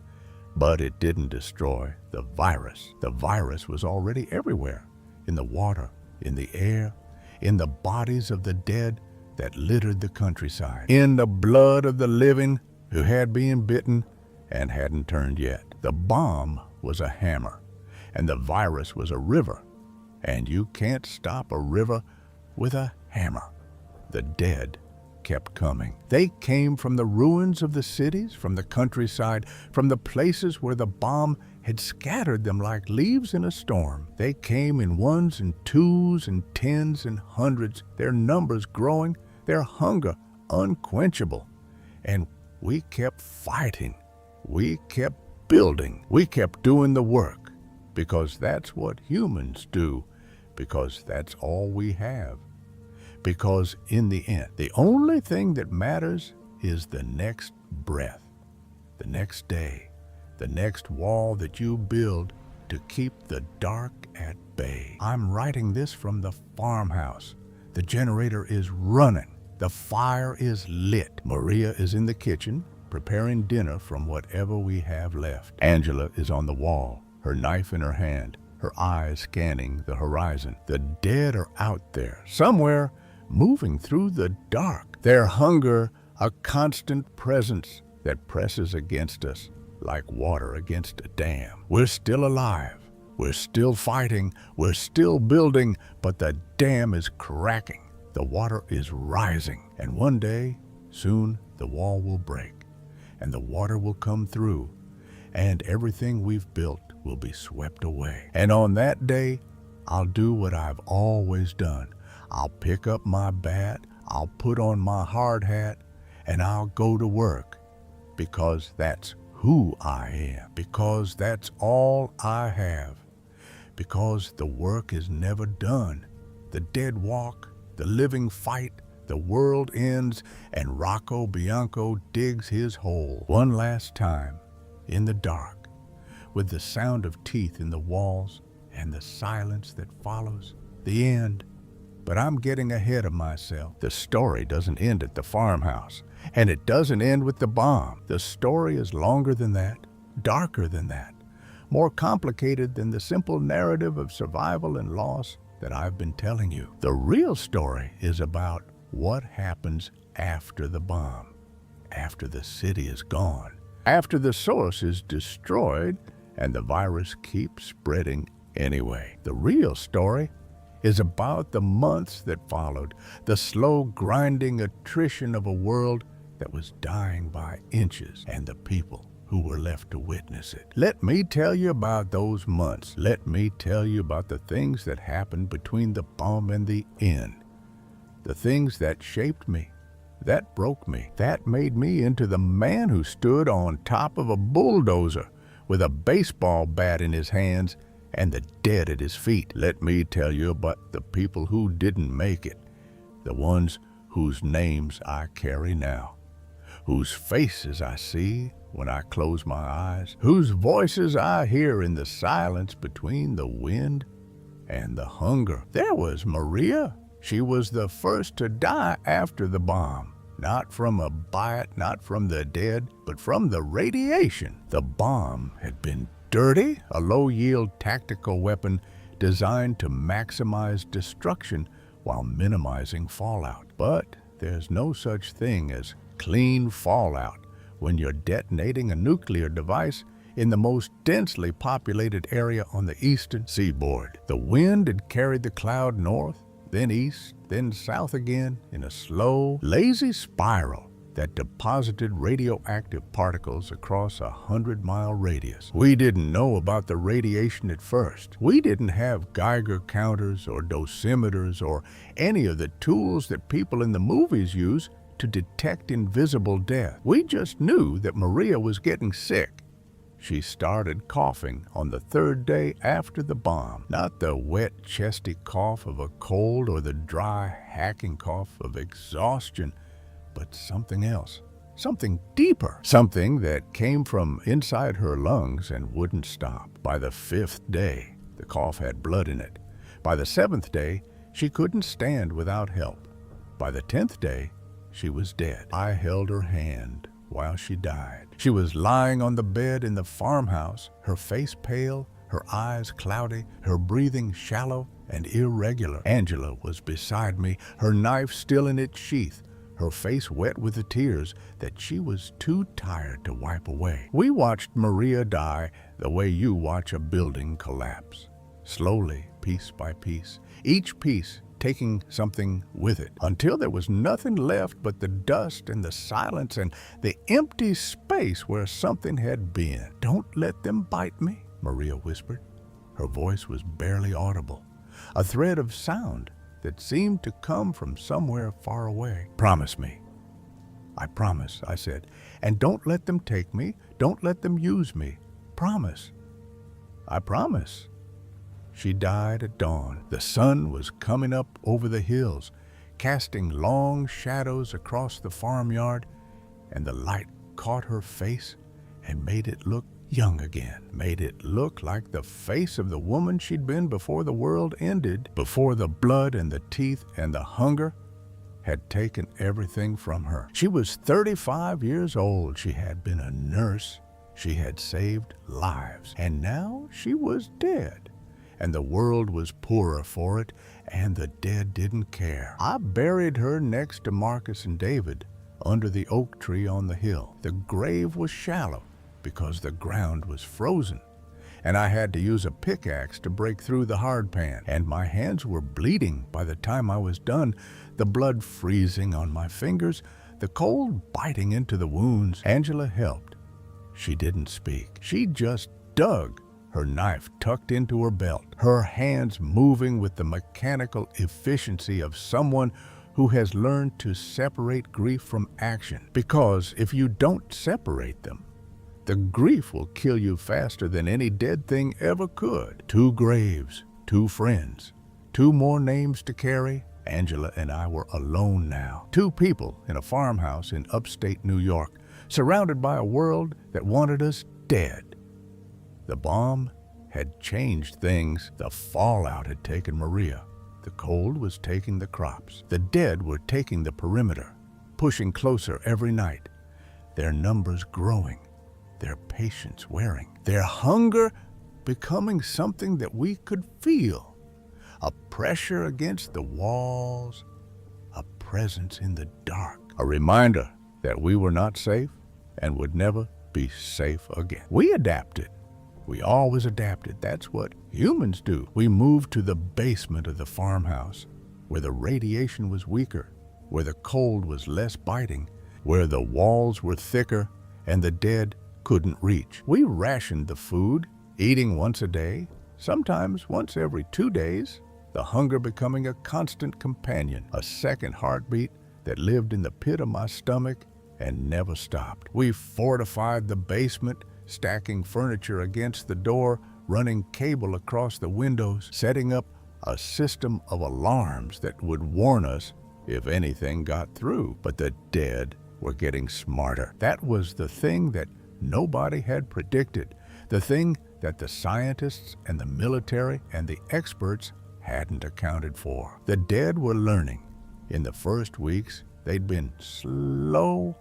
But it didn't destroy the virus. The virus was already everywhere, in the water, in the air, in the bodies of the dead that littered the countryside, in the blood of the living who had been bitten and hadn't turned yet. The bomb was a hammer, and the virus was a river, and you can't stop a river with a hammer. The dead kept coming. They came from the ruins of the cities, from the countryside, from the places where the bomb had scattered them like leaves in a storm. They came in ones and twos and tens and hundreds, their numbers growing, their hunger unquenchable. And we kept fighting. We kept building. We kept doing the work, because that's what humans do, because that's all we have. Because in the end, the only thing that matters is the next breath, the next day, the next wall that you build to keep the dark at bay. I'm writing this from the farmhouse. The generator is running. The fire is lit. Maria is in the kitchen preparing dinner from whatever we have left. Angela is on the wall, her knife in her hand, her eyes scanning the horizon. The dead are out there, somewhere, moving through the dark, their hunger a constant presence, that presses against us like water against a dam. We're still alive. We're still fighting. We're still building, but the dam is cracking. The water is rising, and one day, soon, the wall will break, and the water will come through, and everything we've built will be swept away. And on that day, I'll do what I've always done. I'll pick up my bat, I'll put on my hard hat, and I'll go to work, because that's who I am, because that's all I have, because the work is never done. The dead walk, the living fight, the world ends, and Rocco Bianco digs his hole one last time in the dark, with the sound of teeth in the walls and the silence that follows. The end. But I'm getting ahead of myself. The story doesn't end at the farmhouse, and it doesn't end with the bomb. The story is longer than that, darker than that, more complicated than the simple narrative of survival and loss that I've been telling you. The real story is about what happens after the bomb, after the city is gone, after the source is destroyed and the virus keeps spreading anyway. The real story is about the months that followed, the slow grinding attrition of a world that was dying by inches, and the people who were left to witness it. Let me tell you about those months. Let me tell you about the things that happened between the bomb and the end. The things that shaped me, that broke me, that made me into the man who stood on top of a bulldozer with a baseball bat in his hands and the dead at his feet. Let me tell you about the people who didn't make it, the ones whose names I carry now, whose faces I see when I close my eyes, whose voices I hear in the silence between the wind and the hunger. There was Maria. She was the first to die after the bomb, not from a bite, not from the dead, but from the radiation. The bomb had been dirty, a low-yield tactical weapon designed to maximize destruction while minimizing fallout. But there's no such thing as clean fallout when you're detonating a nuclear device in the most densely populated area on the eastern seaboard. The wind had carried the cloud north, then east, then south again in a slow, lazy spiral that deposited radioactive particles across a 100-mile radius. We didn't know about the radiation at first. We didn't have Geiger counters or dosimeters or any of the tools that people in the movies use to detect invisible death. We just knew that Maria was getting sick. She started coughing on the third day after the bomb. Not the wet, chesty cough of a cold or the dry, hacking cough of exhaustion, but something else, something deeper, something that came from inside her lungs and wouldn't stop. By the 5th day, the cough had blood in it. By the 7th day, she couldn't stand without help. By the 10th day, she was dead. I held her hand while she died. She was lying on the bed in the farmhouse, her face pale, her eyes cloudy, her breathing shallow and irregular. Angela was beside me, her knife still in its sheath, her face wet with the tears that she was too tired to wipe away. We watched Maria die the way you watch a building collapse, slowly, piece by piece, each piece taking something with it, until there was nothing left but the dust and the silence and the empty space where something had been. "Don't let them bite me," Maria whispered. Her voice was barely audible, a thread of sound that seemed to come from somewhere far away. "Promise me." "I promise," I said. "And don't let them take me. Don't let them use me. Promise." "I promise." She died at dawn. The sun was coming up over the hills, casting long shadows across the farmyard, and the light caught her face and made it look young again, made it look like the face of the woman she'd been before the world ended, before the blood and the teeth and the hunger had taken everything from her. She was 35 years old. She had been a nurse. She had saved lives. And now she was dead. And the world was poorer for it, and the dead didn't care. I buried her next to Marcus and David under the oak tree on the hill. The grave was shallow because the ground was frozen, and I had to use a pickaxe to break through the hardpan, and my hands were bleeding by the time I was done, the blood freezing on my fingers, the cold biting into the wounds. Angela helped. She didn't speak. She just dug, her knife tucked into her belt, her hands moving with the mechanical efficiency of someone who has learned to separate grief from action. Because if you don't separate them, the grief will kill you faster than any dead thing ever could. 2 graves, 2 friends, 2 more names to carry. Angela and I were alone now. 2 people in a farmhouse in upstate New York, surrounded by a world that wanted us dead. The bomb had changed things. The fallout had taken Maria. The cold was taking the crops. The dead were taking the perimeter, pushing closer every night, their numbers growing, their patience wearing, their hunger becoming something that we could feel, a pressure against the walls, a presence in the dark, a reminder that we were not safe and would never be safe again. We adapted. We always adapted. That's what humans do. We moved to the basement of the farmhouse, where the radiation was weaker, where the cold was less biting, where the walls were thicker and the dead couldn't reach. We rationed the food, eating once a day, sometimes once every 2 days, the hunger becoming a constant companion, a second heartbeat that lived in the pit of my stomach and never stopped. We fortified the basement, stacking furniture against the door, running cable across the windows, setting up a system of alarms that would warn us if anything got through. But the dead were getting smarter. That was the thing that nobody had predicted, the thing that the scientists and the military and the experts hadn't accounted for. The dead were learning. In the first weeks, they'd been slow,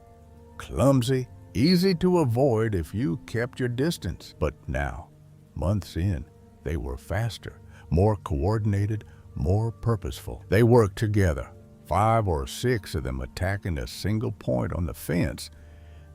clumsy, easy to avoid if you kept your distance. But now, months in, they were faster, more coordinated, more purposeful. They worked together, 5 or 6 of them attacking a single point on the fence,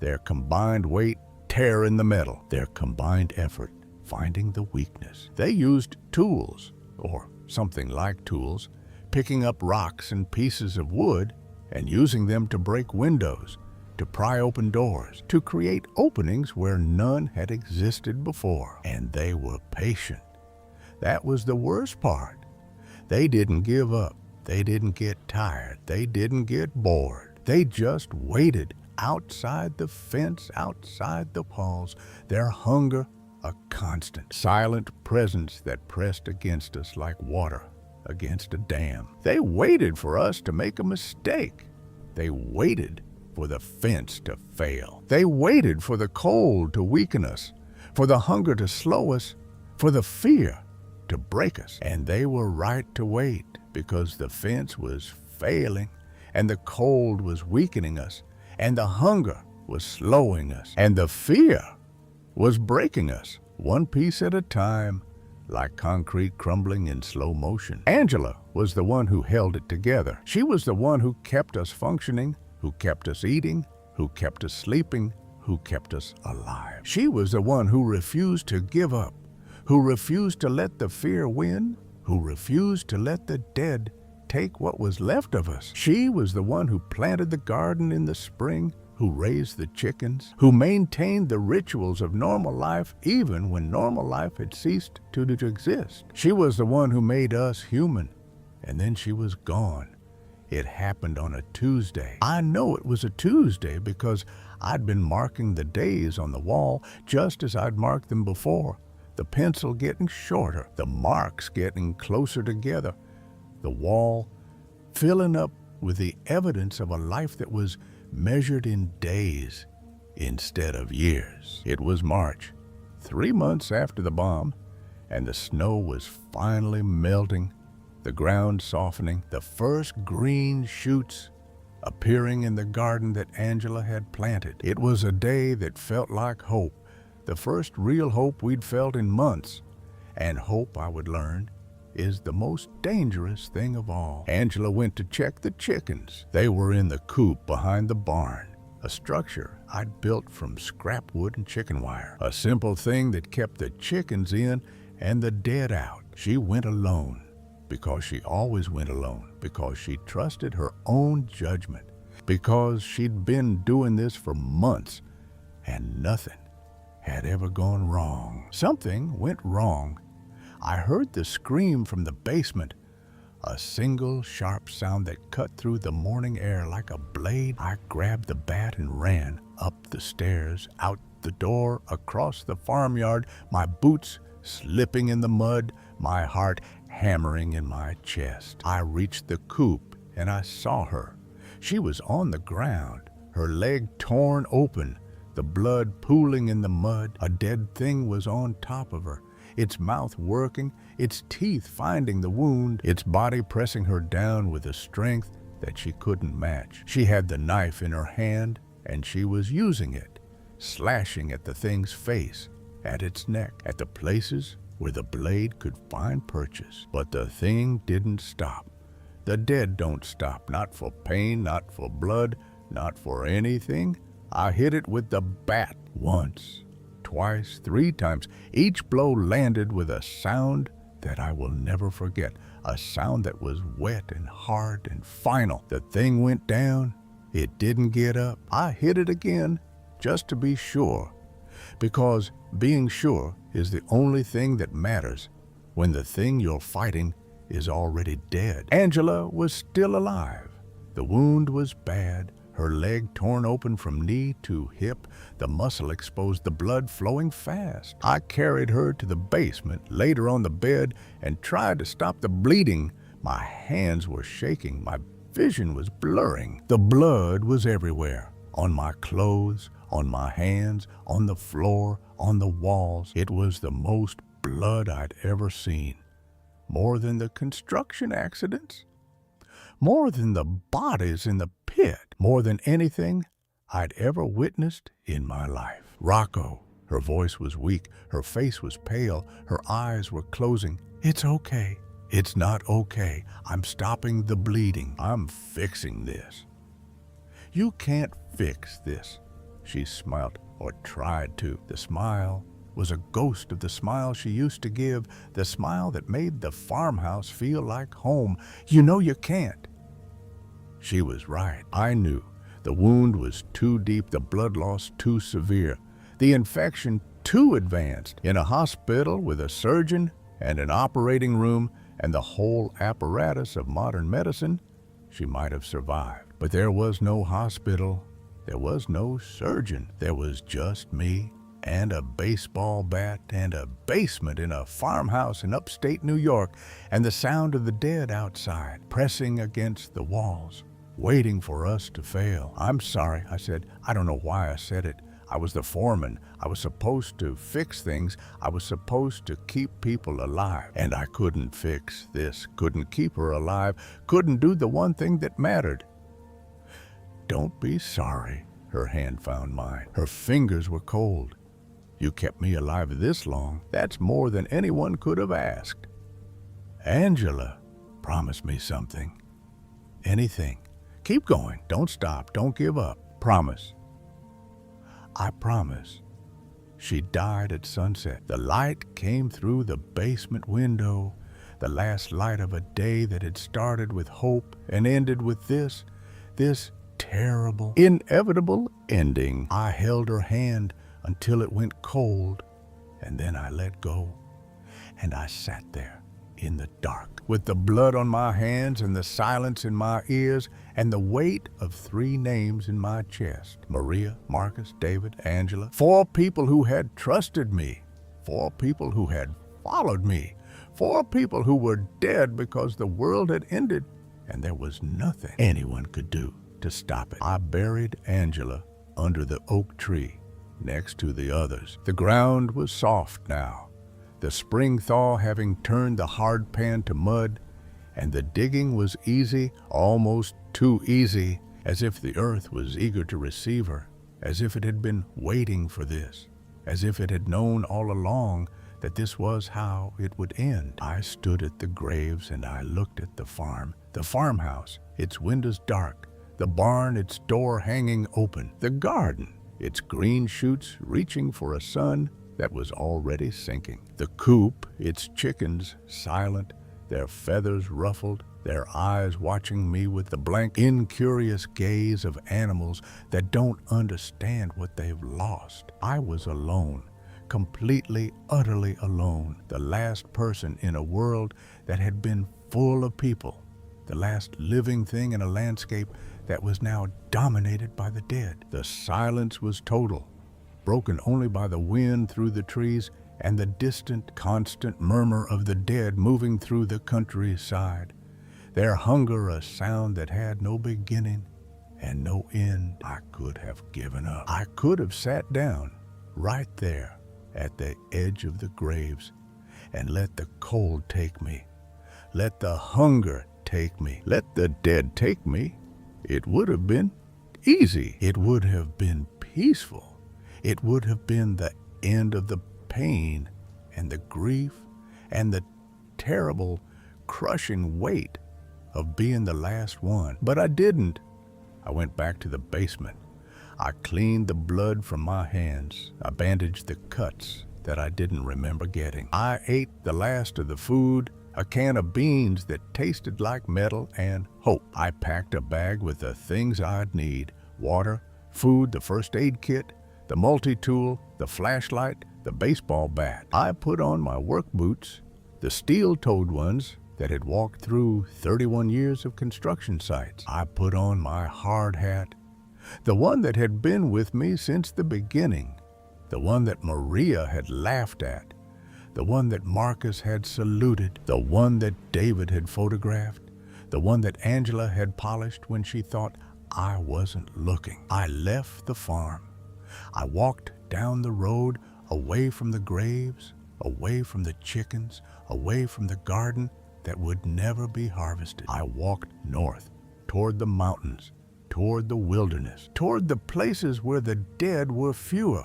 their combined weight tearing the metal, their combined effort finding the weakness. They used tools, or something like tools, picking up rocks and pieces of wood and using them to break windows, to pry open doors, to create openings where none had existed before. And they were patient. That was the worst part. They didn't give up. They didn't get tired. They didn't get bored. They just waited outside the fence, outside the walls, their hunger a constant, silent presence that pressed against us like water against a dam. They waited for us to make a mistake. They waited for the fence to fail. They waited for the cold to weaken us, for the hunger to slow us, for the fear to break us. And they were right to wait, because the fence was failing, and the cold was weakening us, and the hunger was slowing us, and the fear was breaking us, one piece at a time, like concrete crumbling in slow motion. Angela was the one who held it together. She was the one who kept us functioning, who kept us eating, who kept us sleeping, who kept us alive. She was the one who refused to give up, who refused to let the fear win, who refused to let the dead take what was left of us. She was the one who planted the garden in the spring, who raised the chickens, who maintained the rituals of normal life even when normal life had ceased to exist. She was the one who made us human, and then she was gone. It happened on a Tuesday. I know it was a Tuesday because I'd been marking the days on the wall just as I'd marked them before, the pencil getting shorter, the marks getting closer together, the wall filling up with the evidence of a life that was measured in days instead of years. It was March, 3 months after the bomb, and the snow was finally melting, the ground softening, the first green shoots appearing in the garden that Angela had planted. It was a day that felt like hope, the first real hope we'd felt in months, and hope, I would learn, is the most dangerous thing of all. Angela went to check the chickens. They were in the coop behind the barn, a structure I'd built from scrap wood and chicken wire, a simple thing that kept the chickens in and the dead out. She went alone, because she always went alone, because she trusted her own judgment, because she'd been doing this for months and nothing had ever gone wrong. Something went wrong. I heard the scream from the basement, a single sharp sound that cut through the morning air like a blade. I grabbed the bat and ran up the stairs, out the door, across the farmyard, my boots slipping in the mud, my heart hammering in my chest. I reached the coop and I saw her. She was on the ground, her leg torn open, the blood pooling in the mud. A dead thing was on top of her, its mouth working, its teeth finding the wound, its body pressing her down with a strength that she couldn't match. She had the knife in her hand, and she was using it, slashing at the thing's face, at its neck, at the places where the blade could find purchase. But the thing didn't stop. The dead don't stop, not for pain, not for blood, not for anything. I hit it with the bat once, twice, 3 times. Each blow landed with a sound that I will never forget, a sound that was wet and hard and final. The thing went down. It didn't get up. I hit it again just to be sure, because being sure is the only thing that matters when the thing you're fighting is already dead. Angela was still alive. The wound was bad. Her leg torn open from knee to hip, the muscle exposed, the blood flowing fast. I carried her to the basement, laid her on the bed, and tried to stop the bleeding. My hands were shaking, my vision was blurring. The blood was everywhere, on my clothes, on my hands, on the floor, on the walls. It was the most blood I'd ever seen. More than the construction accidents, more than the bodies in the pit, more than anything I'd ever witnessed in my life. Rocco, her voice was weak, her face was pale, her eyes were closing. It's okay. It's not okay. I'm stopping the bleeding. I'm fixing this. You can't fix this. She smiled, or tried to. The smile was a ghost of the smile she used to give, the smile that made the farmhouse feel like home. You know you can't. She was right. I knew. The wound was too deep, the blood loss too severe, the infection too advanced. In a hospital with a surgeon and an operating room and the whole apparatus of modern medicine, she might have survived. But there was no hospital. There was no surgeon. There was just me and a baseball bat and a basement in a farmhouse in upstate New York, and the sound of the dead outside pressing against the walls, waiting for us to fail. I'm sorry, I said. I don't know why I said it. I was the foreman. I was supposed to fix things. I was supposed to keep people alive. And I couldn't fix this, couldn't keep her alive, couldn't do the one thing that mattered. Don't be sorry. Her hand found mine. Her fingers were cold. You kept me alive this long. That's more than anyone could have asked. Angela, promise me something. Anything. Keep going. Don't stop. Don't give up. Promise. I promise. She died at sunset. The light came through the basement window, the last light of a day that had started with hope and ended with this terrible, inevitable ending. I held her hand until it went cold, and then I let go, and I sat there in the dark with the blood on my hands and the silence in my ears and the weight of 3 names in my chest. Maria, Marcus, David, Angela. 4 people who had trusted me. 4 people who had followed me. 4 people who were dead because the world had ended and there was nothing anyone could do to stop it. I buried Angela under the oak tree next to the others. The ground was soft now, the spring thaw having turned the hard pan to mud, and the digging was easy, almost too easy, as if the earth was eager to receive her, as if it had been waiting for this, as if it had known all along that this was how it would end. I stood at the graves and I looked at the farmhouse, its windows dark, the barn, its door hanging open, the garden, its green shoots reaching for a sun that was already sinking, the coop, its chickens silent, their feathers ruffled, their eyes watching me with the blank, incurious gaze of animals that don't understand what they've lost. I was alone, completely, utterly alone, the last person in a world that had been full of people, the last living thing in a landscape that was now dominated by the dead. The silence was total, broken only by the wind through the trees and the distant, constant murmur of the dead moving through the countryside, their hunger a sound that had no beginning and no end. I could have given up. I could have sat down right there at the edge of the graves and let the cold take me, let the hunger take me, let the dead take me. It would have been easy. It would have been peaceful. It would have been the end of the pain and the grief and the terrible, crushing weight of being the last one. But I didn't. I went back to the basement. I cleaned the blood from my hands. I bandaged the cuts that I didn't remember getting. I ate the last of the food, a can of beans that tasted like metal and hope. I packed a bag with the things I'd need: water, food, the first aid kit, the multi-tool, the flashlight, the baseball bat. I put on my work boots, the steel-toed ones that had walked through 31 years of construction sites. I put on my hard hat, the one that had been with me since the beginning, the one that Maria had laughed at, the one that Marcus had saluted, the one that David had photographed, the one that Angela had polished when she thought I wasn't looking. I left the farm. I walked down the road, away from the graves, away from the chickens, away from the garden that would never be harvested. I walked north, toward the mountains, toward the wilderness, toward the places where the dead were fewer,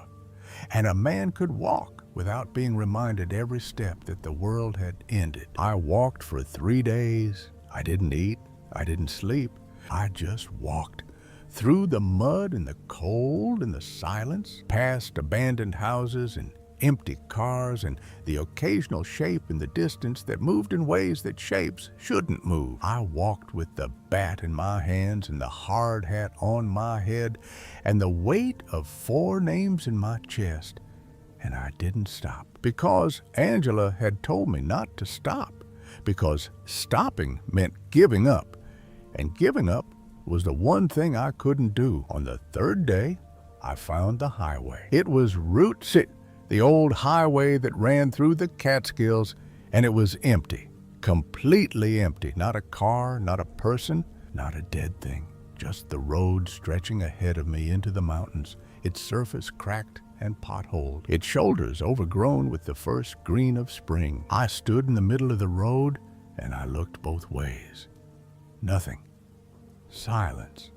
and a man could walk without being reminded every step that the world had ended. I walked for 3 days. I didn't eat. I didn't sleep. I just walked through the mud and the cold and the silence, past abandoned houses and empty cars and the occasional shape in the distance that moved in ways that shapes shouldn't move. I walked with the bat in my hands and the hard hat on my head and the weight of 4 names in my chest, and I didn't stop because Angela had told me not to stop, because stopping meant giving up, and giving up was the one thing I couldn't do. On the 3rd day, I found the highway. It was Route 6, the old highway that ran through the Catskills, and it was empty, completely empty. Not a car, not a person, not a dead thing. Just the road stretching ahead of me into the mountains, its surface cracked and potholed, its shoulders overgrown with the first green of spring. I stood in the middle of the road, and I looked both ways. Nothing. Silence.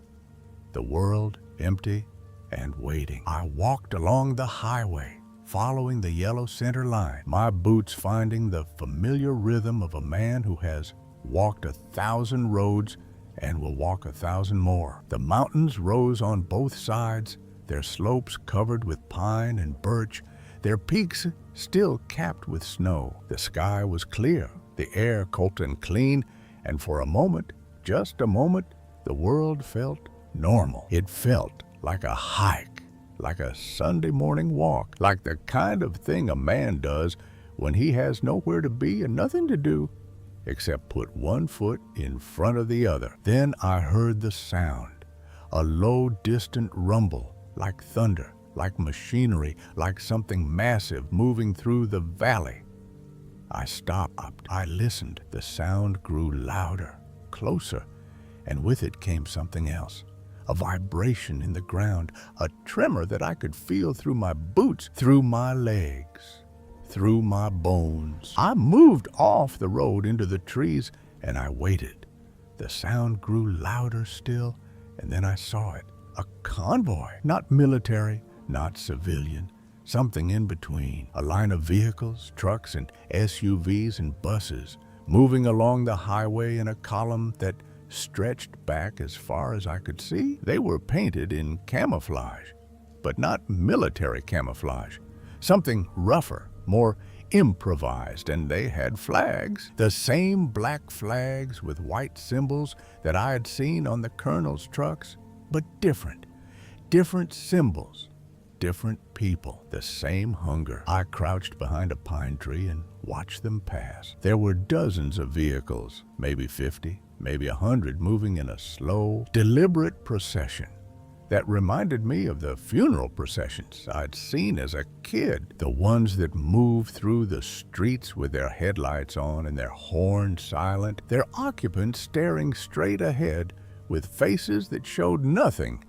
The world empty and waiting. I walked along the highway, following the yellow center line, my boots finding the familiar rhythm of a man who has walked 1,000 roads and will walk 1,000 more. The mountains rose on both sides, their slopes covered with pine and birch, their peaks still capped with snow. The sky was clear, the air cold and clean, and for a moment, just a moment, the world felt normal. It felt like a hike, like a Sunday morning walk, like the kind of thing a man does when he has nowhere to be and nothing to do except put one foot in front of the other. Then I heard the sound, a low, distant rumble, like thunder, like machinery, like something massive moving through the valley. I stopped. I listened. The sound grew louder, closer, and with it came something else. A vibration in the ground, a tremor that I could feel through my boots, through my legs, through my bones. I moved off the road into the trees, and I waited. The sound grew louder still, and then I saw it. A convoy, not military, not civilian, something in between. A line of vehicles, trucks and SUVs and buses moving along the highway in a column that stretched back as far as I could see. They were painted in camouflage, but not military camouflage. Something rougher, more improvised, and they had flags, the same black flags with white symbols that I had seen on the colonel's trucks, but different symbols, different people, the same hunger. I crouched behind a pine tree and watched them pass. There were dozens of vehicles, maybe 50, maybe 100, moving in a slow, deliberate procession that reminded me of the funeral processions I'd seen as a kid, the ones that moved through the streets with their headlights on and their horns silent, their occupants staring straight ahead with faces that showed nothing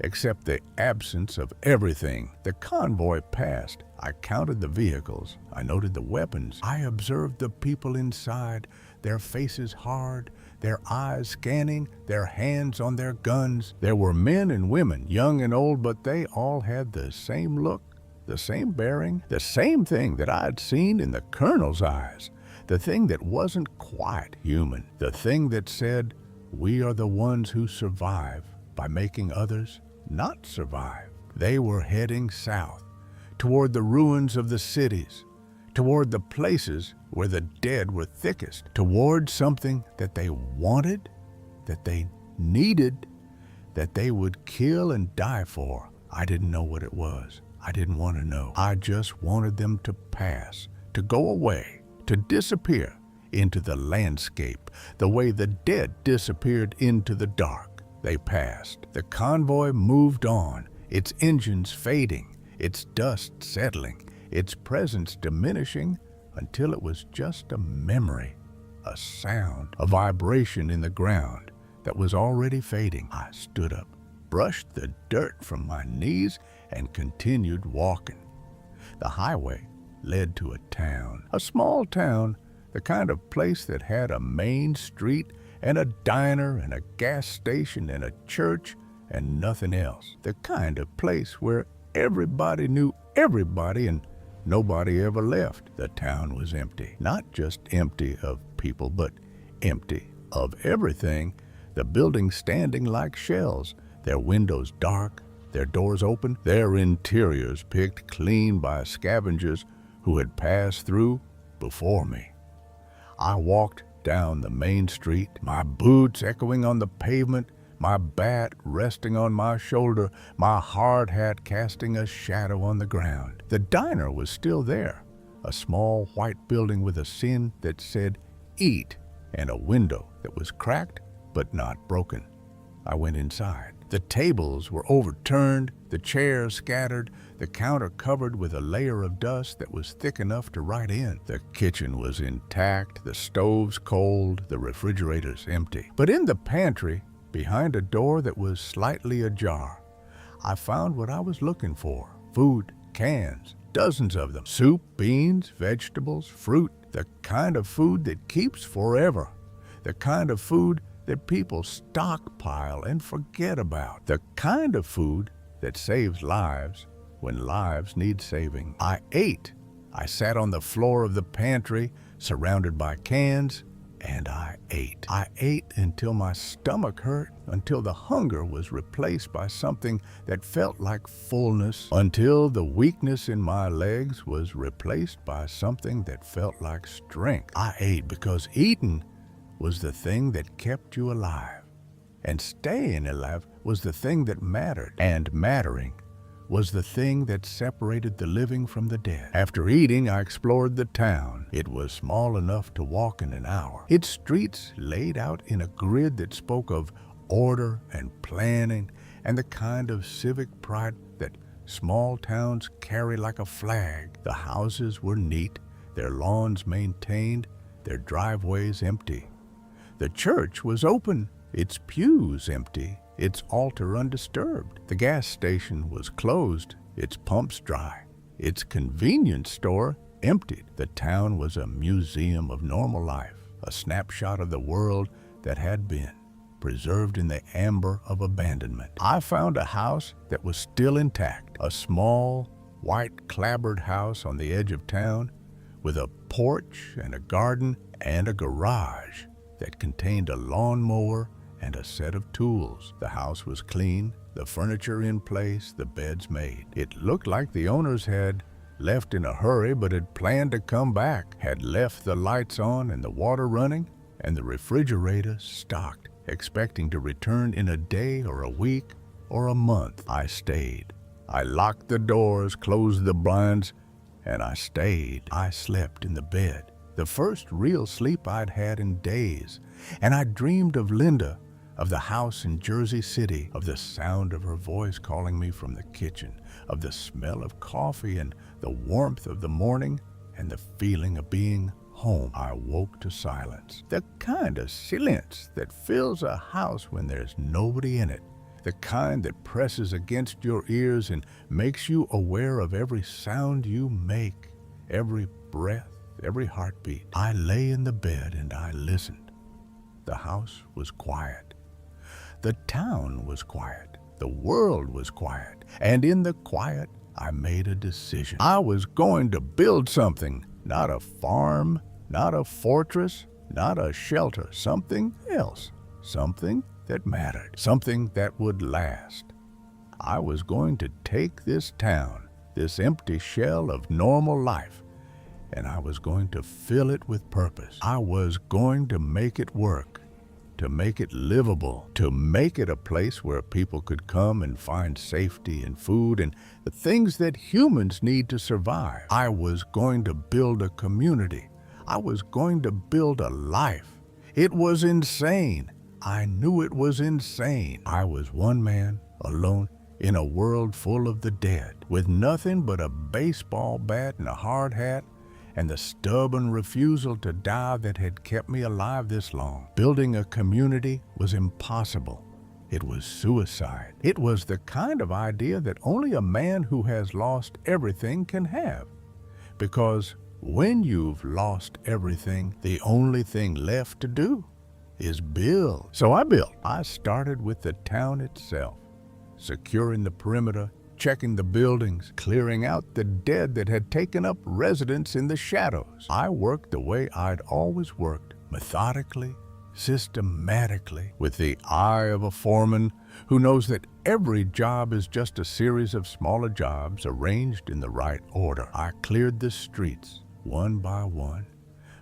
except the absence of everything. The convoy passed. I counted the vehicles. I noted the weapons. I observed the people inside, their faces hard, their eyes scanning, their hands on their guns. There were men and women, young and old, but they all had the same look, the same bearing, the same thing that I'd seen in the colonel's eyes, the thing that wasn't quite human, the thing that said, "We are the ones who survive by making others not survive." They were heading south, toward the ruins of the cities, toward the places where the dead were thickest, toward something that they wanted, that they needed, that they would kill and die for. I didn't know what it was. I didn't want to know. I just wanted them to pass, to go away, to disappear into the landscape, the way the dead disappeared into the dark. They passed. The convoy moved on, its engines fading, its dust settling, its presence diminishing until it was just a memory, a sound, a vibration in the ground that was already fading. I stood up, brushed the dirt from my knees, and continued walking. The highway led to a town, a small town, the kind of place that had a main street and a diner and a gas station and a church and nothing else. The kind of place where everybody knew everybody and nobody ever left. The town was empty. Not just empty of people, but empty of everything. The buildings standing like shells, their windows dark, their doors open, their interiors picked clean by scavengers who had passed through before me. I walked down the main street, my boots echoing on the pavement, my bat resting on my shoulder, my hard hat casting a shadow on the ground. The diner was still there, a small white building with a sign that said "Eat" and a window that was cracked but not broken. I went inside. The tables were overturned, the chairs scattered, the counter covered with a layer of dust that was thick enough to write in. The kitchen was intact, the stoves cold, the refrigerators empty. But in the pantry, behind a door that was slightly ajar, I found what I was looking for. Food, cans, dozens of them. Soup, beans, vegetables, fruit. The kind of food that keeps forever. The kind of food that people stockpile and forget about. The kind of food that saves lives when lives need saving. I ate. I sat on the floor of the pantry, surrounded by cans, and I ate. I ate until my stomach hurt, until the hunger was replaced by something that felt like fullness, until the weakness in my legs was replaced by something that felt like strength. I ate because eating was the thing that kept you alive, and staying alive was the thing that mattered, and mattering was the thing that separated the living from the dead. After eating, I explored the town. It was small enough to walk in an hour. Its streets laid out in a grid that spoke of order and planning and the kind of civic pride that small towns carry like a flag. The houses were neat, their lawns maintained, their driveways empty. The church was open, its pews empty, its altar undisturbed. The gas station was closed, its pumps dry, its convenience store emptied. The town was a museum of normal life, a snapshot of the world that had been, preserved in the amber of abandonment. I found a house that was still intact, a small, white clapboard house on the edge of town with a porch and a garden and a garage that contained a lawnmower and a set of tools. The house was clean, the furniture in place, the beds made. It looked like the owners had left in a hurry but had planned to come back, had left the lights on and the water running and the refrigerator stocked, expecting to return in a day or a week or a month. I stayed. I locked the doors, closed the blinds, and I stayed. I slept in the bed, the first real sleep I'd had in days, and I dreamed of Linda, of the house in Jersey City, of the sound of her voice calling me from the kitchen, of the smell of coffee and the warmth of the morning and the feeling of being home. I woke to silence, the kind of silence that fills a house when there's nobody in it, the kind that presses against your ears and makes you aware of every sound you make, every breath, every heartbeat. I lay in the bed and I listened. The house was quiet. The town was quiet. The world was quiet. And in the quiet, I made a decision. I was going to build something, not a farm, not a fortress, not a shelter, something else, something that mattered, something that would last. I was going to take this town, this empty shell of normal life, and I was going to fill it with purpose. I was going to make it work, to make it livable, to make it a place where people could come and find safety and food and the things that humans need to survive. I was going to build a community. I was going to build a life. It was insane. I knew it was insane. I was one man, alone, in a world full of the dead, with nothing but a baseball bat and a hard hat, and the stubborn refusal to die that had kept me alive this long. Building a community was impossible. It was suicide. It was the kind of idea that only a man who has lost everything can have. Because when you've lost everything, the only thing left to do is build. So I built. I started with the town itself, securing the perimeter, checking the buildings, clearing out the dead that had taken up residence in the shadows. I worked the way I'd always worked, methodically, systematically, with the eye of a foreman who knows that every job is just a series of smaller jobs arranged in the right order. I cleared the streets, one by one,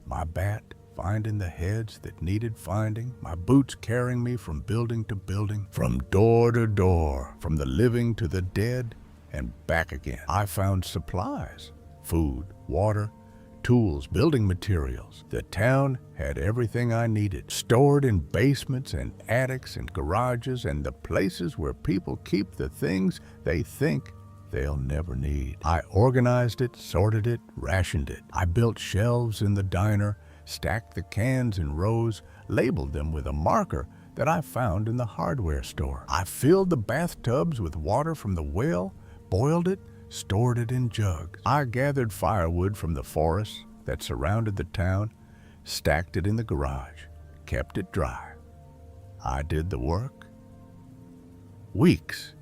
my bat finding the heads that needed finding, my boots carrying me from building to building, from door to door, from the living to the dead, and back again. I found supplies, food, water, tools, building materials. The town had everything I needed, stored in basements and attics and garages and the places where people keep the things they think they'll never need. I organized it, sorted it, rationed it. I built shelves in the diner, stacked the cans in rows, labeled them with a marker that I found in the hardware store. I filled the bathtubs with water from the well, boiled it, stored it in jugs. I gathered firewood from the forests that surrounded the town, stacked it in the garage, kept it dry. I did the work. Weeks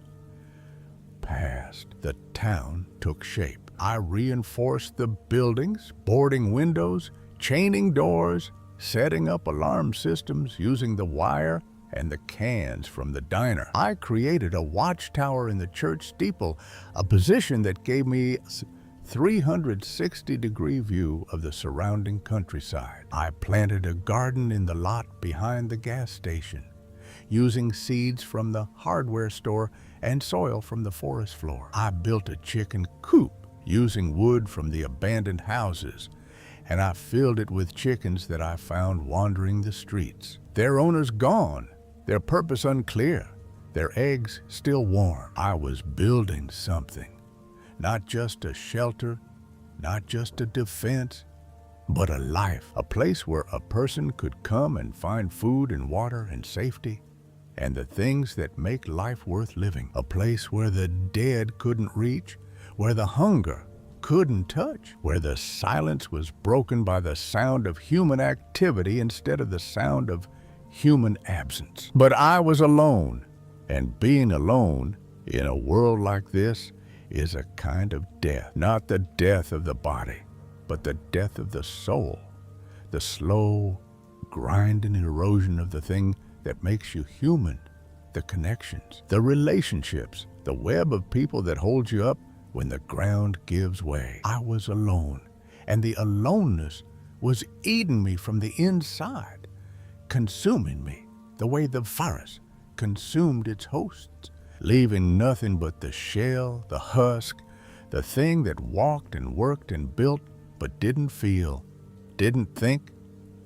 passed. The town took shape. I reinforced the buildings, boarding windows, chaining doors, setting up alarm systems using the wire and the cans from the diner. I created a watchtower in the church steeple, a position that gave me a 360-degree view of the surrounding countryside. I planted a garden in the lot behind the gas station, using seeds from the hardware store and soil from the forest floor. I built a chicken coop using wood from the abandoned houses, and I filled it with chickens that I found wandering the streets. Their owners gone, their purpose unclear, their eggs still warm. I was building something, not just a shelter, not just a defense, but a life, a place where a person could come and find food and water and safety, and the things that make life worth living, a place where the dead couldn't reach, where the hunger couldn't touch, where the silence was broken by the sound of human activity instead of the sound of human absence. But I was alone, and being alone in a world like this, is a kind of death, not the death of the body, but the death of the soul, the slow, grinding erosion of the thing that makes you human, the connections, the relationships, the web of people that hold you up when the ground gives way. I was alone, and the aloneness was eating me from the inside, consuming me the way the virus consumed its hosts, leaving nothing but the shell, the husk, the thing that walked and worked and built but didn't feel, didn't think,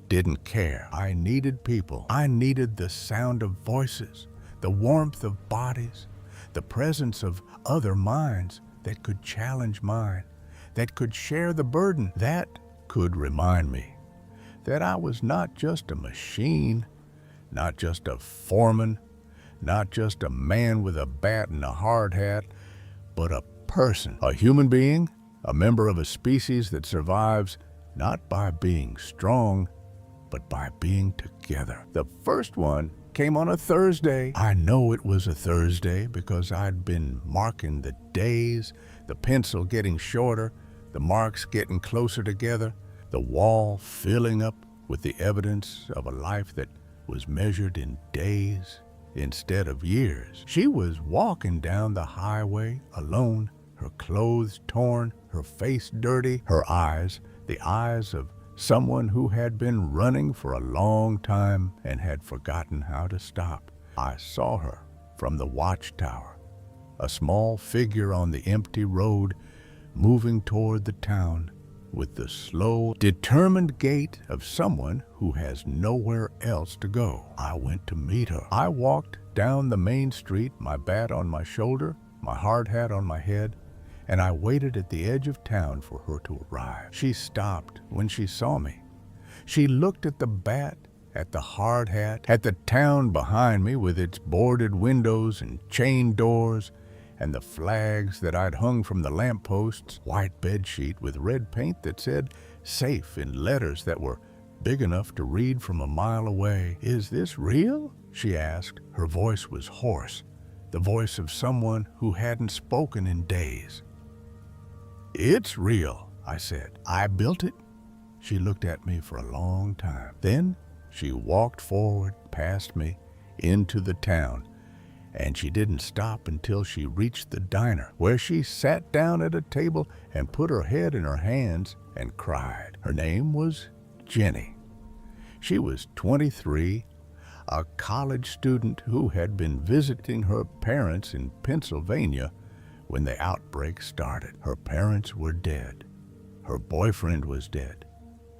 didn't care. I needed people. I needed the sound of voices, the warmth of bodies, the presence of other minds that could challenge mine, that could share the burden, that could remind me that I was not just a machine, not just a foreman, not just a man with a bat and a hard hat, but a person, a human being, a member of a species that survives not by being strong, but by being together. The first one came on a Thursday. I know it was a Thursday because I'd been marking the days, the pencil getting shorter, the marks getting closer together, the wall filling up with the evidence of a life that was measured in days instead of years. She was walking down the highway alone, her clothes torn, her face dirty, her eyes, the eyes of someone who had been running for a long time and had forgotten how to stop. I saw her from the watchtower, a small figure on the empty road moving toward the town with the slow, determined gait of someone who has nowhere else to go. I went to meet her. I walked down the main street, my bat on my shoulder, my hard hat on my head, and I waited at the edge of town for her to arrive. She stopped when she saw me. She looked at the bat, at the hard hat, at the town behind me with its boarded windows and chain doors, and the flags that I'd hung from the lampposts, white bedsheet with red paint that said safe in letters that were big enough to read from a mile away. "Is this real?" she asked. Her voice was hoarse, the voice of someone who hadn't spoken in days. "It's real," I said. "I built it." She looked at me for a long time. Then she walked forward past me into the town, and she didn't stop until she reached the diner, where she sat down at a table and put her head in her hands and cried. Her name was Jenny. She was 23, a college student who had been visiting her parents in Pennsylvania when the outbreak started. Her parents were dead. Her boyfriend was dead.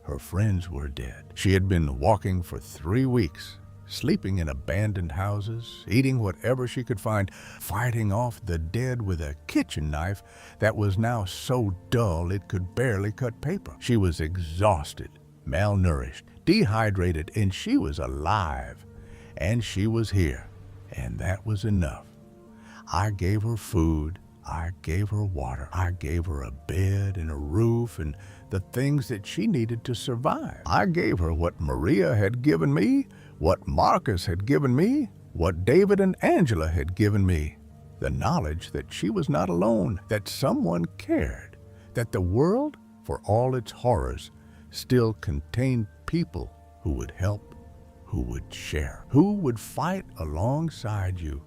Her friends were dead. She had been walking for 3 weeks, sleeping in abandoned houses, eating whatever she could find, fighting off the dead with a kitchen knife that was now so dull it could barely cut paper. She was exhausted, malnourished, dehydrated, and she was alive. And she was here, and that was enough. I gave her food. I gave her water. I gave her a bed and a roof and the things that she needed to survive. I gave her what Maria had given me, what Marcus had given me, what David and Angela had given me. The knowledge that she was not alone, that someone cared, that the world, for all its horrors, still contained people who would help, who would share, who would fight alongside you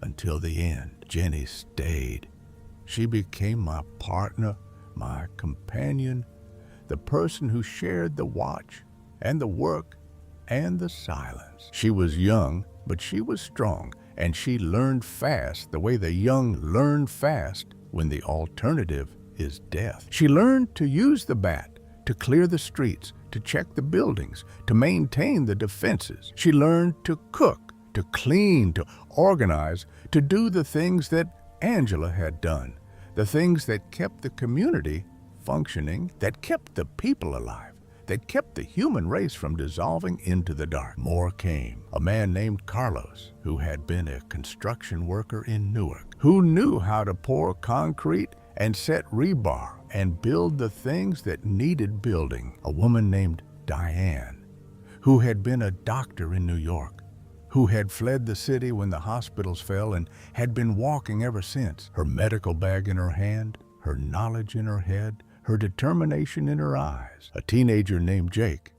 until the end. Jenny stayed. She became my partner, my companion, the person who shared the watch and the work and the silence. She was young, but she was strong, and she learned fast the way the young learn fast when the alternative is death. She learned to use the bat, to clear the streets, to check the buildings, to maintain the defenses. She learned to cook, to clean, to organize, to do the things that Angela had done, the things that kept the community functioning, that kept the people alive, that kept the human race from dissolving into the dark. More came. A man named Carlos, who had been a construction worker in Newark, who knew how to pour concrete and set rebar and build the things that needed building. A woman named Diane, who had been a doctor in New York, who had fled the city when the hospitals fell and had been walking ever since, her medical bag in her hand, her knowledge in her head, her determination in her eyes. A teenager named Jake,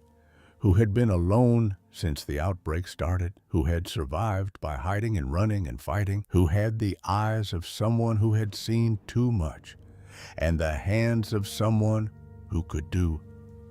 who had been alone since the outbreak started, who had survived by hiding and running and fighting, who had the eyes of someone who had seen too much, and the hands of someone who could do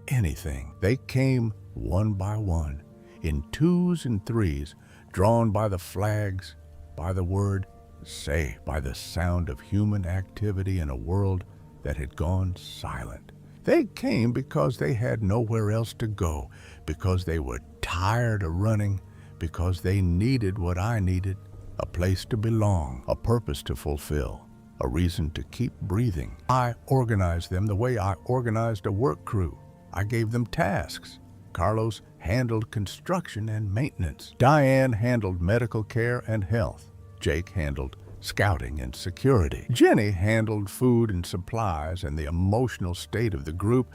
anything. They came one by one, in twos and threes, drawn by the flags, by the word "say," by the sound of human activity in a world that had gone silent. They came because they had nowhere else to go, because they were tired of running, because they needed what I needed, a place to belong, a purpose to fulfill, a reason to keep breathing. I organized them the way I organized a work crew. I gave them tasks. Carlos handled construction and maintenance. Diane handled medical care and health. Jake handled scouting and security. Jenny handled food and supplies and the emotional state of the group,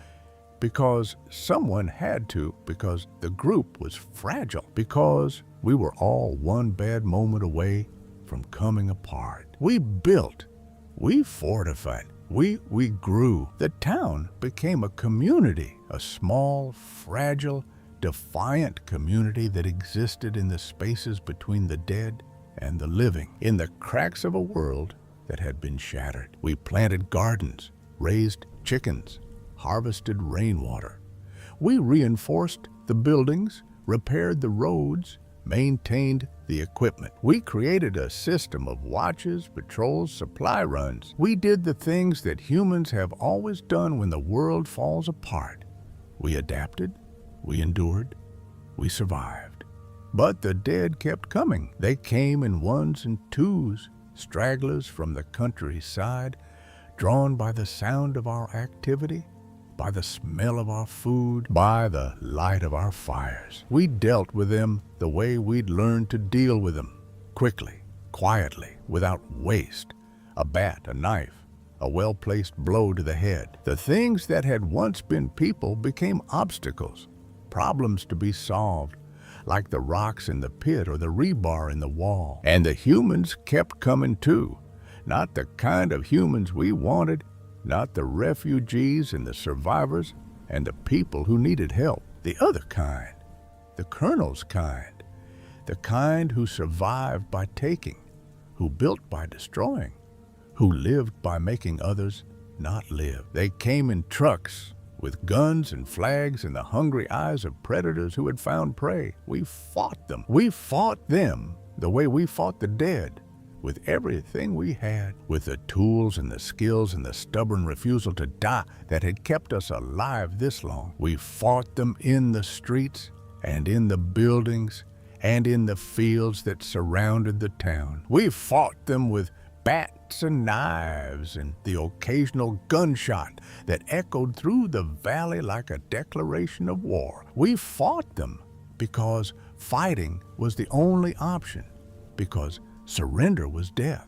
because someone had to, because the group was fragile, because we were all one bad moment away from coming apart. We built, we fortified, we grew. The town became a community, a small, fragile, defiant community that existed in the spaces between the dead and the living, in the cracks of a world that had been shattered. We planted gardens, raised chickens, harvested rainwater. We reinforced the buildings, repaired the roads, maintained the equipment. We created a system of watches, patrols, supply runs. We did the things that humans have always done when the world falls apart. We adapted, we endured, we survived. But the dead kept coming. They came in ones and twos, stragglers from the countryside, drawn by the sound of our activity, by the smell of our food, by the light of our fires. We dealt with them the way we'd learned to deal with them, quickly, quietly, without waste. A bat, a knife, a well-placed blow to the head. The things that had once been people became obstacles, problems to be solved, like the rocks in the pit or the rebar in the wall. And the humans kept coming too. Not the kind of humans we wanted, not the refugees and the survivors and the people who needed help. The other kind, the Colonel's kind, the kind who survived by taking, who built by destroying, who lived by making others not live. They came in trucks with guns and flags and the hungry eyes of predators who had found prey. We fought them. We fought them the way we fought the dead, with everything we had, with the tools and the skills and the stubborn refusal to die that had kept us alive this long. We fought them in the streets and in the buildings and in the fields that surrounded the town. We fought them with bats and knives and the occasional gunshot that echoed through the valley like a declaration of war. We fought them because fighting was the only option, because surrender was death,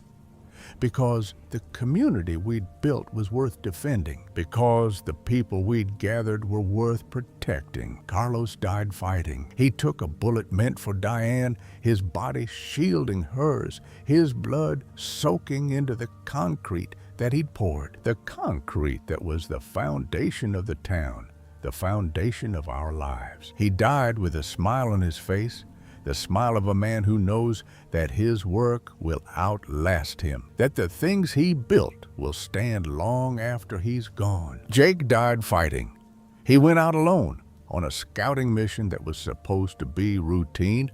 because the community we'd built was worth defending, because the people we'd gathered were worth protecting. Carlos died fighting. He took a bullet meant for Diane, his body shielding hers, his blood soaking into the concrete that he'd poured, the concrete that was the foundation of the town, the foundation of our lives. He died with a smile on his face, the smile of a man who knows that his work will outlast him, that the things he built will stand long after he's gone. Jake died fighting. He went out alone on a scouting mission that was supposed to be routine,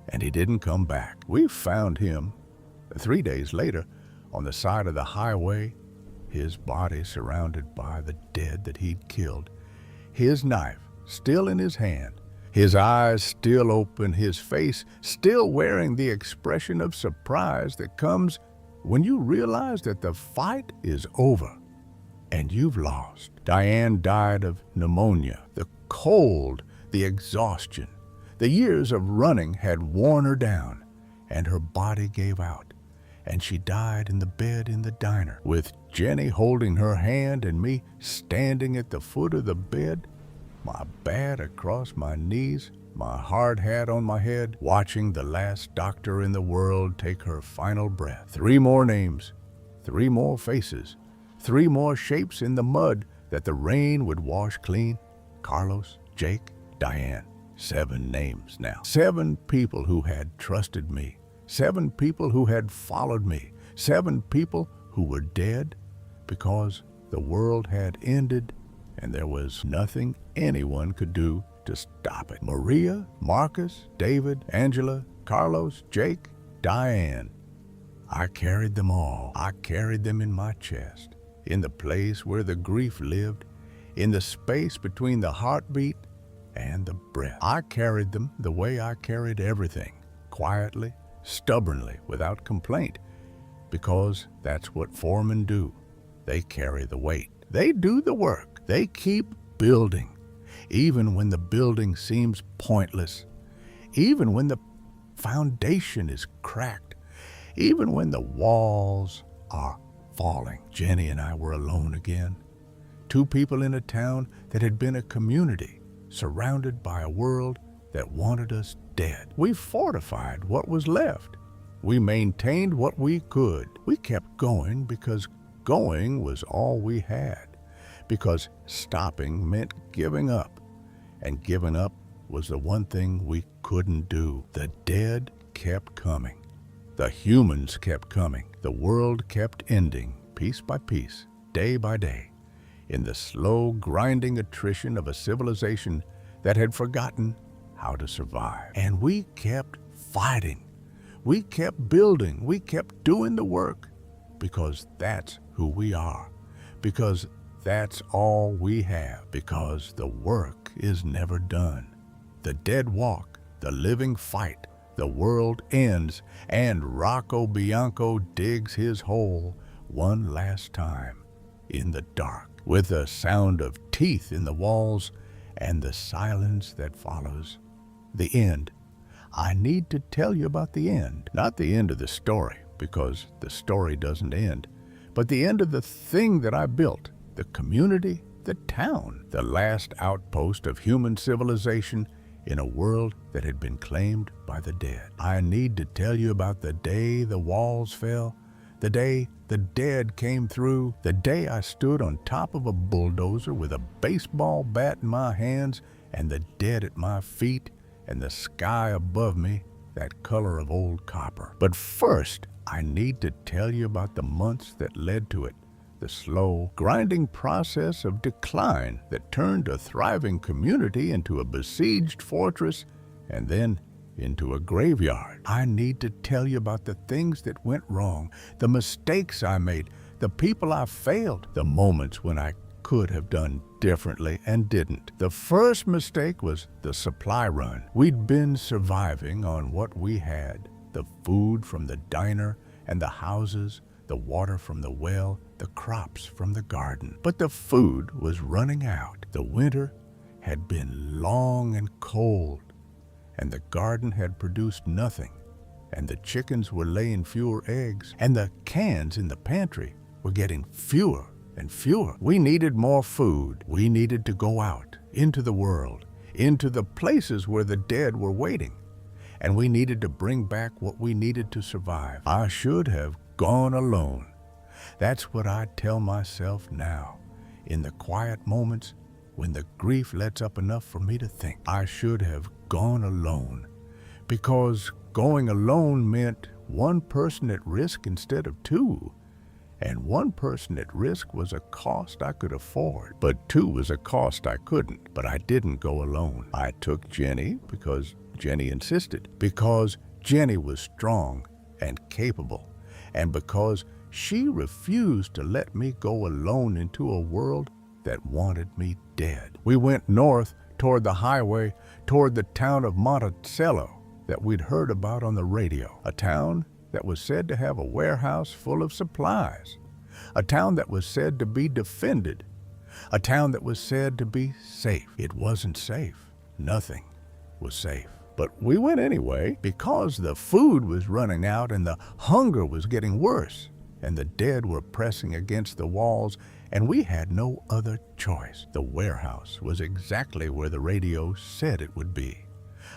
and he didn't come back. We found him 3 days later on the side of the highway, his body surrounded by the dead that he'd killed, his knife still in his hand, his eyes still open, his face still wearing the expression of surprise that comes when you realize that the fight is over and you've lost. Diane died of pneumonia. The cold, the exhaustion, the years of running had worn her down, and her body gave out, and she died in the bed in the diner, with Jenny holding her hand and me standing at the foot of the bed, my bat across my knees, my hard hat on my head, watching the last doctor in the world take her final breath. 3 more names, 3 more faces, 3 more shapes in the mud that the rain would wash clean. Carlos, Jake, Diane. 7 names now. 7 people who had trusted me. 7 people who had followed me. 7 people who were dead because the world had ended and there was nothing anyone could do to stop it. Maria, Marcus, David, Angela, Carlos, Jake, Diane. I carried them all. I carried them in my chest, in the place where the grief lived, in the space between the heartbeat and the breath. I carried them the way I carried everything, quietly, stubbornly, without complaint, because that's what foremen do. They carry the weight. They do the work. They keep building, even when the building seems pointless, even when the foundation is cracked, even when the walls are falling. Jenny and I were alone again. 2 people in a town that had been a community, surrounded by a world that wanted us dead. We fortified what was left. We maintained what we could. We kept going because going was all we had, because stopping meant giving up, and giving up was the one thing we couldn't do. The dead kept coming. The humans kept coming. The world kept ending, piece by piece, day by day, in the slow, grinding attrition of a civilization that had forgotten how to survive. And we kept fighting. We kept building. We kept doing the work, because that's who we are, because that's all we have, because the work is never done. The dead walk, the living fight, the world ends, and Rocco Bianco digs his hole one last time in the dark, with the sound of teeth in the walls and the silence that follows. The end. I need to tell you about the end. Not the end of the story, because the story doesn't end, but the end of the thing that I built, the community, the town, the last outpost of human civilization in a world that had been claimed by the dead. I need to tell you about the day the walls fell, the day the dead came through, the day I stood on top of a bulldozer with a baseball bat in my hands and the dead at my feet and the sky above me, that color of old copper. But first, I need to tell you about the months that led to it, the slow, grinding process of decline that turned a thriving community into a besieged fortress and then into a graveyard. I need to tell you about the things that went wrong, the mistakes I made, the people I failed, the moments when I could have done differently and didn't. The first mistake was the supply run. We'd been surviving on what we had, the food from the diner and the houses, the water from the well, the crops from the garden. But the food was running out. The winter had been long and cold, and the garden had produced nothing, and the chickens were laying fewer eggs, and the cans in the pantry were getting fewer and fewer. We needed more food. We needed to go out into the world, into the places where the dead were waiting, and we needed to bring back what we needed to survive. I should have gone alone. That's what I tell myself now, in the quiet moments when the grief lets up enough for me to think. I should have gone alone, because going alone meant one person at risk instead of 2. And one person at risk was a cost I could afford, but 2 was a cost I couldn't. But I didn't go alone. I took Jenny because Jenny insisted, because Jenny was strong and capable, and because she refused to let me go alone into a world that wanted me dead. We went north toward the highway, toward the town of Monticello that we'd heard about on the radio, a town that was said to have a warehouse full of supplies, a town that was said to be defended, a town that was said to be safe. It wasn't safe. Nothing was safe. But we went anyway because the food was running out and the hunger was getting worse, and the dead were pressing against the walls and we had no other choice. The warehouse was exactly where the radio said it would be.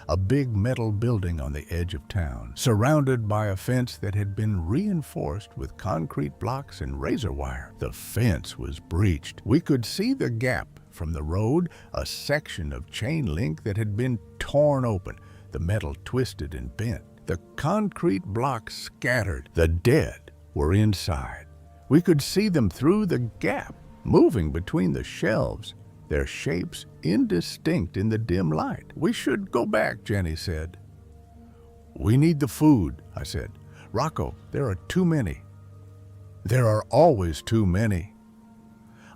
A big metal building on the edge of town, surrounded by a fence that had been reinforced with concrete blocks and razor wire. The fence was breached. We could see the gap from the road, a section of chain link that had been torn open, the metal twisted and bent. The concrete blocks scattered. The dead were inside. We could see them through the gap, moving between the shelves, their shapes indistinct in the dim light. "We should go back," Jenny said. "We need the food," I said. "Rocco, there are too many." "There are always too many."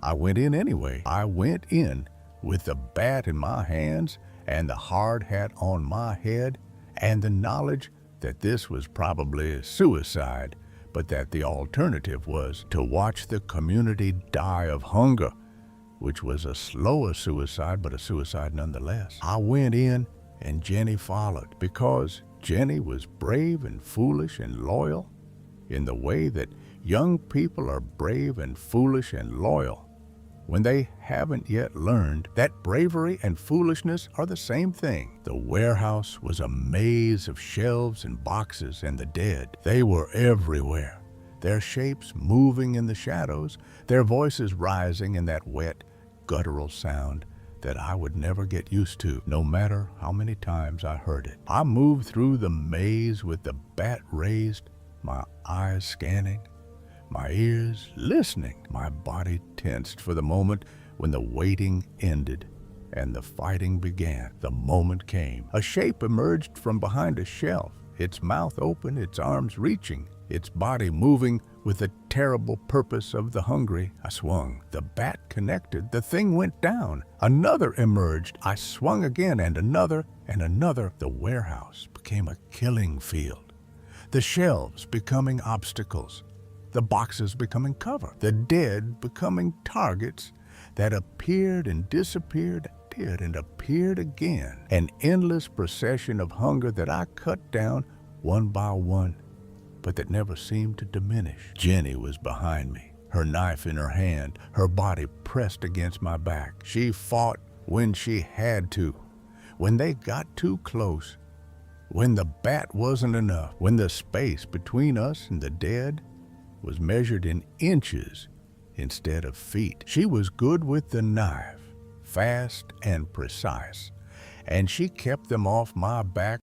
I went in anyway. I went in with the bat in my hands and the hard hat on my head, and the knowledge that this was probably suicide, but that the alternative was to watch the community die of hunger, which was a slower suicide, but a suicide nonetheless. I went in and Jenny followed, because Jenny was brave and foolish and loyal in the way that young people are brave and foolish and loyal when they haven't yet learned that bravery and foolishness are the same thing. The warehouse was a maze of shelves and boxes, and the dead, they were everywhere, their shapes moving in the shadows, their voices rising in that wet, guttural sound that I would never get used to, no matter how many times I heard it. I moved through the maze with the bat raised, my eyes scanning, my ears listening, my body tensed for the moment when the waiting ended and the fighting began. The moment came. A shape emerged from behind a shelf, its mouth open, its arms reaching, its body moving with the terrible purpose of the hungry. I swung. The bat connected. The thing went down. Another emerged. I swung again, and another and another. The warehouse became a killing field. The shelves becoming obstacles. The boxes becoming cover. The dead becoming targets that appeared and disappeared, did and appeared again. An endless procession of hunger that I cut down one by one, but that never seemed to diminish. Jenny was behind me, her knife in her hand, her body pressed against my back. She fought when she had to, when they got too close, when the bat wasn't enough, when the space between us and the dead was measured in inches instead of feet. She was good with the knife, fast and precise, and she kept them off my back